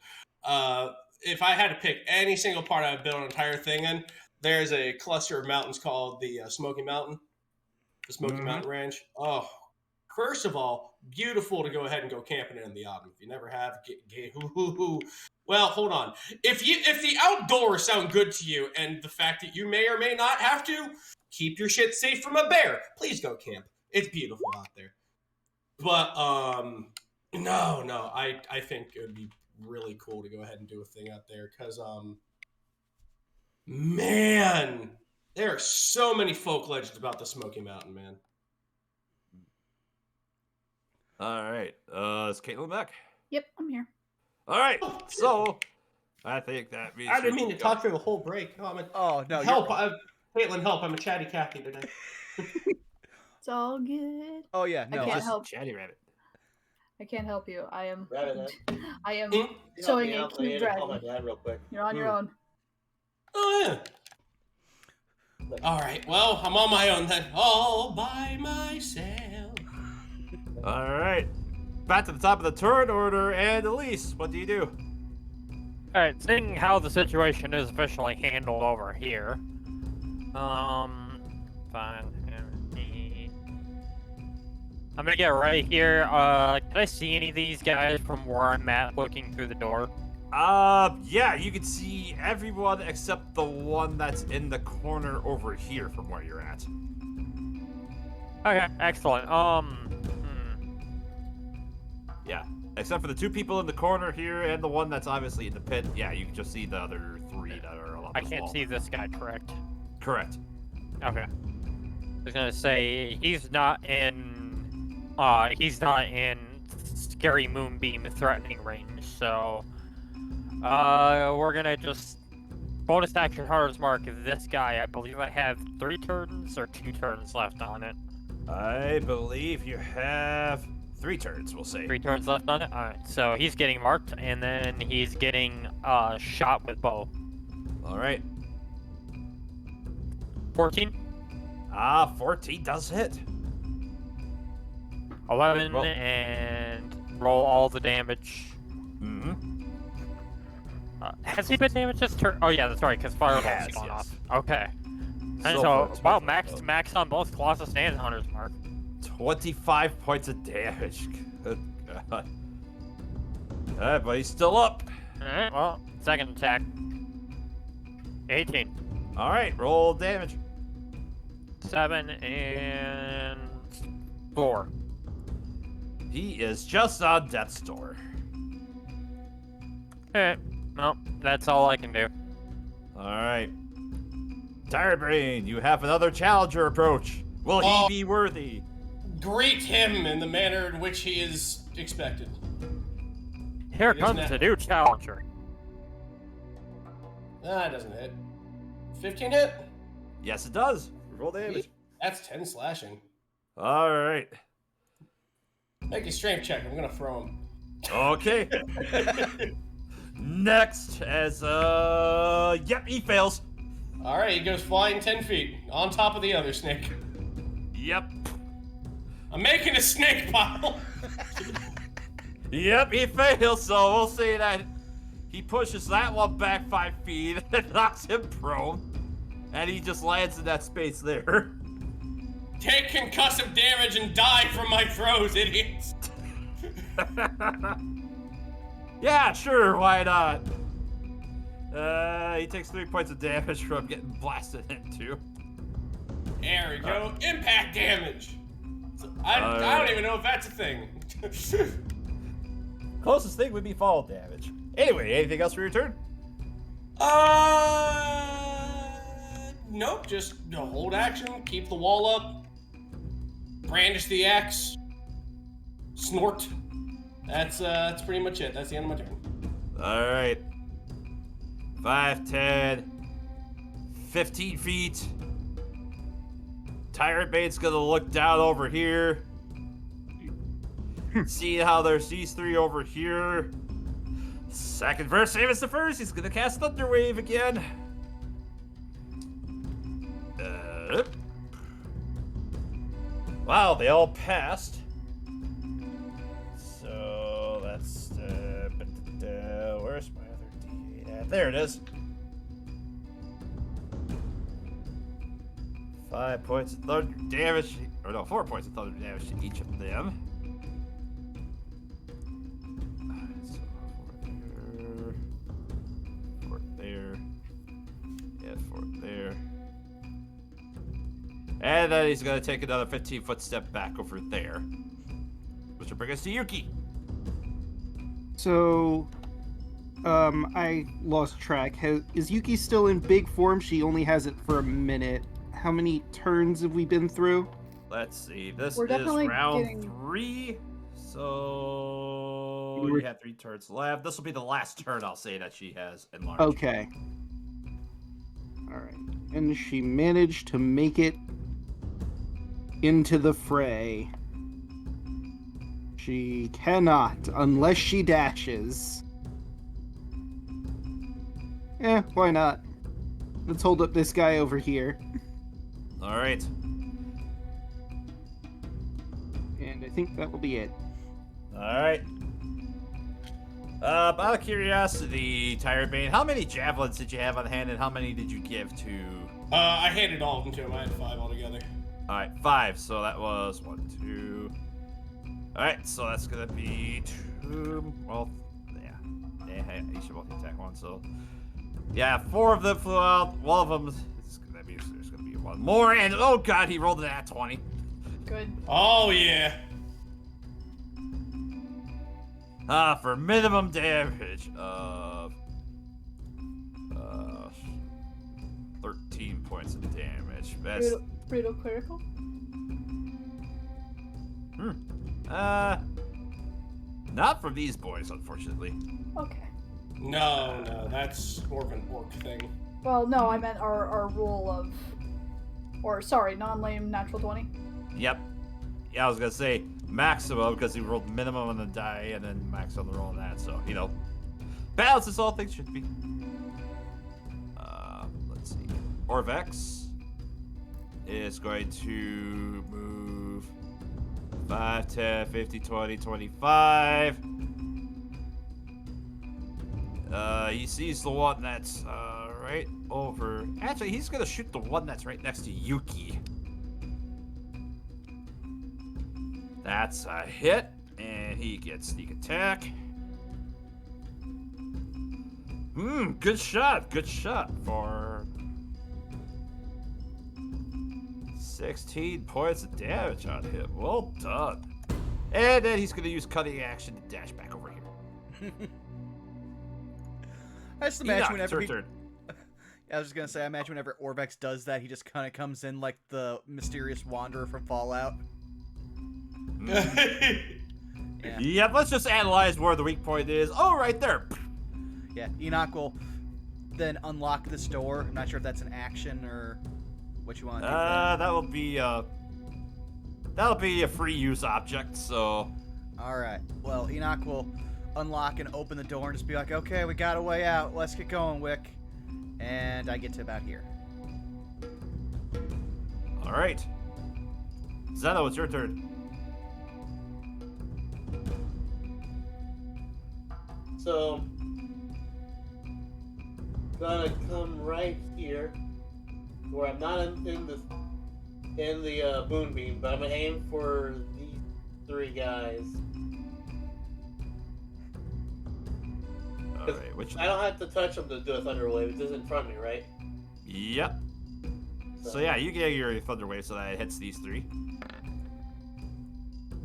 If I had to pick any single part I would build an entire thing in, there's a cluster of mountains called the Smoky Mountain Mhm. Range. Oh, first of all, beautiful to go ahead and go camping in the autumn. If you never have, well, hold on. If the outdoors sound good to you, and the fact that you may or may not have to keep your shit safe from a bear, please go camp. It's beautiful out there. But no, I think it would be really cool to go ahead and do a thing out there because man, there are so many folk legends about the Smoky Mountain, man. All right. Is Caitlin back? Yep, I'm here. All right. So I think that means I didn't we mean to can go. talk through the whole break. Oh no! Help! Caitlin, help! I'm a chatty Cathy today. It's all good. Oh yeah, I no. can't Just help. Chatty Rabbit. I can't help you. I am You sewing help a me cute out. I need to call my dragon. dad real quick. You're on your own. Oh yeah. All right. Well, I'm on my own then. All by myself. All right. Back to the top of the turn order, and Elise, what do you do? Alright, seeing how the situation is officially handled over here. Fine. I'm gonna get right here. Can I see any of these guys from where I'm at looking through the door? Yeah, you can see everyone except the one that's in the corner over here from where you're at. Okay, excellent. Yeah, except for the two people in the corner here and the one that's obviously in the pit. Yeah, you can just see the other three that are along I this can't wall. see this guy, correct? Correct. Okay. I was gonna say he's not in scary moonbeam threatening range, so we're gonna just bonus action Hunter's Mark this guy. I believe I have 3 turns or 2 turns left on it. I believe you have 3 turns, we'll say. 3 turns left on it? Alright, so he's getting marked, and then he's getting shot with bow. Alright. 14? 14 does hit. 11, Roll. and roll all the damage. Mm-hmm. Has he been damaged this turn? Oh yeah, that's right, because fireball's Yes, gone yes. off. Okay. And So so, far, wow, max on both Colossus and Hunter's Mark. 25 points of damage. Good God. Alright, but he's still up. Alright, well, second attack. 18. Alright, roll damage. 7 and 4. He is just on death's door. Alright, well, that's all I can do. Alright. Tired Brain, you have another challenger approach. Will he be worthy? Greet him in the manner in which he is expected. Here It is comes now- the new challenger. That doesn't hit. 15 hit? Yes, it does. Roll damage. That's 10 slashing. Alright. Make a strength check. I'm gonna throw him. Okay. Next, as yep, he fails. All right, he goes flying 10 feet on top of the other snake. Yep. I'm making a snake pile. Yep, he fails, so we'll say that he pushes that one back 5 feet and knocks him prone. And he just lands in that space there. Take concussive damage and die from my throws, idiots. Yeah, sure, why not? He takes 3 points of damage from getting blasted into. There we go. Impact damage. I don't even know if that's a thing. Closest thing would be fall damage. Anyway, anything else for your turn? Nope. Just hold action, keep the wall up, brandish the axe, snort. That's pretty much it. That's the end of my turn. Alright. 5, 10, 15 feet. Tyrant Bait's gonna look down over here. See how there's these 3 over here. Second verse, same as the first. He's gonna cast Thunder Wave again. Wow, they all passed. So that's where's my other D8 at? There it is. 5 points of thunder damage, or no, 4 points of thunder damage to each of them. So 4 there, 4 there. And then he's going to take another 15-foot step back over there, which will bring us to Yuki. So, I lost track. Is Yuki still in big form? She only has it for a minute. How many turns have we been through? Let's see. This We're is definitely round getting- 3. So you have 3 turns left. This will be the last turn, I'll say, that she has enlarged. Okay. Alright. And she managed to make it into the fray. She cannot unless she dashes. Why not? Let's hold up this guy over here. All right. And I think that will be it. All right. Out of curiosity, Tired Bane, how many javelins did you have on hand, and how many did you give to? I handed all of them to him. I had 5 altogether. All right, 5. So that was 1, 2. All right, so that's gonna be 2. Well, yeah, each of both attack 1. So yeah, 4 of them flew out. One of them is gonna be. There's gonna be 1 more, and oh god, he rolled an at 20. Good. Oh yeah. For minimum damage of 13 points of damage. That's Brutal critical? not from these boys, unfortunately. Okay. No, that's more of an orc thing. Well, no, I meant our rule of... Or, sorry, non-lame natural 20. Yep. Yeah, I was gonna say maximum because he rolled minimum on the die and then max on the roll on that. So, you know, balance is all things should be. Let's see. Orvex is going to move 5, 10, 50, 20, 25. He sees the one that's right over. Actually, he's gonna shoot the one that's right next to Yuki. That's a hit, and he gets sneak attack. Good shot for 16 points of damage on him. Well done. And then he's gonna use cutting action to dash back over here. I just imagine whenever it's your turn. I was just gonna say, I imagine whenever Orvex does that, he just kind of comes in like the mysterious wanderer from Fallout. Yeah. Yep, let's just analyze where the weak point is. Oh, right there. Yeah, Enoch will then unlock this door. I'm not sure if that's an action or what you want to do. That'll be a free use object, so. All right. Well, Enoch will unlock and open the door and just be like, okay, we got a way out. Let's get going, Wick. And I get to about here. All right. Zeno, it's your turn. So, gonna come right here, where I'm not in the moonbeam, but I'm gonna aim for these 3 guys. All right, which? I don't have to touch them to do a thunder wave. It's just in front of me, right? Yep. So yeah, you get your thunder wave so that it hits these 3.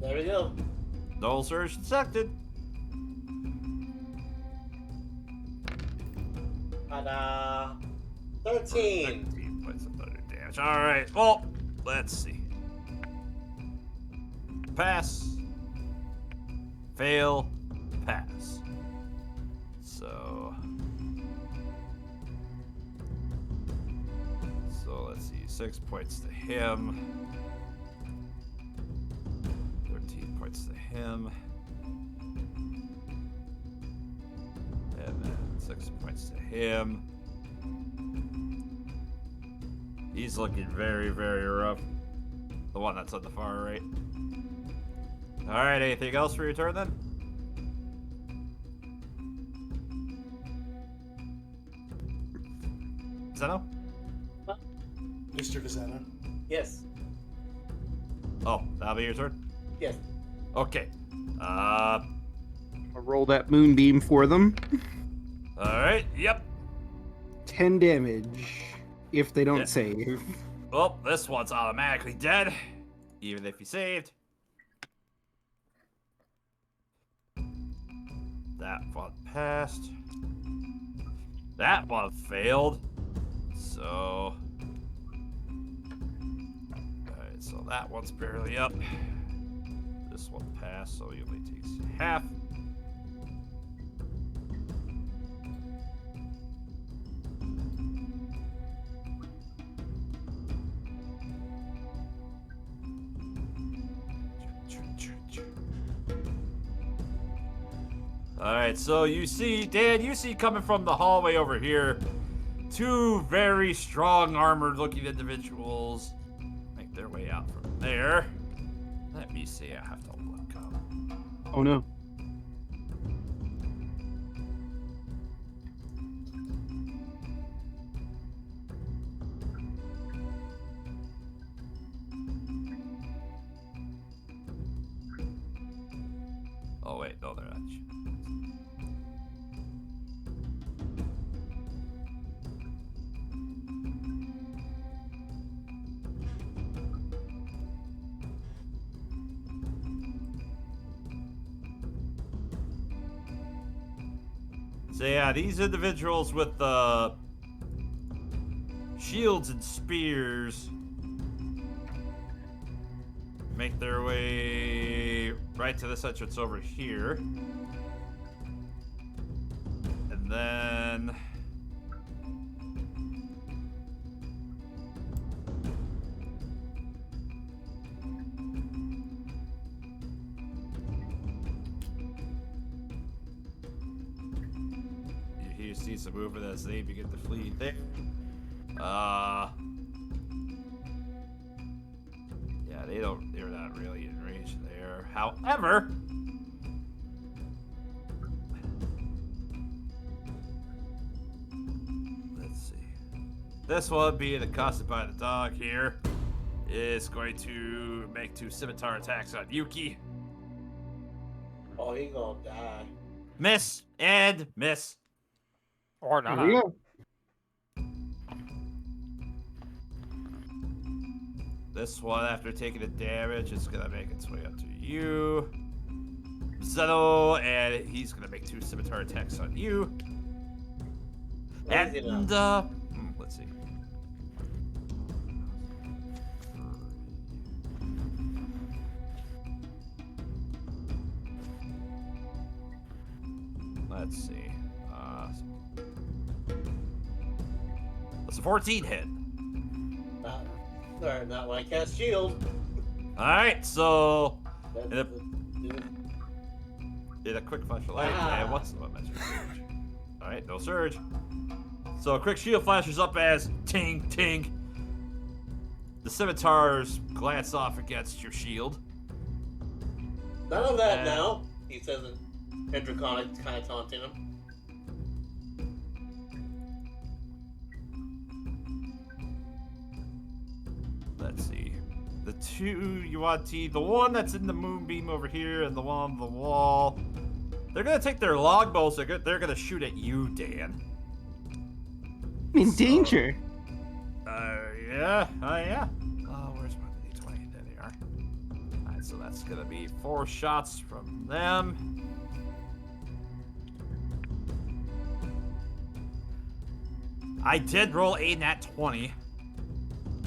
There we go. Null surge detected. Ta-da! 13. 13 points of thunder damage. All right. Well, let's see. Pass. Fail. Pass. So let's see. 6 points to him. 13 points to him. And then 6 points to him. He's looking very, very rough. The one that's on the far right. Alright, anything else for your turn then? Zeno? Mr. Vizana. Yes. Oh, that'll be your turn? Yes. Okay. I'll roll that moonbeam for them. Alright, yep. 10 damage if they don't save. Well, this one's automatically dead, even if he saved. That one passed. That one failed. So... Alright, so that one's barely up. This one passed, so he only takes half. Alright, so you see, Dan, you see coming from the hallway over here, two very strong armored looking individuals make their way out from there. Let me see, I have to look up. Oh no. Oh wait, no, they're not. So yeah, these individuals with shields and spears make their way right to this entrance over here. And then... you see some movement as they begin to flee there. Yeah, they're not really in range there. However, let's see. This one, being accosted by the dog here, is going to make 2 scimitar attacks on Yuki. Oh, he gonna die. Miss and miss. Or not. There we go. This one, after taking the damage, is gonna make its way up to you, Zeno, and he's gonna make 2 scimitar attacks on you. And let's see. Let's see. That's a 14 hit. Not when I cast shield. Alright, so That's did a quick flash of light. And what's the measure surge? Alright, no surge. So a quick shield flashes up as ting ting. The scimitars glance off against your shield. None of that now, he says in Draconic, kind of taunting him. Let's see. The 2 Yaun-Ti, the one that's in the moonbeam over here and the one on the wall, they're gonna take their longbows. They're gonna shoot at you, Dan. In danger. Yeah. Oh, where's my D20? There they are. Alright, so that's gonna be 4 shots from them. I did roll a nat 20.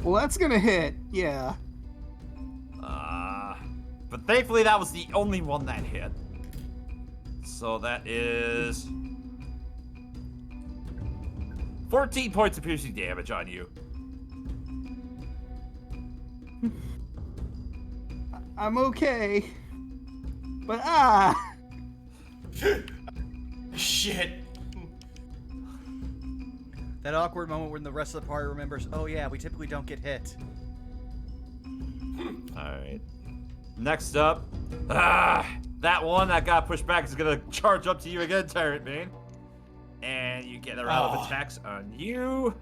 Well, that's gonna hit. Yeah. But thankfully that was the only one that hit. So that is 14 points of piercing damage on you. I'm okay. But Shit. That awkward moment when the rest of the party remembers, oh yeah, we typically don't get hit. Alright. Next up, that one that got pushed back is gonna charge up to you again, Tyrant Bane. And you get a round of attacks on you.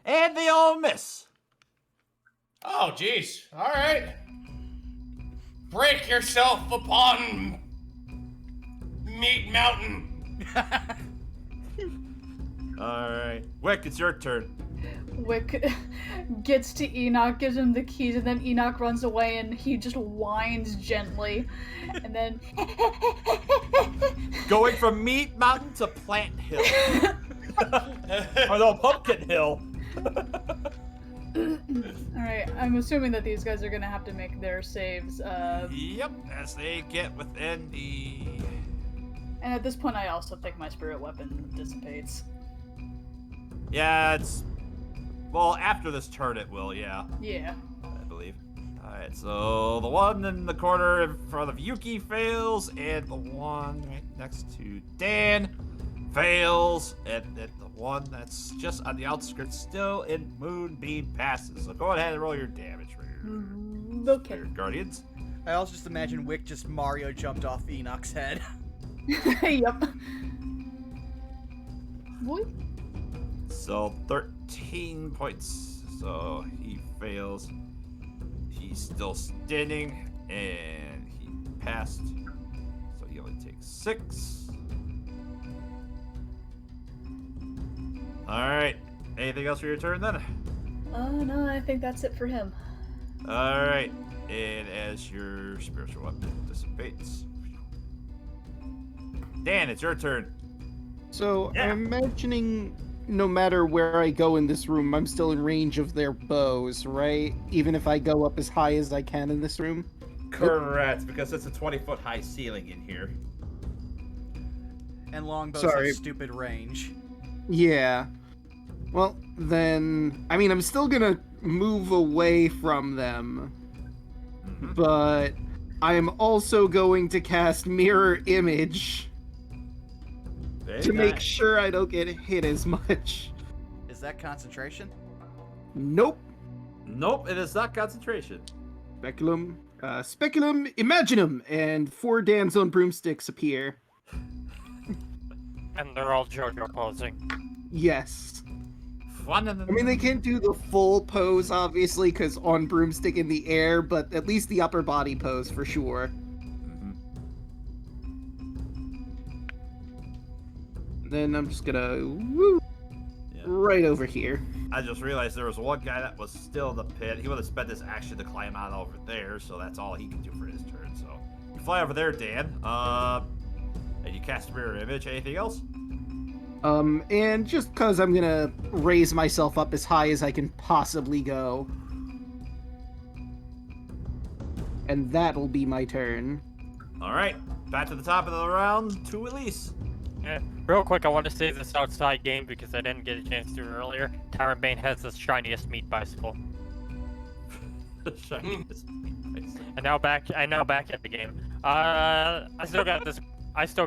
And they all miss. Oh, jeez. All right. Break yourself upon Meat Mountain. Alright. Wick, it's your turn. Wick gets to Enoch, gives him the keys, and then Enoch runs away and he just whines gently. And then. Going from Meat Mountain to Plant Hill. Or no, Pumpkin Hill. Alright, I'm assuming that these guys are gonna have to make their saves. Yep, as they get within the. And at this point, I also think my spirit weapon dissipates. Yeah, it's. Well, after this turn, it will, yeah. Yeah. I believe. Alright, so the one in the corner in front of Yuki fails, and the one right next to Dan fails, and then the one that's just on the outskirts still in Moonbeam passes. So go ahead and roll your damage for your Guardians. I also just imagine Wick just Mario jumped off Enoch's head. Yep. What? So 13 points. So he fails. He's still standing, and he passed. So he only takes 6. Alright. Anything else for your turn then? No, I think that's it for him. Alright. And as your spiritual weapon dissipates. Dan, it's your turn. So I'm imagining no matter where I go in this room, I'm still in range of their bows, right? Even if I go up as high as I can in this room? Correct, because it's a 20-foot high ceiling in here. And longbows have stupid range. Yeah. Well, then, I mean, I'm still gonna move away from them. Mm-hmm. But I'm also going to cast Mirror Image to make sure I don't get hit as much. Is that concentration? Nope. Nope, it is not concentration. Speculum, Imaginum, and 4 Dan's own broomsticks appear. And they're all JoJo posing. Yes. I mean, they can't do the full pose, obviously, because on broomstick in the air, but at least the upper body pose for sure. Then I'm just gonna right over here. I just realized there was one guy that was still in the pit. He would have spent his action to climb out over there, so that's all he can do for his turn. So you fly over there, Dan. And you cast Mirror Image. Anything else? And just because I'm gonna raise myself up as high as I can possibly go. And that'll be my turn. Alright, back to the top of the round to Elise. Yeah. Real quick, I want to say this outside game because I didn't get a chance to earlier. Tyrant Bane has the shiniest meat bicycle. Shiniest meat bicycle. And now back at the game. I still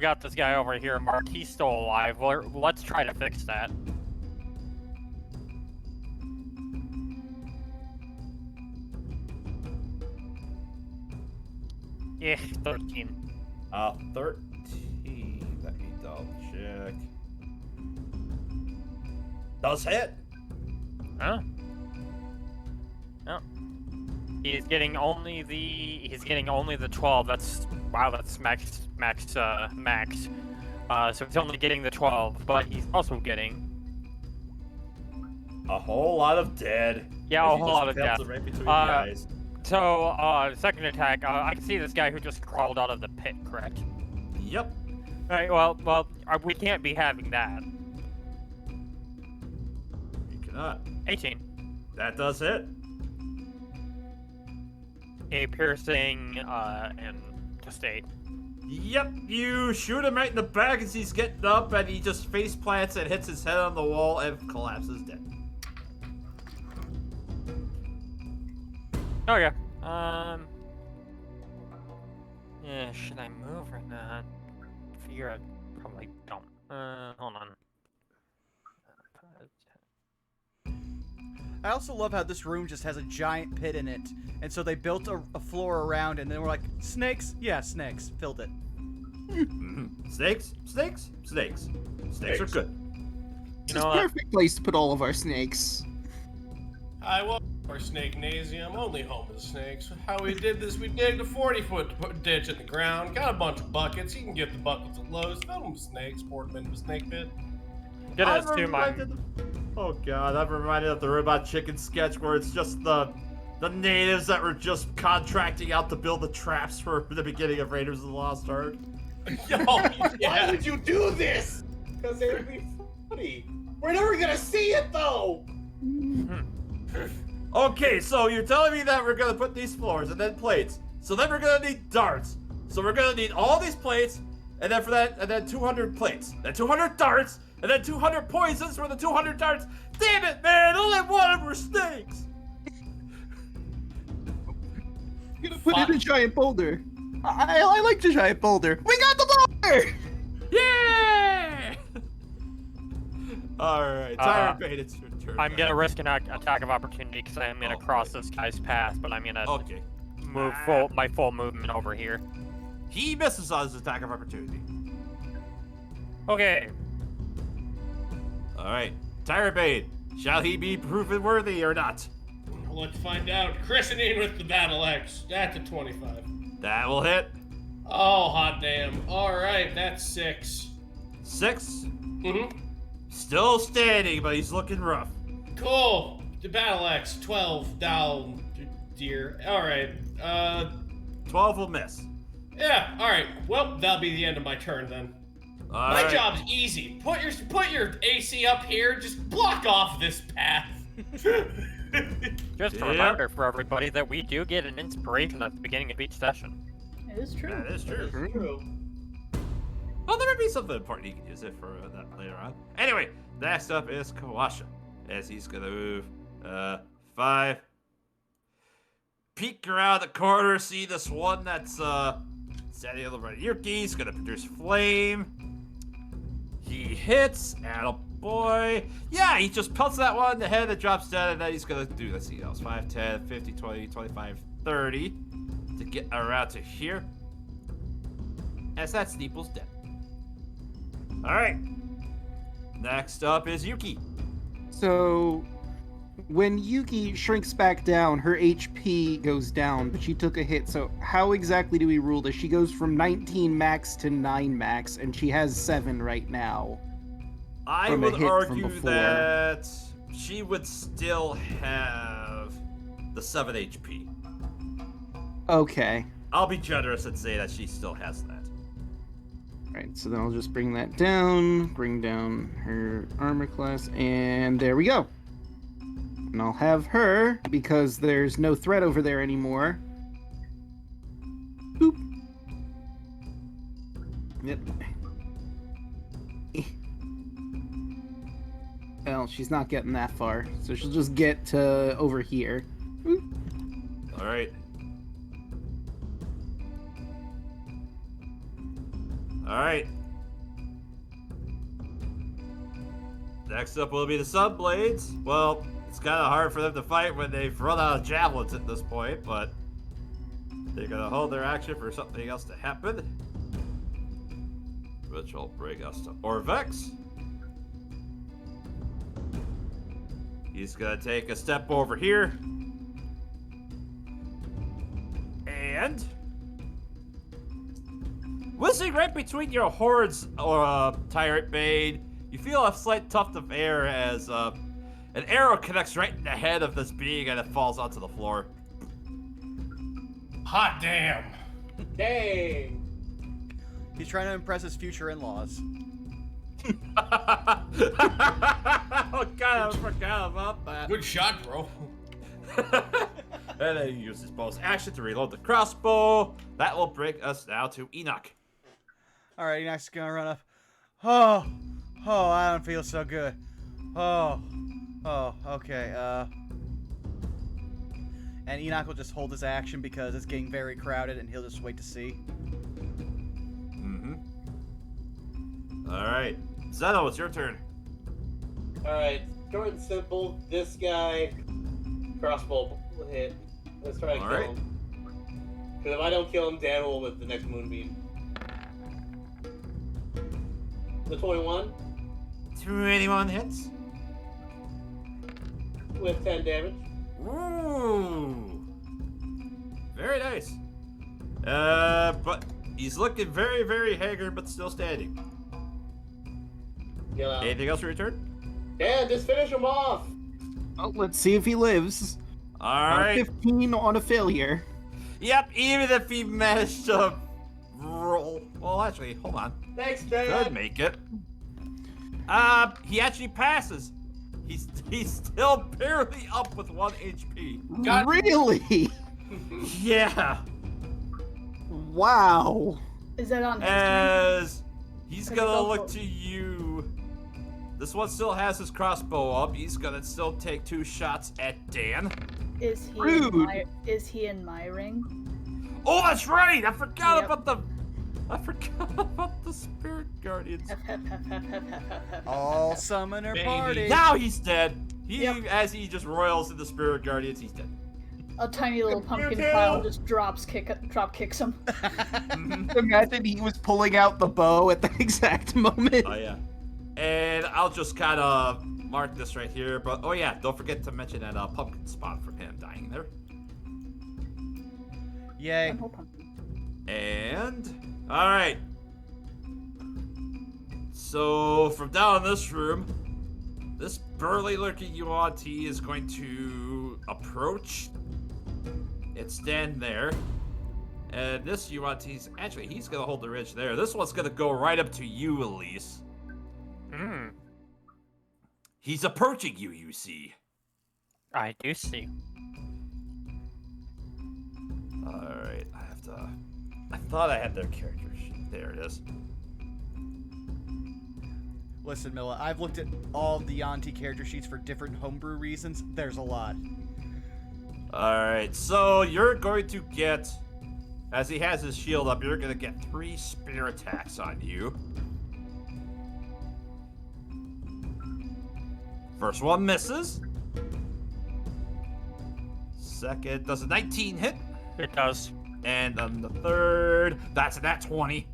got this guy over here, Mark. He's still alive. Let's try to fix that. Yeah, 13. 13. Let me double check. Does hit. Huh? No. He's getting only the 12. That's max. So he's only getting the 12, but he's also getting a whole lot of dead. Yeah, a whole lot of death. Right between the eyes. So, second attack, I can see this guy who just crawled out of the pit, correct? Yep. Alright, well, we can't be having that. You cannot. 18. That does hit. A piercing, and just 8. Yep, you shoot him right in the back as he's getting up, and he just face plants and hits his head on the wall and collapses dead. Okay. Yeah, should I move or not? Figure I probably don't. Hold on. I also love how this room just has a giant pit in it, and so they built a floor around, and then we're like, snakes? Yeah, snakes. Filled it. Snakes are good. It's a perfect place to put all of our snakes. I welcome our snake-nasium, only home of the snakes. How we did this, we digged a 40-foot ditch in the ground, got a bunch of buckets. You can get the buckets at Lowe's, fill them with snakes, pour them into a snake pit. Oh god, I'm reminded of the Robot Chicken sketch where it's just the natives that were just contracting out to build the traps for the beginning of Raiders of the Lost Ark. Why would you do this? Because it would be funny. We're never gonna see it though! Okay, so you're telling me that we're gonna put these floors and then plates. So then we're gonna need darts. So we're gonna need all these plates, and then for that, and then 200 plates. Then 200 darts, and then 200 poisons for the 200 darts. Damn it, man! All I wanted were snakes! You're gonna put it in a giant boulder. I like the giant boulder. We got the boulder! Yeah! Alright, Tyrant Bait, it's your turn. I'm gonna risk an attack of opportunity because I am gonna cross this guy's path, but I'm gonna move my full movement over here. He misses on his attack of opportunity. Okay. Alright, Tyrant Bait, shall he be proven worthy or not? Let's find out. Christening with the battle axe. That's a 25. That will hit. Oh, hot damn. Alright, that's 6. 6? Mm-hmm. Still standing, but he's looking rough. Cool. The battle axe, 12 down, dear. Alright, 12 will miss. Yeah, alright. Well, that'll be the end of my turn then. My job's easy. Put your AC up here, just block off this path. Just a reminder for everybody that we do get an inspiration at the beginning of each session. It is true. That is true. Well, there might be something important you can use it for that later on. Anyway, next up is Kawasha, as he's gonna move 5. Peek around the corner, see this one that's standing on the right. Yuki's gonna produce flame. He hits, attaboy. Yeah, he just pelts that one in the head, it drops dead, and then he's gonna do, let's see, that was 5, 10, 50, 20, 25, 30 to get around to here. As that Sneeple's dead. Alright. Next up is Yuki. So, when Yuki shrinks back down, her HP goes down, but she took a hit. So, how exactly do we rule this? She goes from 19 max to 9 max, and she has 7 right now. I would argue that she would still have the 7 HP. Okay. I'll be generous and say that she still has that. Alright, so then I'll just bring that down, bring down her armor class, and there we go. And I'll have her, because there's no threat over there anymore. Boop. Yep. Well, she's not getting that far, so she'll just get to over here. Alright. Alright. Next up will be the Sunblades. Well, it's kind of hard for them to fight when they've run out of javelins at this point, but they're going to hold their action for something else to happen. Which will bring us to Orvex. He's going to take a step over here. And whizzing right between your horns, or Tyrant Bane, you feel a slight tuft of air as an arrow connects right in the head of this being and it falls onto the floor. Hot damn. Dang. He's trying to impress his future in-laws. Oh god, I forgot about that. Good shot, bro. And then he uses his bonus action to reload the crossbow. That will bring us now to Enoch. Alright, Enoch's gonna run up. Oh, I don't feel so good. Oh, okay, and Enoch will just hold his action because it's getting very crowded and he'll just wait to see. Alright. Zeno, it's your turn. Alright, short and simple. This guy crossbow hit. Let's try to kill him. Because if I don't kill him, Dan will with the next moonbeam. The 21 21 hits. with 10 damage. Ooh. Very nice. But he's looking very, very haggard, but still standing. Anything else for your turn? Dan, just finish him off. Oh, let's see if he lives. All right. 15 on a failure. Yep, even if he managed to roll. Well, actually, hold on. Thanks, Dan. Could make it. He actually passes. He's still barely up with 1 HP. God. Really? Yeah. Wow. Is that on his turn? As he's Okay, gonna go look for to you. This one still has his crossbow up. He's gonna still take 2 shots at Dan. Is he Rude. in my ring? Oh, that's right. I forgot Yep. about the spirit guardians. All summoner Baby. party. Now he's dead. Yep. As he just roils in the spirit guardians, he's dead. A tiny little pumpkin too. clown just drop kicks him. Imagine he was pulling out the bow at that exact moment. Oh yeah. And I'll just kind of mark this right here. But oh yeah, don't forget to mention that pumpkin spot from him dying there. Yay. And all right. So from down in this room, this burly looking Yaun-Ti is going to approach and stand there. And this Yaun-Ti's actually he's gonna hold the ridge there. This one's gonna go right up to you, Elise. He's approaching you, you see. I do see. Alright, I thought I had their character sheet. There it is. Listen, Milla, I've looked at all of the Yaun-Ti character sheets for different homebrew reasons. There's a lot. Alright, so you're going to get, as he has his shield up, you're going to get 3 spear attacks on you. First one misses. Second, does a 19 hit? It does. And then the third, that's a nat 20.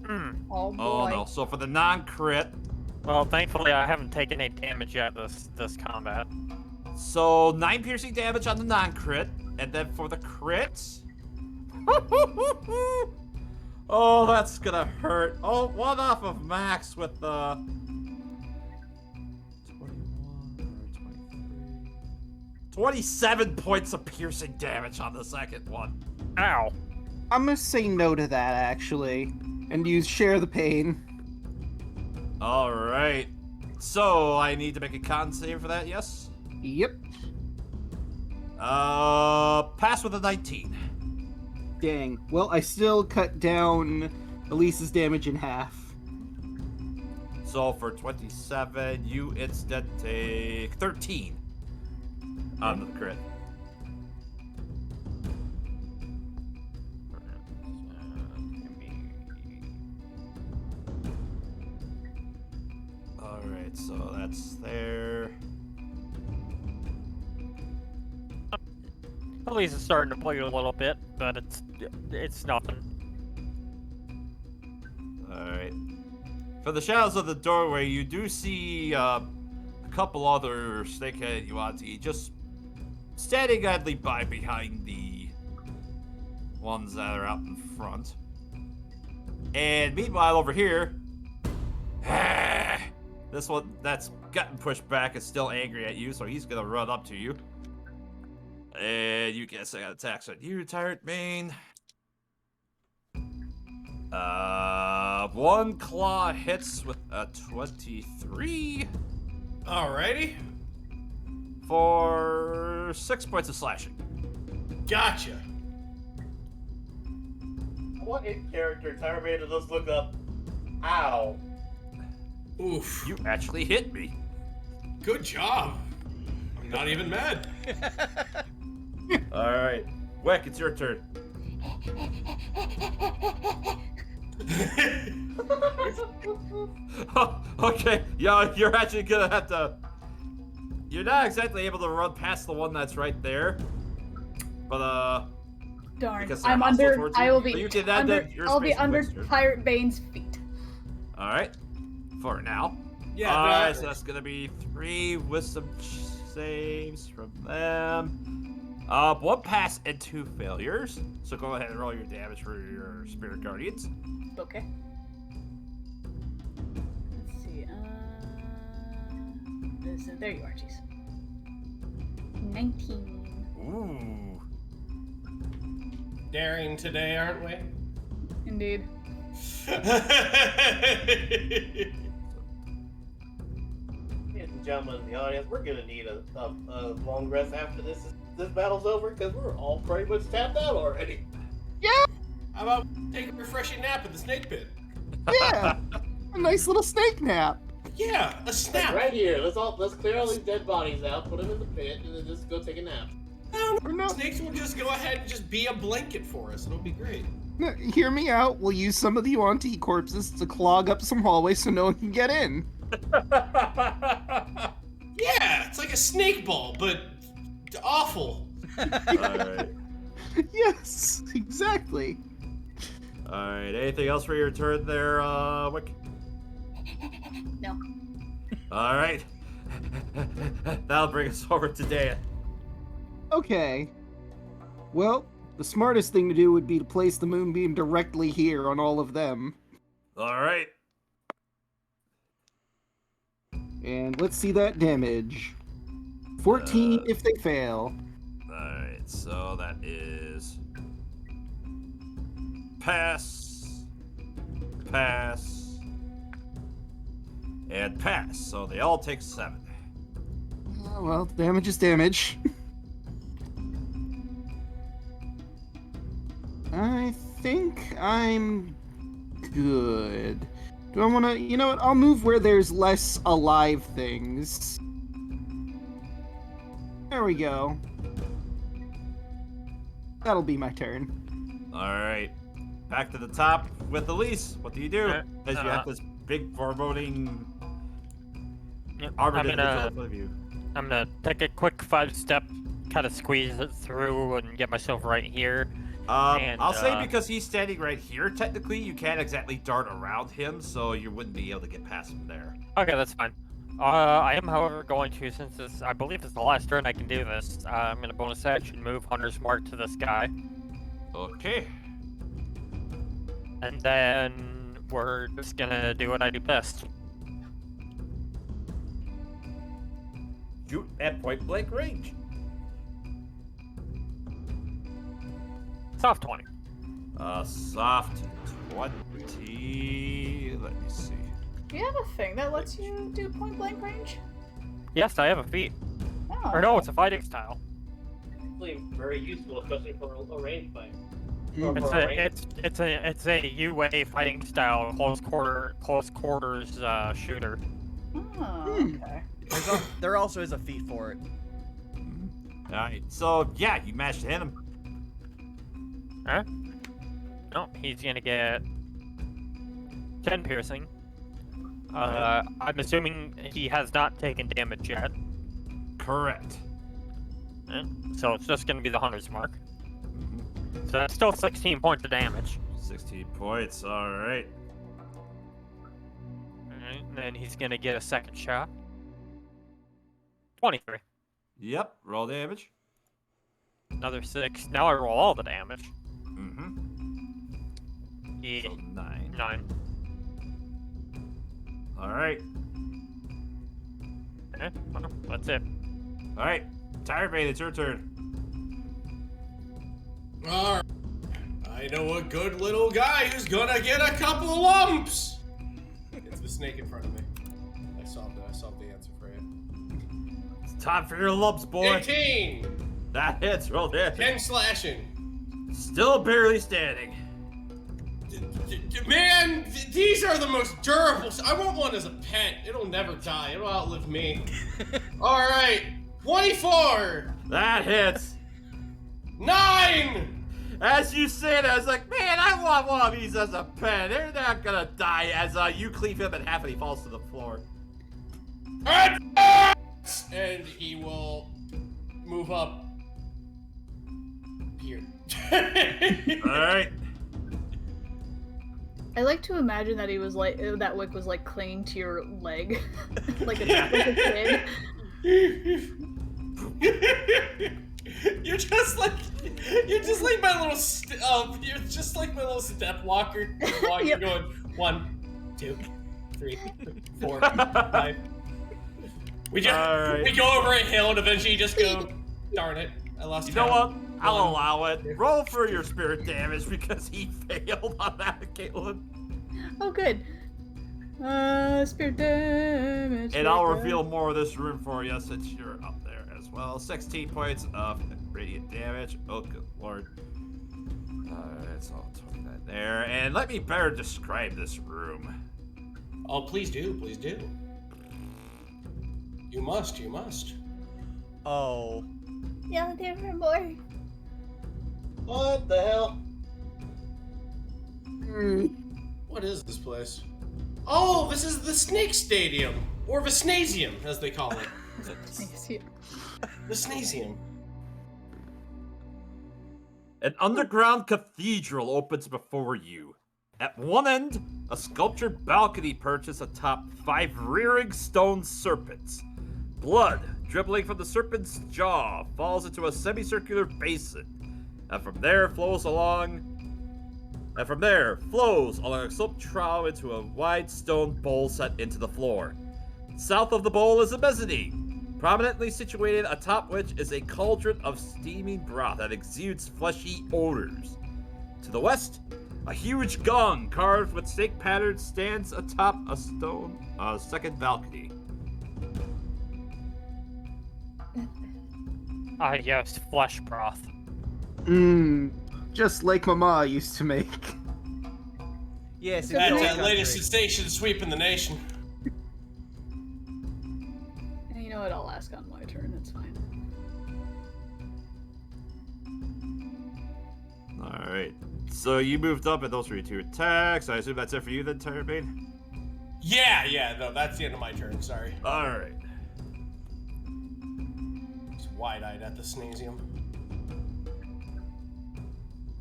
Oh boy. Oh no, so for the non-crit, Well, thankfully I haven't taken any damage yet this combat. so 9 piercing damage on the non-crit, and then for the crits, oh, that's gonna hurt. Oh, 1 off of max with the 27 points of piercing damage on the second one. Ow. I'm gonna say no to that, actually, and use share the pain. All right, so I need to make a con save for that. Yes. Yep. Pass with a 19. Dang. Well, I still cut down Elise's damage in half. So for 27, you instead take 13 on the crit. Alright, so that's there. At least it's starting to bleed a little bit, but it's nothing. Alright. For the shadows of the doorway, you do see a couple other snakehead Yaun-Ti just standing idly by behind the ones that are out in front. And meanwhile, over here, this one that's gotten pushed back is still angry at you, so he's gonna run up to you. And you get a second attacks on you, Tyrant Mane. 1 claw hits with a 23 Alrighty. for 6 points of slashing. Gotcha. What in character? Tyrabator does look up. Ow. Oof. You actually hit me. Good job. I'm not even mad. All right, Wick, it's your turn. Okay, yeah, you're actually gonna have to you're not exactly able to run past the one that's right there. But Darn. because they're I'm hostile under. towards you. I will But be you did that, under. then your I'll be space under wasted. Pirate Bane's feet. All right, for now. Yeah. All no, right, so that's gonna be 3 wisdom saves from them. 1 pass and 2 failures. So go ahead and roll your damage for your spirit guardians. Okay. Let's see. There you are, jeez. 19. Ooh. daring today, aren't we? Indeed. Ladies and gentlemen in the audience, we're gonna need a long rest after this battle's over because we're all pretty much tapped out already. How about take a refreshing nap in the snake pit? Yeah, a nice little snake nap. Yeah, a snap. Like right here, let's clear all these dead bodies out, put them in the pit, and then just go take a nap. No, snakes will just go ahead and just be a blanket for us. It'll be great. No, hear me out. We'll use some of the Yaun-Ti corpses to clog up some hallways so no one can get in. Yeah, it's like a snake ball, but awful. Alright. Yes, exactly. Alright, anything else for your turn there, Wick? No. Alright. That'll bring us over to Dan. Okay. Well, the smartest thing to do would be to place the moonbeam directly here on all of them. Alright. And let's see that damage. 14 if they fail. Alright, so that is... Pass. Pass. And pass. So they all take 7. Well, damage is damage. I think I'm good. Do I want to... You know what? I'll move where there's less alive things. There we go. That'll be my turn. Alright. Back to the top with Elise. What do you do? As you have this big foreboding armored individual in front of you. I'm gonna take a quick 5-step, kind of squeeze it through and get myself right here. I'll say because he's standing right here, technically, you can't exactly dart around him, so you wouldn't be able to get past him there. Okay, that's fine. I am, however, going to, since this, I believe it's the last turn I can do this, I'm gonna bonus action move Hunter's Mark to this guy. Okay. And then we're just gonna do what I do best. Shoot at point blank range. Soft 20. Soft 20. Let me see. Do you have a thing that lets you do point blank range? Yes, I have a feat. Oh. Or no, it's a fighting style. Actually, very useful, especially for a range fight. It's a UA fighting style close quarters shooter. Oh, okay. There also is a feat for it. Alright, so yeah, you managed to hit him. Huh? No, he's gonna get 10 piercing. I'm assuming he has not taken damage yet. Correct. So it's just gonna be the Hunter's Mark. So that's still 16 points of damage. 16 points, alright. Alright, and then he's gonna get a second shot. 23. Yep, roll damage. Another 6. Now I roll all the damage. Mm-hmm. Yeah. So 9. 9. Alright. Okay, well, that's it. Alright. Tire Bane, it's your turn. Alright. I know a good little guy who's gonna get a couple lumps! It's the snake in front of me. I solved the answer for you. It's time for your lumps, boy. 18! That hits, roll damage. 10 slashing. Still barely standing. Man, these are the most durable. I want one as a pet. It'll never die. It'll outlive me. Alright. 24! That hits. 9! As you say it, I was like, man, I want one of these as a pet. They're not gonna die as you cleave him in half and he falls to the floor. And and he will move up here. Alright. I like to imagine that he was like that wick was like clinging to your leg, like a kid. You're just like my little you're just like my little step walker. Walking, Yep. going 1, 2, 3, 4, 5. We go over a hill and eventually you just go, darn it, I lost. You know what? I'll allow it. Roll for your spirit damage because he failed on that, Caitlin. Oh, good. Spirit damage. And I'll reveal more of this room for you since you're up there as well. 16 points of radiant damage. Oh, good lord. Alright, so I'll put that there. And let me better describe this room. Oh, please do, please do. You must. Oh. Yeah, there were more. What the hell? What is this place? Oh, this is the Snake Stadium, or Vesnasium, as they call it. Vesnasium. An underground cathedral opens before you. At one end, a sculptured balcony perches atop 5 rearing stone serpents. Blood, dribbling from the serpent's jaw, falls into a semicircular basin, and from there flows along a sloped trough into a wide stone bowl set into the floor. South of the bowl is a mezzanine, prominently situated atop which is a cauldron of steaming broth that exudes fleshy odors. To the west, a huge gong carved with snake patterns stands atop a stone second balcony. Yes, flesh broth. Just like Mama used to make. Yes, So it's That's all the latest country. sensation sweeping the nation. And you know what? I'll ask on my turn. It's fine. Alright. So you moved up and those were your 2 attacks. I assume that's it for you then, Terrabane? Yeah, no, that's the end of my turn, sorry. Alright. He's wide-eyed at the Snasium.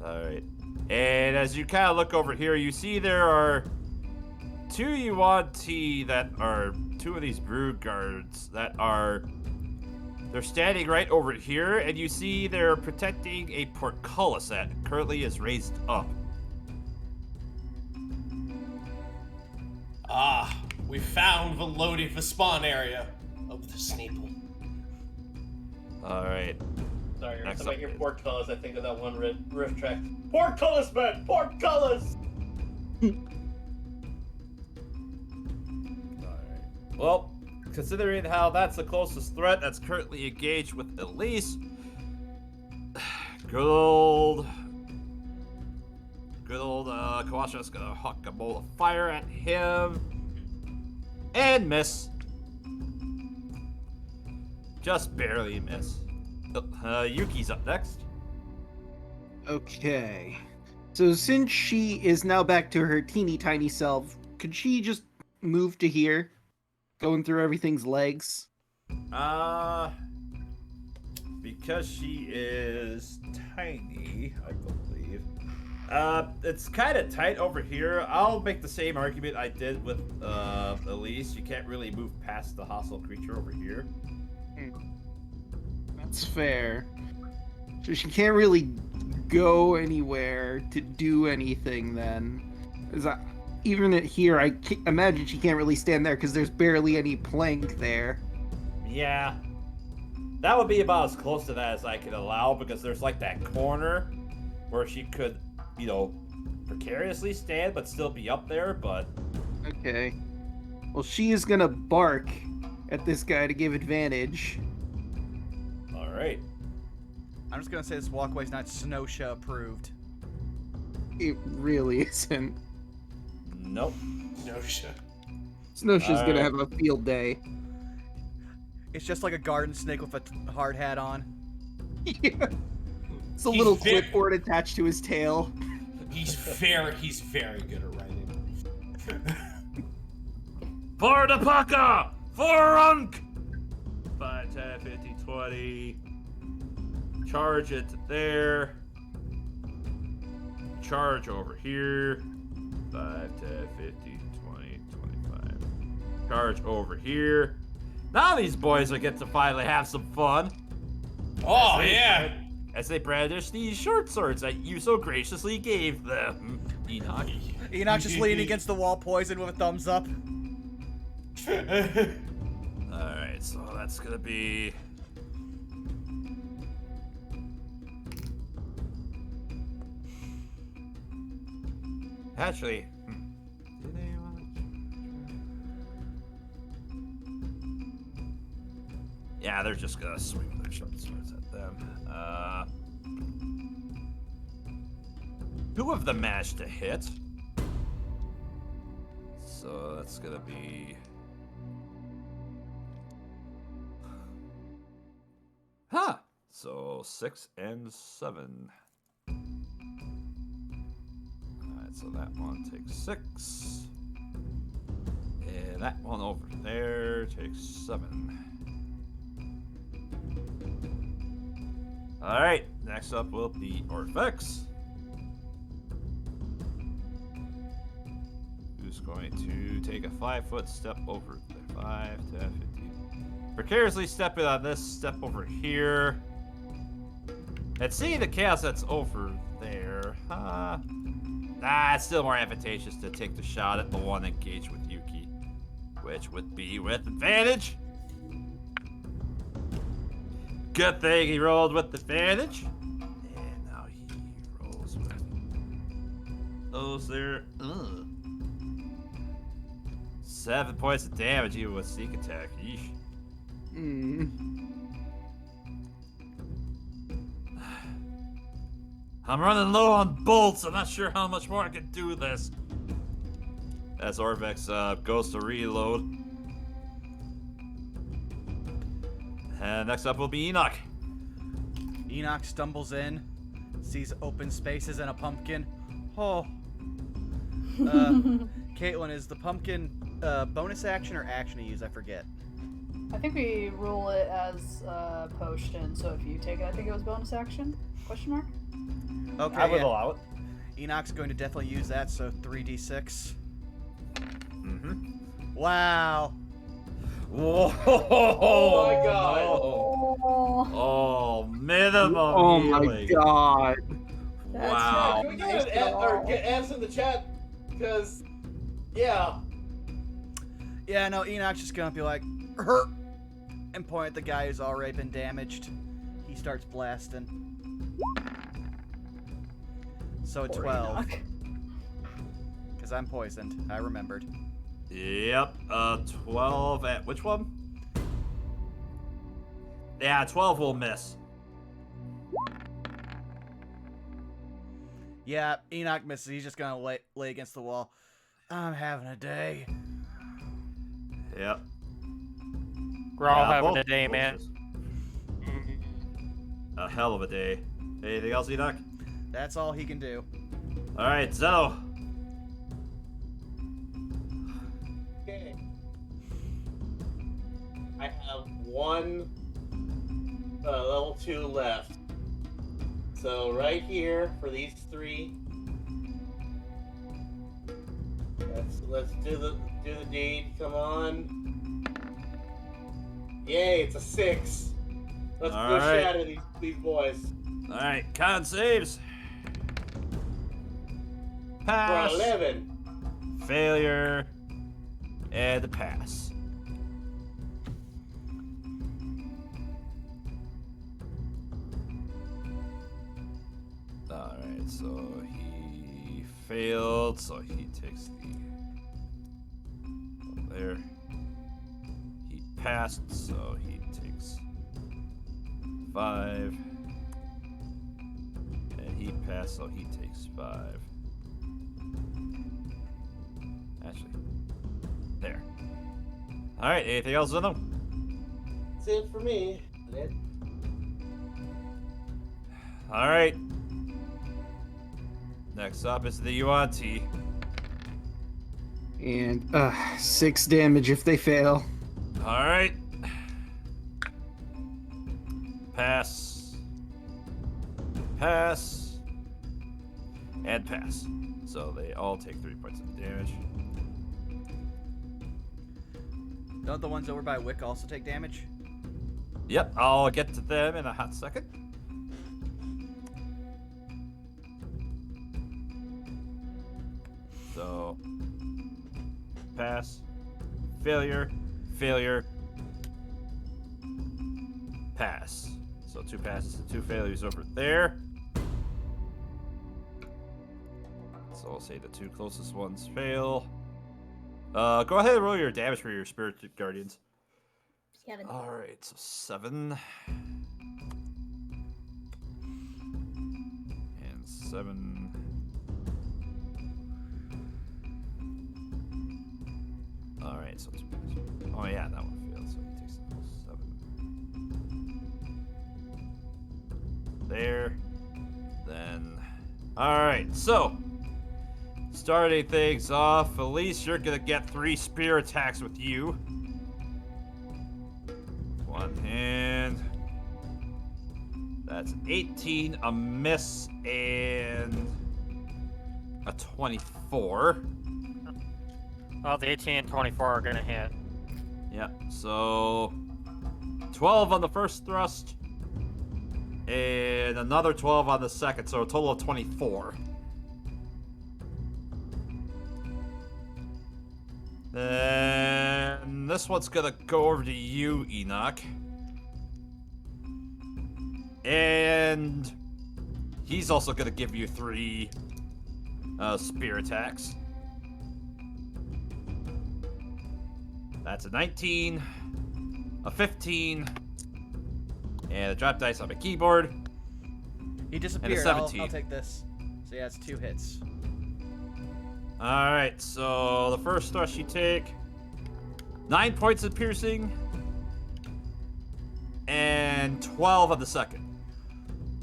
Alright. And as you kind of look over here, you see there are 2 Yaun-Ti that are 2 of these brood guards that are... They're standing right over here, and you see they're protecting a portcullis that currently is raised up. Ah, we found the Lodi Vespawn area of the Sneeple. Alright. Sorry, every Next time I up hear is- portcullis, I think of that one riff track. Portcullis, man! Portcullis! Alright. Well, considering how that's the closest threat that's currently engaged with Elise, good old Kawasha's gonna huck a bolt of fire at him and miss. Just barely miss. Yuki's up next. Okay. So since she is now back to her teeny tiny self, could she just move to here? Going through everything's legs? Because she is tiny, I believe. It's kind of tight over here. I'll make the same argument I did with Elise. You can't really move past the hostile creature over here. That's fair. So she can't really go anywhere to do anything then. Even here, I imagine she can't really stand there because there's barely any plank there. Yeah. That would be about as close to that as I could allow, because there's like that corner where she could, precariously stand but still be up there, but... Okay. Well, she is gonna bark at this guy to give advantage. Alright. I'm just gonna say this walkway's not Snosha approved. It really isn't. Nope. No shit. Snosha's gonna have a field day. It's just like a garden snake with a hard hat on. Yeah. It's a He's little very- clipboard attached to his tail. He's very good at writing. For the Paka! For Unk! But 10, 15, 20. Charge it to there. Charge over here. 5, 10, 15, 20, 25. Charge over here. Now these boys will get to finally have some fun. Oh, yeah. As they brandish these short swords that you so graciously gave them. Enoch. Enoch just leaning against the wall, poisoned with a thumbs up. Alright, so that's gonna be... Actually... Did anyone... Yeah, they're just gonna swing their short swords at them. Two of them managed to hit. So that's gonna be... Huh! So 6 and 7. Alright, so that one takes 6. And that one over there takes 7. Alright, next up will be Orphex. Who's going to take a 5-foot step over there. 5, 10, 15. Precariously stepping on this step over here. And seeing the chaos that's over there. It's still more advantageous to take the shot at the one engaged with Yuki. Which would be with advantage. Good thing he rolled with advantage. And now he rolls with those there. 7 points of damage even with sneak attack. Yeesh. I'm running low on bolts. I'm not sure how much more I can do this. As Orvex goes to reload. And next up will be Enoch. Enoch stumbles in, sees open spaces and a pumpkin. Oh. Caitlin, is the pumpkin bonus action or action to use? I forget. I think we rule it as potion, so if you take it, I think it was bonus action? Question mark? Okay, I would allow it. Enoch's going to definitely use that, so 3d6. Mm-hmm. Wow. Whoa! Oh my god! Oh, minimum Oh healing. my god. Wow. Can we get get F's in the chat? Because, yeah. Yeah, no, Enoch's just gonna be like, hurt, and point at the guy who's already been damaged. He starts blasting. So a 12. Because I'm poisoned. I remembered. Yep, 12 at which one? Yeah, 12 will miss. Yeah, Enoch misses. He's just gonna lay against the wall. I'm having a day. Yep. We're all having both- a day, both man. miss. A hell of a day. Anything else, Enoch? That's all he can do. Alright, Zeno. Okay. I have one level 2 left. So right here for these 3. Let's do the deed. Come on. Yay, it's a 6. Let's All push right. out of these boys. Alright, con saves. Pass. For 11. Failure. And a pass. Alright, so he failed, so he takes the there. He passed, so he takes 5. And he passed, so he takes 5. Actually, there. Alright, anything else in them? That's it for me. Alright. Next up is the Yaun-Ti. And 6 damage if they fail. Alright. pass, pass, and pass. So they all take 3 points of damage. Don't the ones over by Wick also take damage? Yep, I'll get to them in a hot second. So, pass, failure, failure, pass. So 2 passes and 2 failures over there. So I'll say the 2 closest ones fail. Go ahead and roll your damage for your spirit guardians. 7. Alright, so 7. And 7. Alright, so 2. Oh yeah, that one failed, so he takes 7. There. Then. Alright, so. Starting things off, Elise, you're gonna get 3 spear attacks with you. One hand. That's 18, a miss, and a 24. Well, the 18 and 24 are gonna hit. Yep, so 12 on the first thrust, and another 12 on the second, so a total of 24. Then this one's gonna go over to you, Enoch. And he's also gonna give you 3 spear attacks. That's a 19, a 15, and a drop dice on my keyboard. He disappeared. I'll take this. So yeah, it's 2 hits. Alright, so the first thrust you take, 9 points of piercing, and 12 on the second.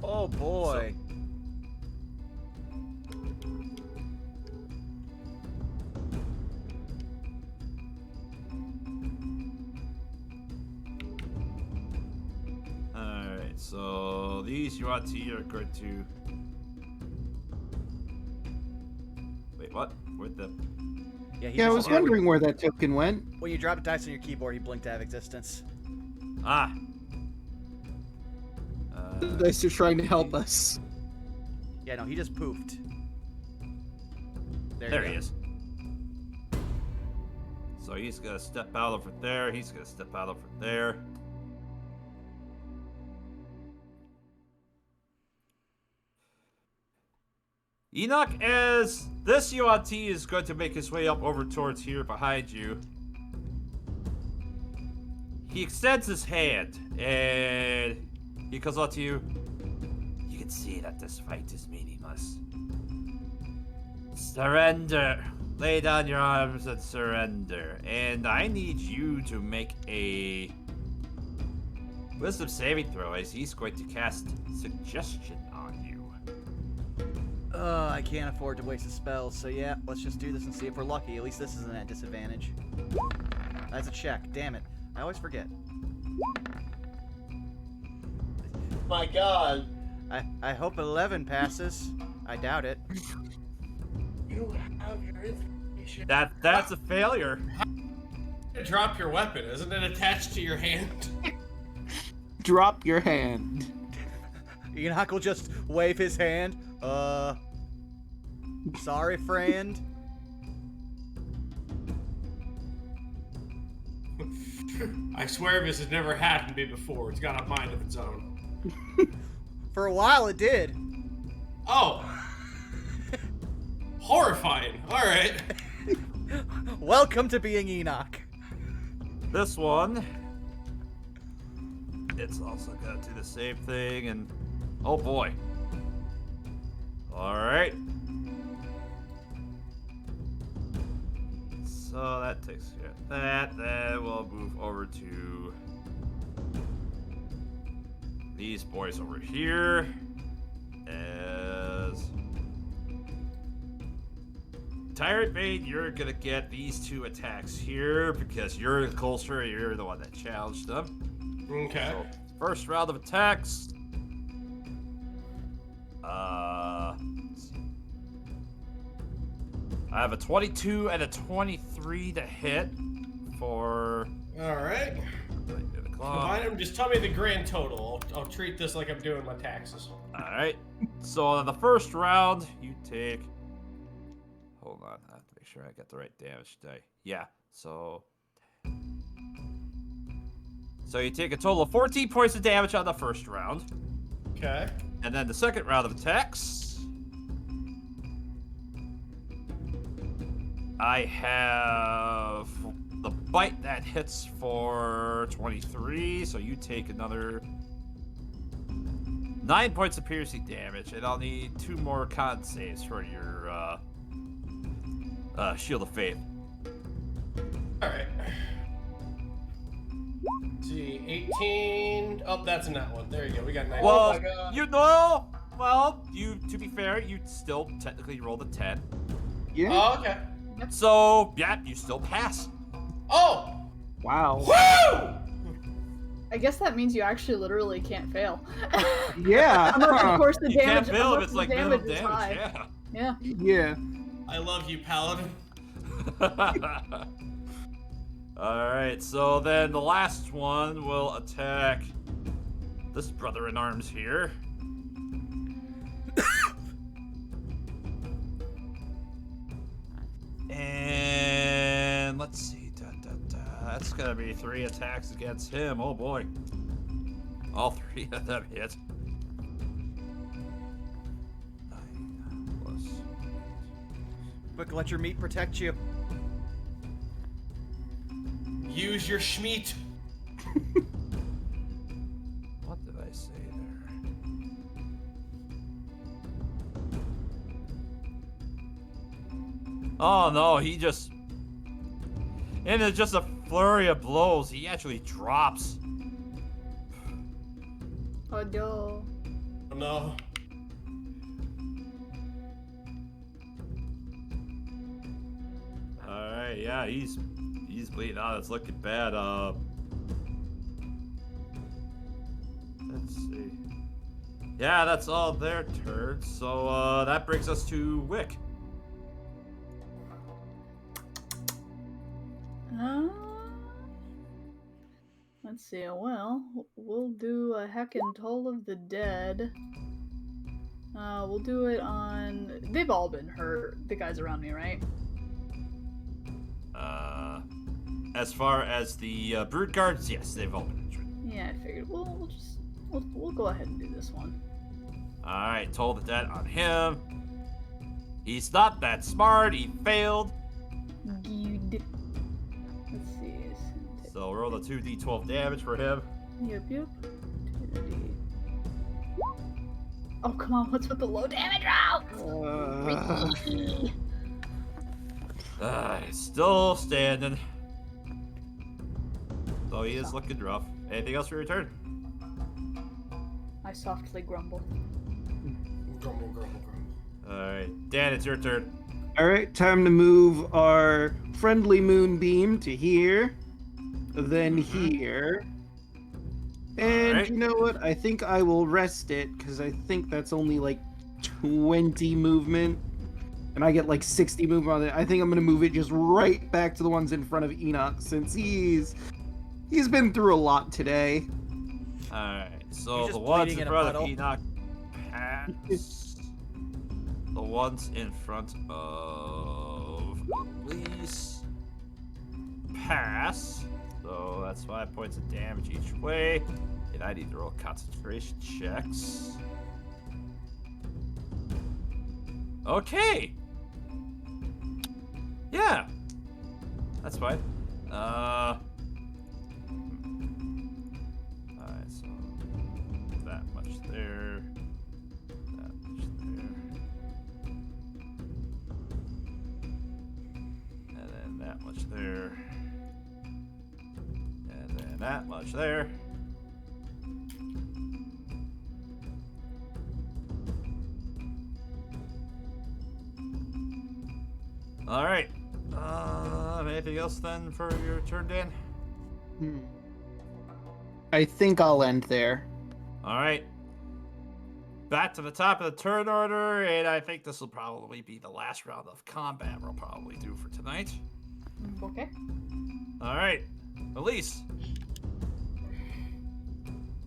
Oh boy. Alright, so these Yaun-Ti are going to... Wait, what? Where'd the... Yeah, I was wondering where that token went. When you drop a dice on your keyboard, he blinked out of existence. Ah! The dice are trying to help us. Yeah, no, he just poofed. There he is. So he's gonna step out over there, he's gonna step out over there. Enoch, as this Yaun-Ti is going to make his way up over towards here behind you, he extends his hand and he comes up to you. You can see that this fight is meaningless. Surrender. Lay down your arms and surrender. And I need you to make a wisdom saving throw as he's going to cast suggestion on you. I can't afford to waste a spell, so yeah, let's just do this and see if we're lucky. At least this isn't at disadvantage. That's a check. Damn it. I always forget. My God. I hope 11 passes. I doubt it. You have your information. That's a failure. Drop your weapon. Isn't it attached to your hand? Drop your hand. Enoch will just wave his hand. Sorry, friend. I swear this has never happened to me before. It's got a mind of its own. For a while, it did. Oh. Horrifying. All right. Welcome to being Enoch. This one, it's also gonna do the same thing, and oh boy. All right. So that takes care of that. Then we'll move over to these boys over here. As Tyrant Maid, you're gonna get these 2 attacks here because you're closer. You're the one that challenged them. Okay. So first round of attacks. I have a 22 and a 23 to hit for. All right. Combine them. Just tell me the grand total. I'll treat this like I'm doing my taxes. All right. So in the first round, you take. Hold on, I have to make sure I get the right damage die. Yeah. So you take a total of 14 points of damage on the first round. Okay. And then the second round of attacks. I have the bite that hits for 23, so you take another 9 points of piercing damage, and I'll need 2 more con saves for your Shield of Faith. Alright. See, 18. Oh, that's in that one. There you go. We got 9. Well, oh my God. To be fair, you still technically rolled a 10. Yeah. Oh, okay. So, yeah, you still pass. Oh! Wow. Woo! I guess that means you actually literally can't fail. Yeah. Unless, of course, the You damage. can't fail if unless it's the like minimum is high. damage, Yeah. Yeah. I love you, Paladin. yeah. Alright, so then the last one will attack this brother in arms here. And let's see. That's gonna be 3 attacks against him. Oh boy. All 3 of them hit. 9 plus. Quick, let your meat protect you. Use your schmeat. What did I say there? Oh no, he just... And it's just a flurry of blows. He actually drops. Oh no. Oh no. Alright, yeah, he's bleeding out. It's looking bad. Let's see. Yeah, that's all their turns. So that brings us to Wick. Let's see. Well, we'll do a heckin' Toll of the Dead. We'll do it on. They've all been hurt. The guys around me, right? As far as the brood guards, yes, they've all been injured. Yeah, I figured. We'll go ahead and do this one. All right, Toll the Dead on him. He's not that smart. He failed. Good. Let's see. So roll the 2d12 damage for him. Yep. 2D. Oh, come on. What's with the low damage route? He's still standing. So he is looking rough. Anything else for your turn? I softly grumble. Grumble. Alright, Dan, it's your turn. Alright, time to move our friendly moonbeam to here. Then here. And Alright. you know what? I think I will rest it, because I think that's only like 20 movement. And I get like 60 movement on it. I think I'm going to move it just right back to the ones in front of Enoch, since he's been through a lot today. Alright, so He's the just ones bleeding in in a front of puddle. Enoch pass. The ones in front of Elise pass. So that's 5 points of damage each way. And I need to roll concentration checks. Okay. Yeah. That's fine. Alright, so that much there. That much there. And then that much there. And then that much there. All right. Anything else then for your turn, Dan? I think I'll end there. All right. Back to the top of the turn order, and I think this will probably be the last round of combat we'll probably do for tonight. Okay. All right. Elise.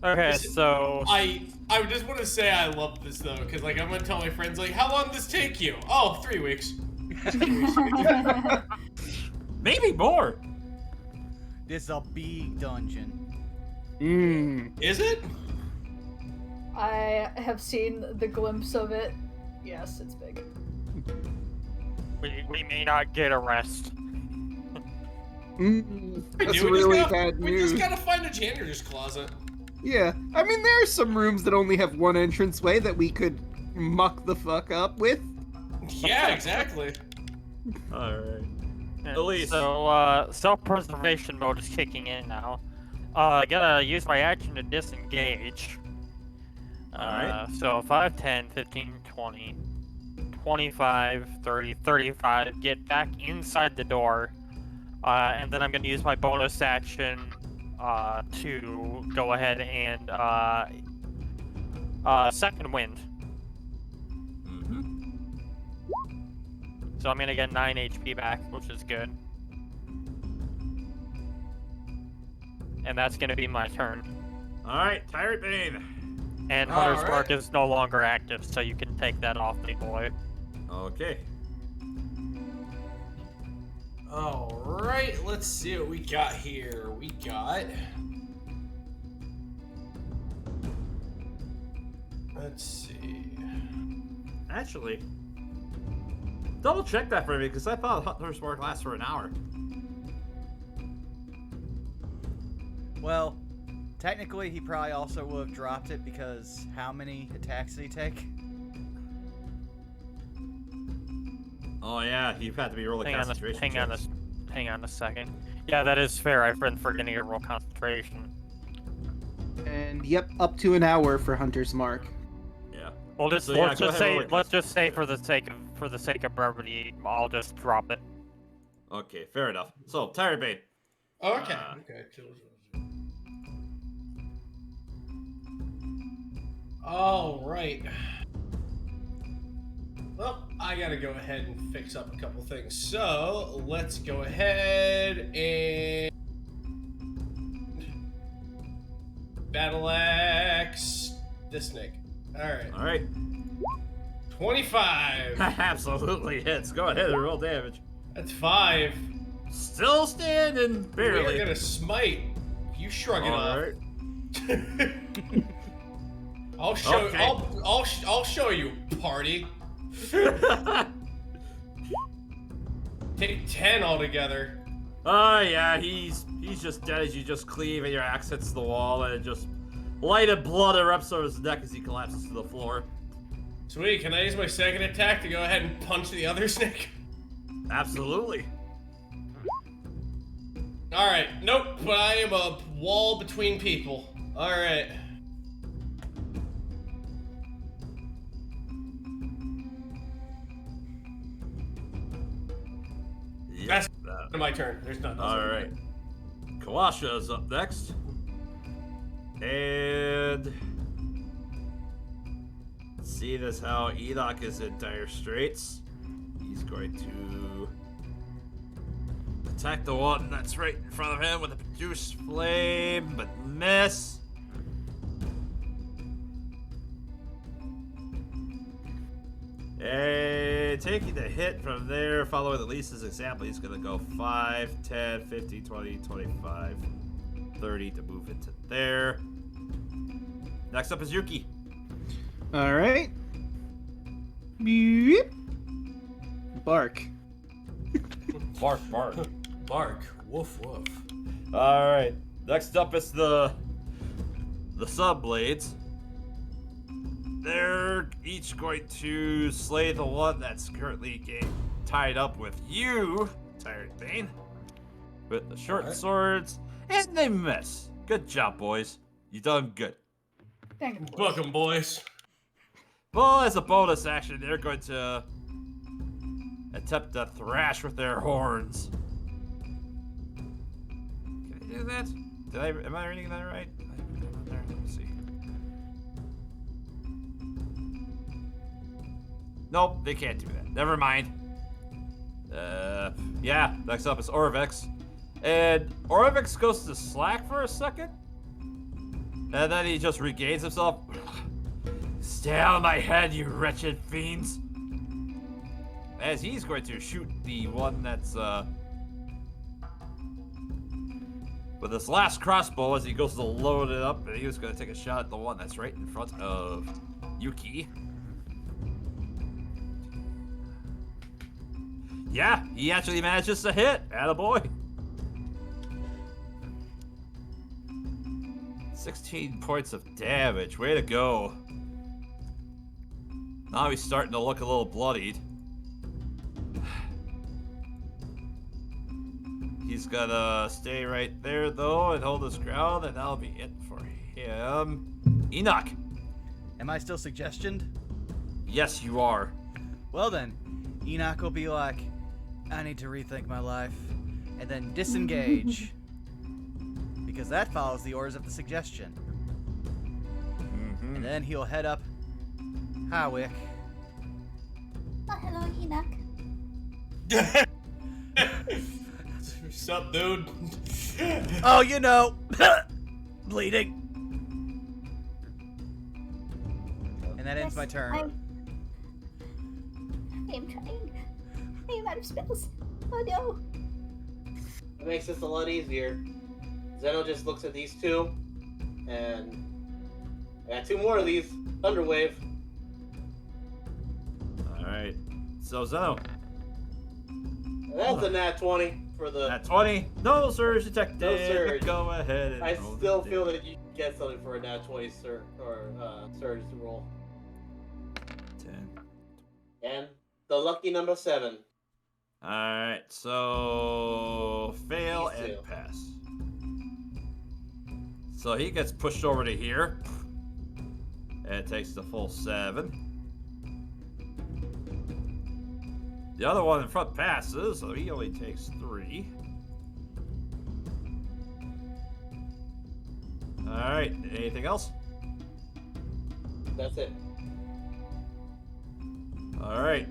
Okay, so I just want to say I love this though, because like I'm gonna tell my friends like, how long does this take you? Oh, 3 weeks. Maybe more. This is a big dungeon. Is it? I have seen the glimpse of it. Yes, it's big. we may not get a rest. That's really bad We news. just gotta find a janitor's closet. Yeah, I mean, there are some rooms that only have one entranceway that we could muck the fuck up with. Yeah, exactly. All right. And Elise. So, self-preservation mode is kicking in now. I gotta use my action to disengage. Alright. So 5, 10, 15, 20, 25, 30, 35, get back inside the door. And then I'm gonna use my bonus action to go ahead and second wind. Mm-hmm. So I'm gonna get 9 HP back, which is good. And that's gonna be my turn. All right, Tyrant Bane. And Hunter's Mark is no longer active, so you can take that off me, boy. Okay. All right, let's see what we got here. We got. Let's see. Actually, double check that for me because I thought Hunter's Mark lasts for an hour. Well, technically, he probably also would have dropped it because how many attacks did he take? Oh yeah, you had to be rolling concentration. Hang on a second. Yeah, that is fair. I've been forgetting to roll concentration. And yep, up to an hour for Hunter's Mark. Yeah. Well, So, yeah, let's go just ahead, say roll let's just say for the sake of brevity, I'll just drop it. Okay, fair enough. So, Tyrant Bane. Okay. Okay. All right. Well, I gotta go ahead and fix up a couple things. So let's go ahead and battle axe this snake. All right. All right. 25. Absolutely hits. Go ahead and roll damage. That's 5. Still standing, barely. We're gonna smite. You shrug it All off. right. I'll show. Okay. I'll show you, party. Take 10 altogether. Oh yeah, he's just dead as you just cleave and your axe hits the wall and it just light of blood erupts over his neck as he collapses to the floor. Sweet. Can I use my second attack to go ahead and punch the other snake? Absolutely. All right. Nope. But I am a wall between people. All right. That's my turn. There's nothing else. All right. Kawasha is up next. And see this how Enoch is in dire straits. He's going to attack the one that's right in front of him with a produce flame, but miss. And taking the hit from there, following Elise's example, he's going to go 5, 10, 15, 20, 25, 30 to move into there. Next up is Yuki. All right. Beep. Bark. Bark, bark. Bark. Woof woof. All right. Next up is the Subblades. They're each going to slay the one that's currently tied up with you, Tyrant Bane, with the short swords, and they miss. Good job, boys. You done good. Thank you. Book 'em, boys. Well, as a bonus action, they're going to attempt to thrash with their horns. Can I do that? Am I reading that right? Nope, they can't do that. Never mind. Yeah, next up is Orvex. And Orvex goes to slack for a second. And then he just regains himself. Stay out of my head, you wretched fiends. As he's going to shoot the one that's, with this last crossbow as he goes to load it up, and he was going to take a shot at the one that's right in front of Yuki. Yeah, he actually manages to hit. Attaboy. 16 points of damage. Way to go. Now he's starting to look a little bloodied. He's gonna stay right there, though, and hold his ground, and that'll be it for him. Enoch! Am I still suggestioned? Yes, you are. Well then, Enoch will be like, I need to rethink my life, and then disengage. Because that follows the orders of the suggestion. And then he'll head up Hawick. Oh, hello, Enoch. What's up, dude? Oh, you know, bleeding. And that ends my turn. I am trying. I am out of spells. Oh no. It makes this a lot easier. Zeno just looks at these two, and I got two more of these. Thunderwave. Alright. So, Zeno. And that's a nat 20 for the... Nat 20. No surge detected. No surge. Go ahead and I roll still the feel damage. that you can get something for a nat 20 surge to roll. 10. And the lucky number 7. Alright, so fail These two. and pass. So he gets pushed over to here. And it takes the full 7. The other one in front passes, so he only takes 3. Alright, anything else? That's it. Alright.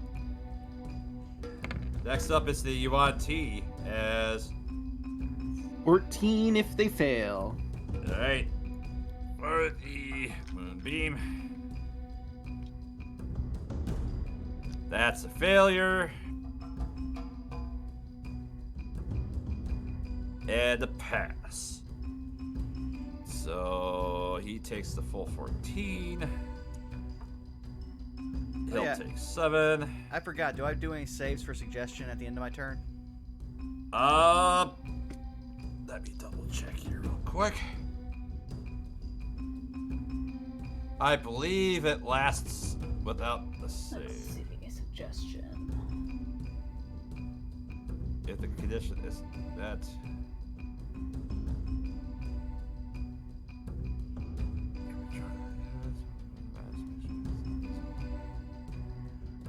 Next up is the Yaun-Ti as... 14 if they fail. Alright. For the Moonbeam. That's a failure. And a pass. So he takes the full 14. He'll yeah. take 7. I forgot. Do I do any saves for suggestion at the end of my turn? Let me double check here real quick. I believe it lasts without the Let's save. see, a suggestion. If the condition is that.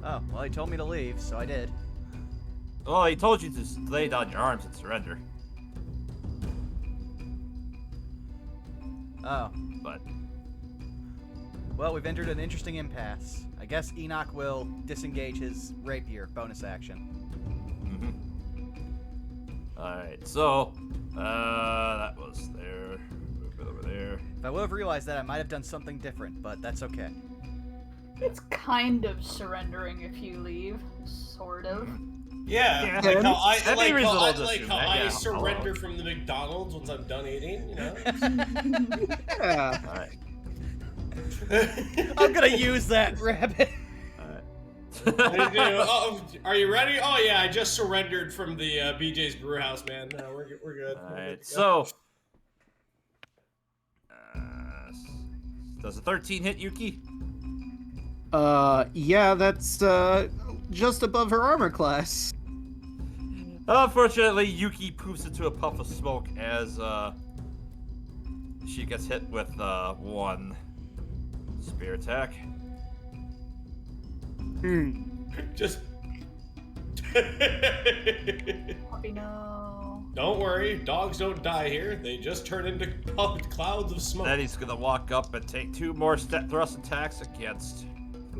Oh, well, he told me to leave, so I did. Oh, he told you to lay down your arms and surrender. Oh. But Well, we've entered an interesting impasse. I guess Enoch will disengage his rapier bonus action. Alright, so that was there. Move it over there. If I would have realized that, I might have done something different, but that's okay. It's kind of surrendering if you leave, sort of. Yeah, Yeah, like how I surrender from the McDonald's once I'm done eating, you know? Yeah. Alright. I'm gonna use that, rabbit. Are you ready? Oh yeah, I just surrendered from the BJ's Brewhouse, man. No, we're good. We're good Alright, to go. so does a 13 hit Yuki? Yeah, that's just above her armor class. Unfortunately, Yuki poofs into a puff of smoke as she gets hit with one spear attack. Just Puppy, no. don't worry, dogs don't die here. They just turn into clouds of smoke. Then he's gonna walk up and take 2 more step thrust attacks against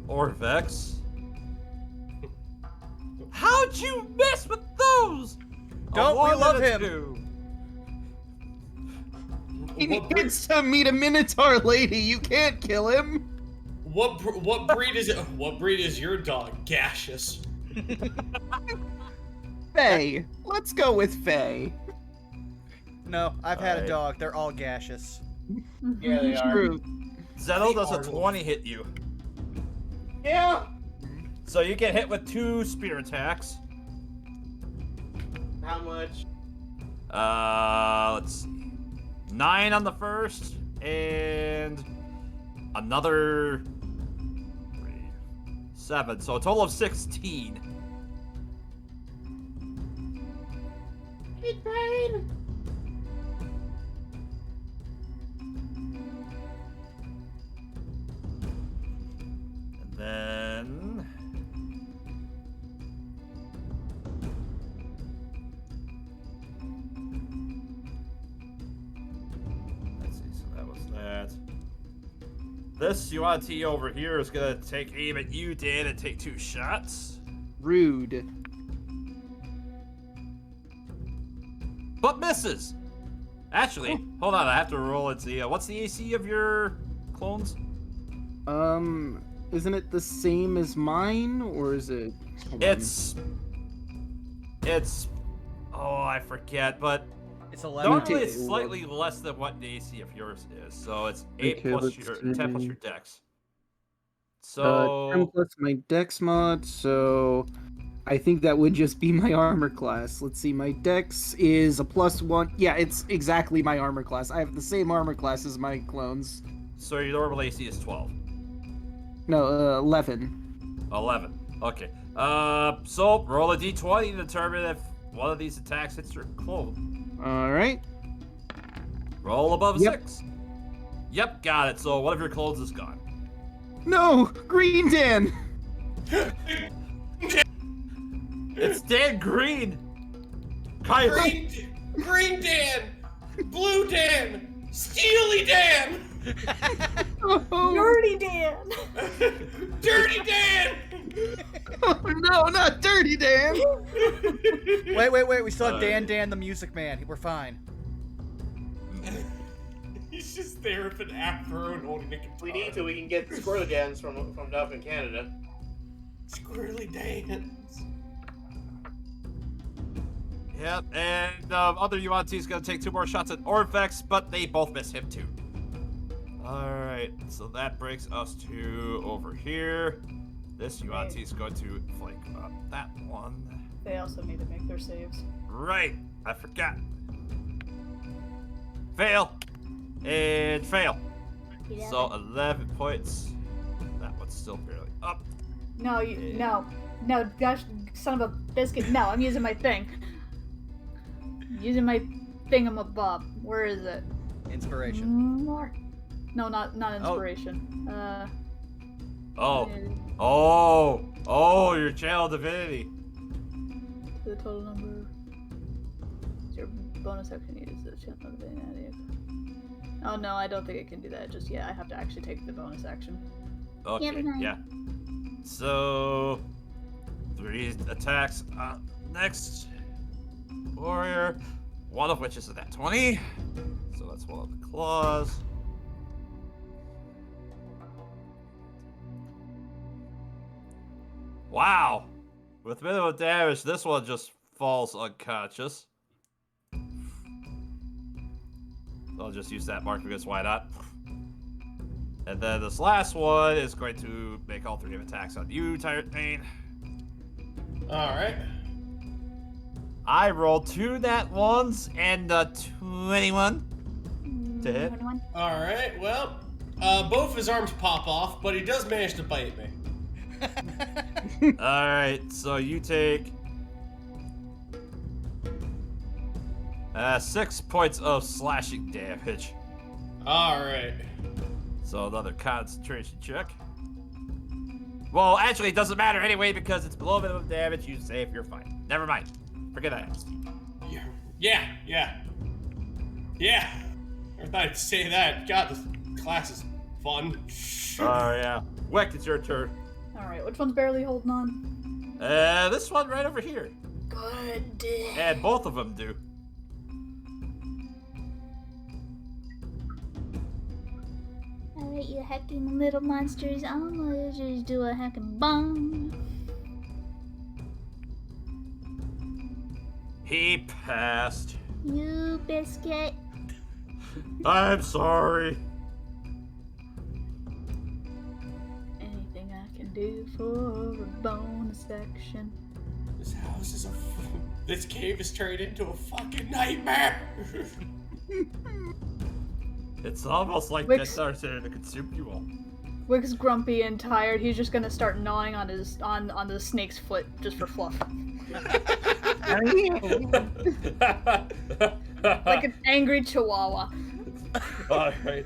Orvex. How'd you mess with those? Don't we love him? He needs to meet a Minotaur lady. You can't kill him. What breed is it? What breed is your dog? Gaseous. Faye. Let's go with Faye. No, I've had a dog. They're all gaseous. Yeah, they are. True. Zettel does a 20 hit you. Yeah. So you get hit with 2 spear attacks. How much? Let's see. 9 on the first, and another 3, 7. So a total of 16. Big pain. And then let's see, so that was that. This Yaun-Ti over here is gonna take aim at you, Dan, and take 2 shots. Rude. But misses. Actually, hold on, I have to roll it. What's the AC of your clones? Isn't it the same as mine, or is it? Hold on. It's. Oh, I forget, but It's 11. normally it's slightly less than what the AC of yours is. So it's 8 Okay, plus let's your see. 10 plus your dex. So 10 plus my dex mod, so I think that would just be my armor class. Let's see, my dex is a +1. Yeah, it's exactly my armor class. I have the same armor class as my clones. so your normal AC is 12. No, 11. 11. Okay. So roll a d20 to determine if one of these attacks hits your clone. Alright. Roll above Yep. 6. Yep, got it. So one of your clones is gone. No! Green Dan! It's Dan Green. Kyle. Green Dan, Blue Dan, Steely Dan, Oh, Dirty Dan! Dirty Dan. no, not Dirty Dan! Wait. We still have Dan the Music Man. We're fine. He's just there with an afro and holding a guitar. If we need to, we can get squirrely dance from up in Canada. Squirrely dance. Yep, and other Yaun-Ti is going to take 2 more shots at Orphex, but they both miss him too. Alright, so that brings us to over here. This Yaun-Ti is going to flank up that one. They also need to make their saves. Right, I forgot. Fail. And fail. Yeah. So 11 points. That one's still barely up. No, no, gosh, son of a biscuit. No, I'm using my thing. Using my thingamabob. Where is it? Inspiration. More. No, not inspiration. Oh, your channel divinity. The total number. Your bonus action is the channel divinity. Oh no, I don't think it can do that just yet. I have to actually take the bonus action. Okay, never mind. yeah. So 3 attacks. Next warrior, one of which is at 20. So that's one of the claws. Wow. With minimum damage, this one just falls unconscious. I'll just use that mark because why not? And then this last one is going to make all 3 attacks on you, Tyrant Pain. Alright. I rolled 2 nat ones and 21 to hit. 21. Alright, well, both of his arms pop off, but he does manage to bite me. Alright, so you take 6 points of slashing damage. Alright. So another concentration check. Well, actually, it doesn't matter anyway because it's below minimum damage. You save, you're fine. Never mind. Forget I asked. Yeah. I thought I'd say that. God, this class is fun. Oh, yeah. Wick, it's your turn. Alright, which one's barely holding on? This one right over here. Good. And both of them do. Alright, you hacking little monsters. I'm gonna just do a hacking bomb. He passed. You biscuit. I'm sorry. Anything I can do for a bonus action. This house is this cave is turned into a fucking nightmare. It's almost like Wix- Death Star's there to consume you all. Wick's grumpy and tired. He's just gonna start gnawing on on the snake's foot just for fluff. Like an angry chihuahua. All right,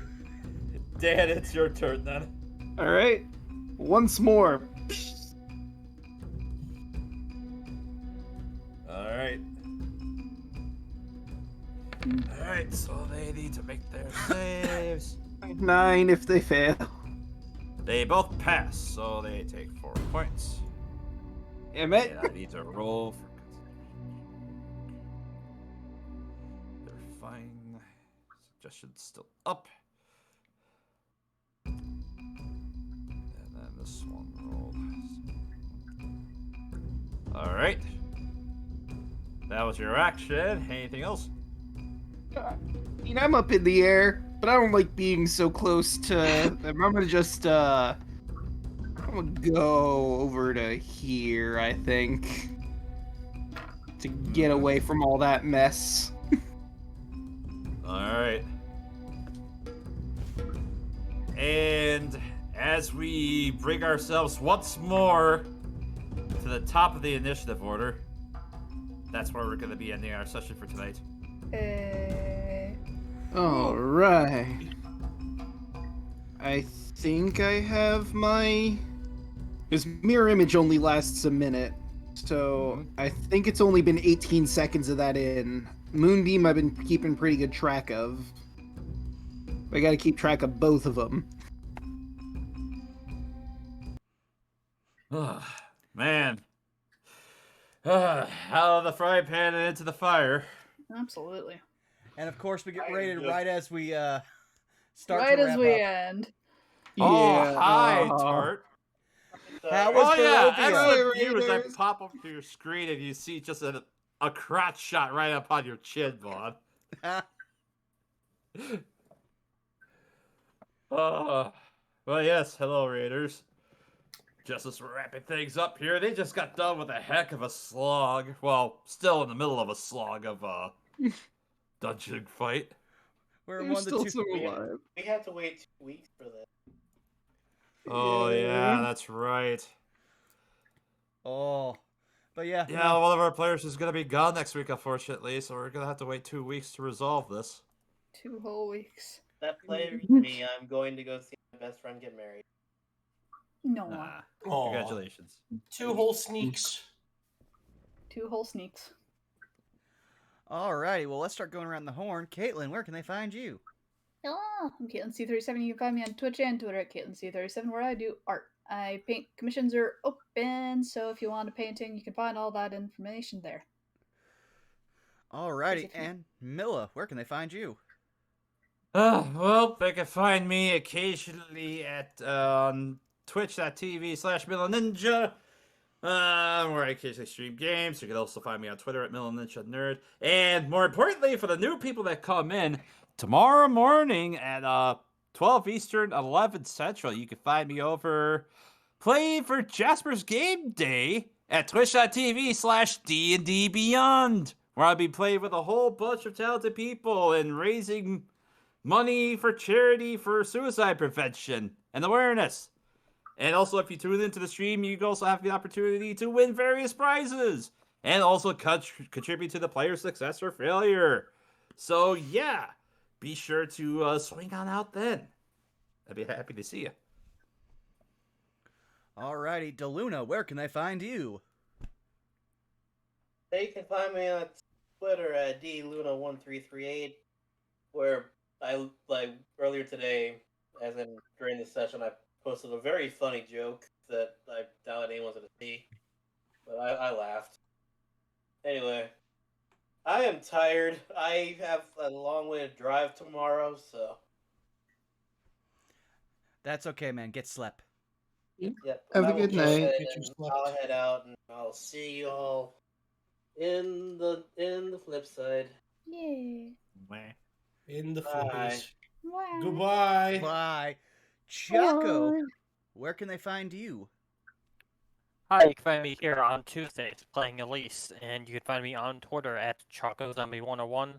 Dan, it's your turn then. All right, once more. All right. All right, so they need to make their saves. 9 if they fail. They both pass, so they take 4 points. Damn it. And I need to roll for. They're fine. Suggestion's still up. And then this one rolled. All right. That was your action. Anything else? I mean, I'm up in the air, but I don't like being so close to them. I'm gonna just, I'm gonna go over to here, I think. To get away from all that mess. Alright. And as we bring ourselves once more to the top of the initiative order, that's where we're going to be ending our session for tonight. Alright. I think I have my... This mirror image only lasts a minute, so I think it's only been 18 seconds of that in. Moonbeam I've been keeping pretty good track of. I gotta keep track of both of them. Man. Out of the frying pan and into the fire. Absolutely. And of course, we get raided right as we start Right to as wrap we up. end. Oh, hi, Tart. How was Oh, yeah. Barovia? Excellent view as I pop up to your screen and you see just a crotch shot right up on your chin, Vaughn. Well, yes. Hello, Raiders. Just as we're wrapping things up here, they just got done with a heck of a slog. Well, still in the middle of a slog of a dungeon fight. We're There's one of the still two. some alive. We have to wait 2 weeks for this. Oh, yeah, that's right. Oh, but yeah. Yeah, one of our players is going to be gone next week, unfortunately, so we're going to have to wait 2 weeks to resolve this. 2 whole weeks. That player is me. I'm going to go see my best friend get married. No. Congratulations. 2 whole sneaks. 2 whole sneaks. Alrighty, well, let's start going around the horn. Caitlin, where can they find you? Oh, I'm Caitlin C37. You can find me on Twitch and Twitter at Caitlin C37, where I do art. I paint. Commissions are open, so if you want a painting, you can find all that information there. Alrighty, and Milla, where can they find you? Well, they can find me occasionally at twitch.tv/MillaNinja, where I occasionally stream games. You can also find me on Twitter at MillaNinjaNerd. And more importantly, for the new people that come in, tomorrow morning at 12 Eastern, 11 Central, you can find me over playing for Jasper's Game Day at twitch.tv/D&D Beyond, where I'll be playing with a whole bunch of talented people and raising money for charity for suicide prevention and awareness. And also, if you tune into the stream, you also have the opportunity to win various prizes and also contribute to the player's success or failure. So, yeah, be sure to swing on out then. I'd be happy to see you. Alrighty, DeLuna, where can they find you? They can find me on Twitter at DLuna1338, where I, like, earlier today, as in during the session, I posted a very funny joke that I doubt anyone wanted to see. but I laughed. Anyway, I am tired. I have a long way to drive tomorrow, so. That's okay, man. Get slept. Yep. Have I a will good go night. ahead Get your and slept. I'll head out, and I'll see you all in the flip side. Yeah. In the Bye. flippies. Wow. Goodbye. Bye. Chaco, Bye. where can they find you? Hi, you can find me here on Tuesdays playing Elise, and you can find me on Twitter at ChocoZombie101,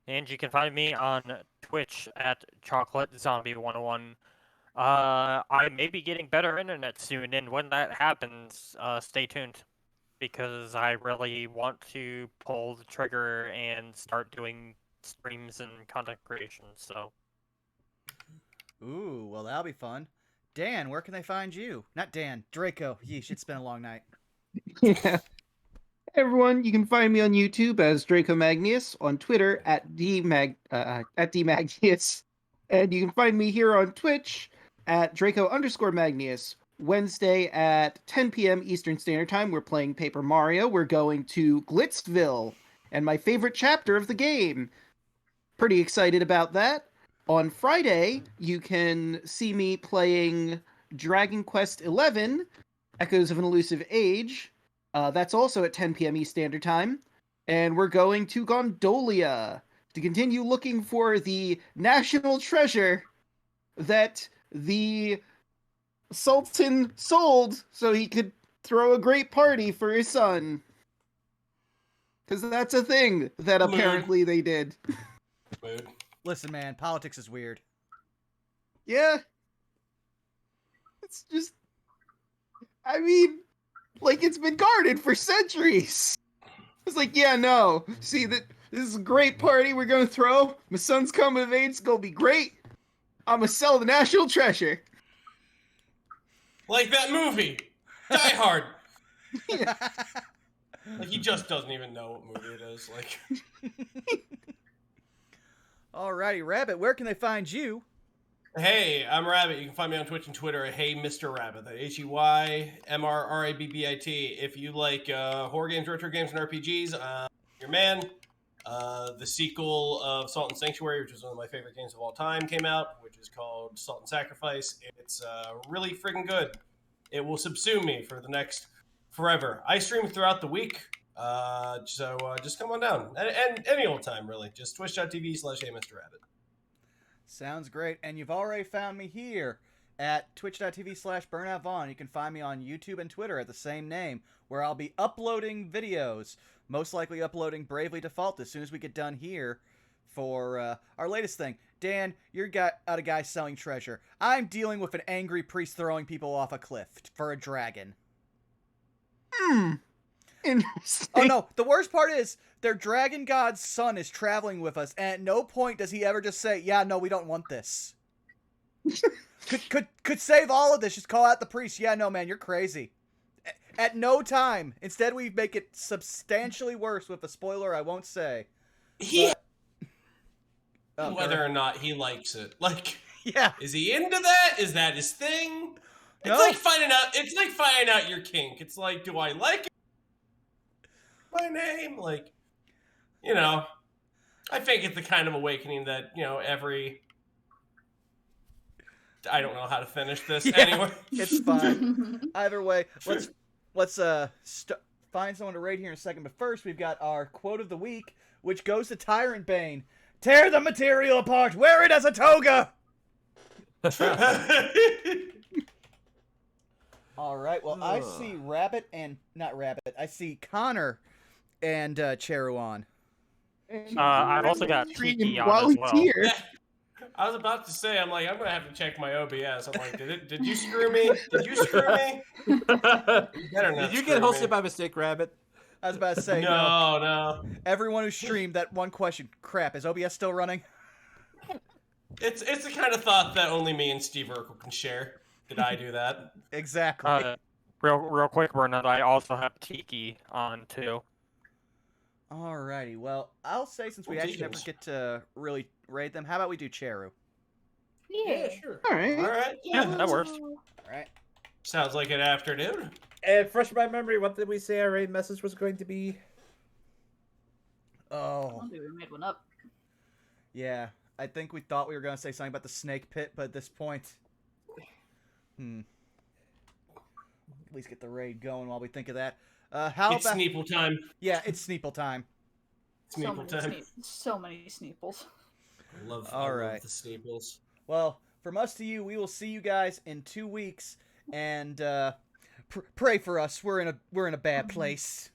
and you can find me on Twitch at ChocolateZombie101. I may be getting better internet soon, and when that happens, stay tuned, because I really want to pull the trigger and start doing streams and content creation, so... Ooh, well, that'll be fun. Dan, where can they find you? Not Dan, Draco. Yeesh, it's been a long night. Yeah. Everyone, you can find me on YouTube as Draco Magnius, on Twitter at DMagnius, and you can find me here on Twitch at Draco_Magnius. Wednesday at 10 p.m. Eastern Standard Time, we're playing Paper Mario. We're going to Glitzville, and my favorite chapter of the game. Pretty excited about that. On Friday, you can see me playing Dragon Quest XI, Echoes of an Elusive Age. That's also at 10 p.m. East Standard Time. And we're going to Gondolia to continue looking for the national treasure that the Sultan sold so he could throw a great party for his son. Because that's a thing that apparently they did. Mood. Listen, man, politics is weird. Yeah. It's just... I mean, like, it's been guarded for centuries. It's like, yeah, no. See, this is a great party we're gonna throw. My son's coming of age. It's gonna be great. I'm gonna sell the national treasure. Like that movie, Die Hard. Yeah. Like he just doesn't even know what movie it is. Like, Alrighty, Rabbit, where can they find you? hey, I'm Rabbit. You can find me on Twitch and Twitter at Hey Mr. Rabbit. That HeyMrRabbit. If you like horror games, retro games, and RPGs, your man. The sequel of Salt and Sanctuary, which is one of my favorite games of all time, came out, which is called Salt and Sacrifice. It's really freaking good. It will subsume me for the next forever. I stream throughout the week, so just come on down. And any old time, really. Just twitch.tv/HeyMrRabbit. Sounds great. And you've already found me here at twitch.tv/BurnoutVaughn. You can find me on YouTube and Twitter at the same name, where I'll be uploading videos. Most likely uploading Bravely Default as soon as we get done here for our latest thing. Dan, you're a guy selling treasure. I'm dealing with an angry priest throwing people off a cliff for a dragon. Interesting. Oh no, the worst part is their dragon god's son is traveling with us, and at no point does he ever just say, yeah, no, we don't want this. could save all of this, just call out the priest. Yeah, no, man, you're crazy. At no time. Instead, we make it substantially worse with a spoiler I won't say. Whether or not he likes it. Like, yeah. Is he into that? Is that his thing? It's No. like finding out your kink. It's like, do I like it? My name? Like, I think it's the kind of awakening that, every... I don't know how to finish this anyway. It's fine. Either way, let's find someone to rate here in a second. But first, we've got our quote of the week, which goes to Tyrant Bane. Tear the material apart. Wear it as a toga. All right. Well, I see I see Connor and Cheru on. I've also got Tiki on while as he's well. here. I was about to say, I'm gonna have to check my OBS. I'm like, did you screw me? Did you screw me? You better not Did you screw get hosted me. by mistake, Rabbit? I was about to say No. Everyone who streamed that one question. Crap, is OBS still running? It's the kind of thought that only me and Steve Urkel can share. Did I do that? Exactly. Real quick, Bernard, I also have Tiki on too. Alrighty, well, I'll say since we actually never get to really rate them, how about we do Cheru? Yeah. Sure. All right. All right. Yeah, that works. Alright. Sounds like an afternoon. And fresh my memory, what did we say our raid message was going to be? I Oh, don't think we made one up. yeah. I think we thought we were gonna say something about the snake pit, but at this point, at least get the raid going while we think of that. How It's about? Sneeple time. Yeah, it's Sneeple time. Sneeple time. So many Sneeples. I love Alright. the Sneeples. Well, for most of you, we will see you guys in 2 weeks, and pray for us. We're in a bad place.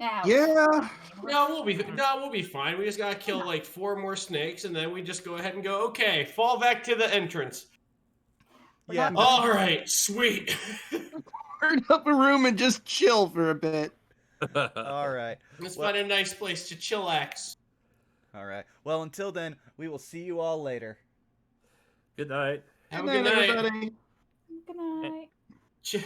Now. Yeah. No, we'll be fine. We just gotta kill like 4 more snakes, and then we just go ahead and go. Okay, fall back to the entrance. Yeah. All right, sweet. Turn up a room and just chill for a bit. All right. Let's find a nice place to chillax. All right. Well, until then, we will see you all later. Good night. Have a good night. Everybody. Good night. Ch-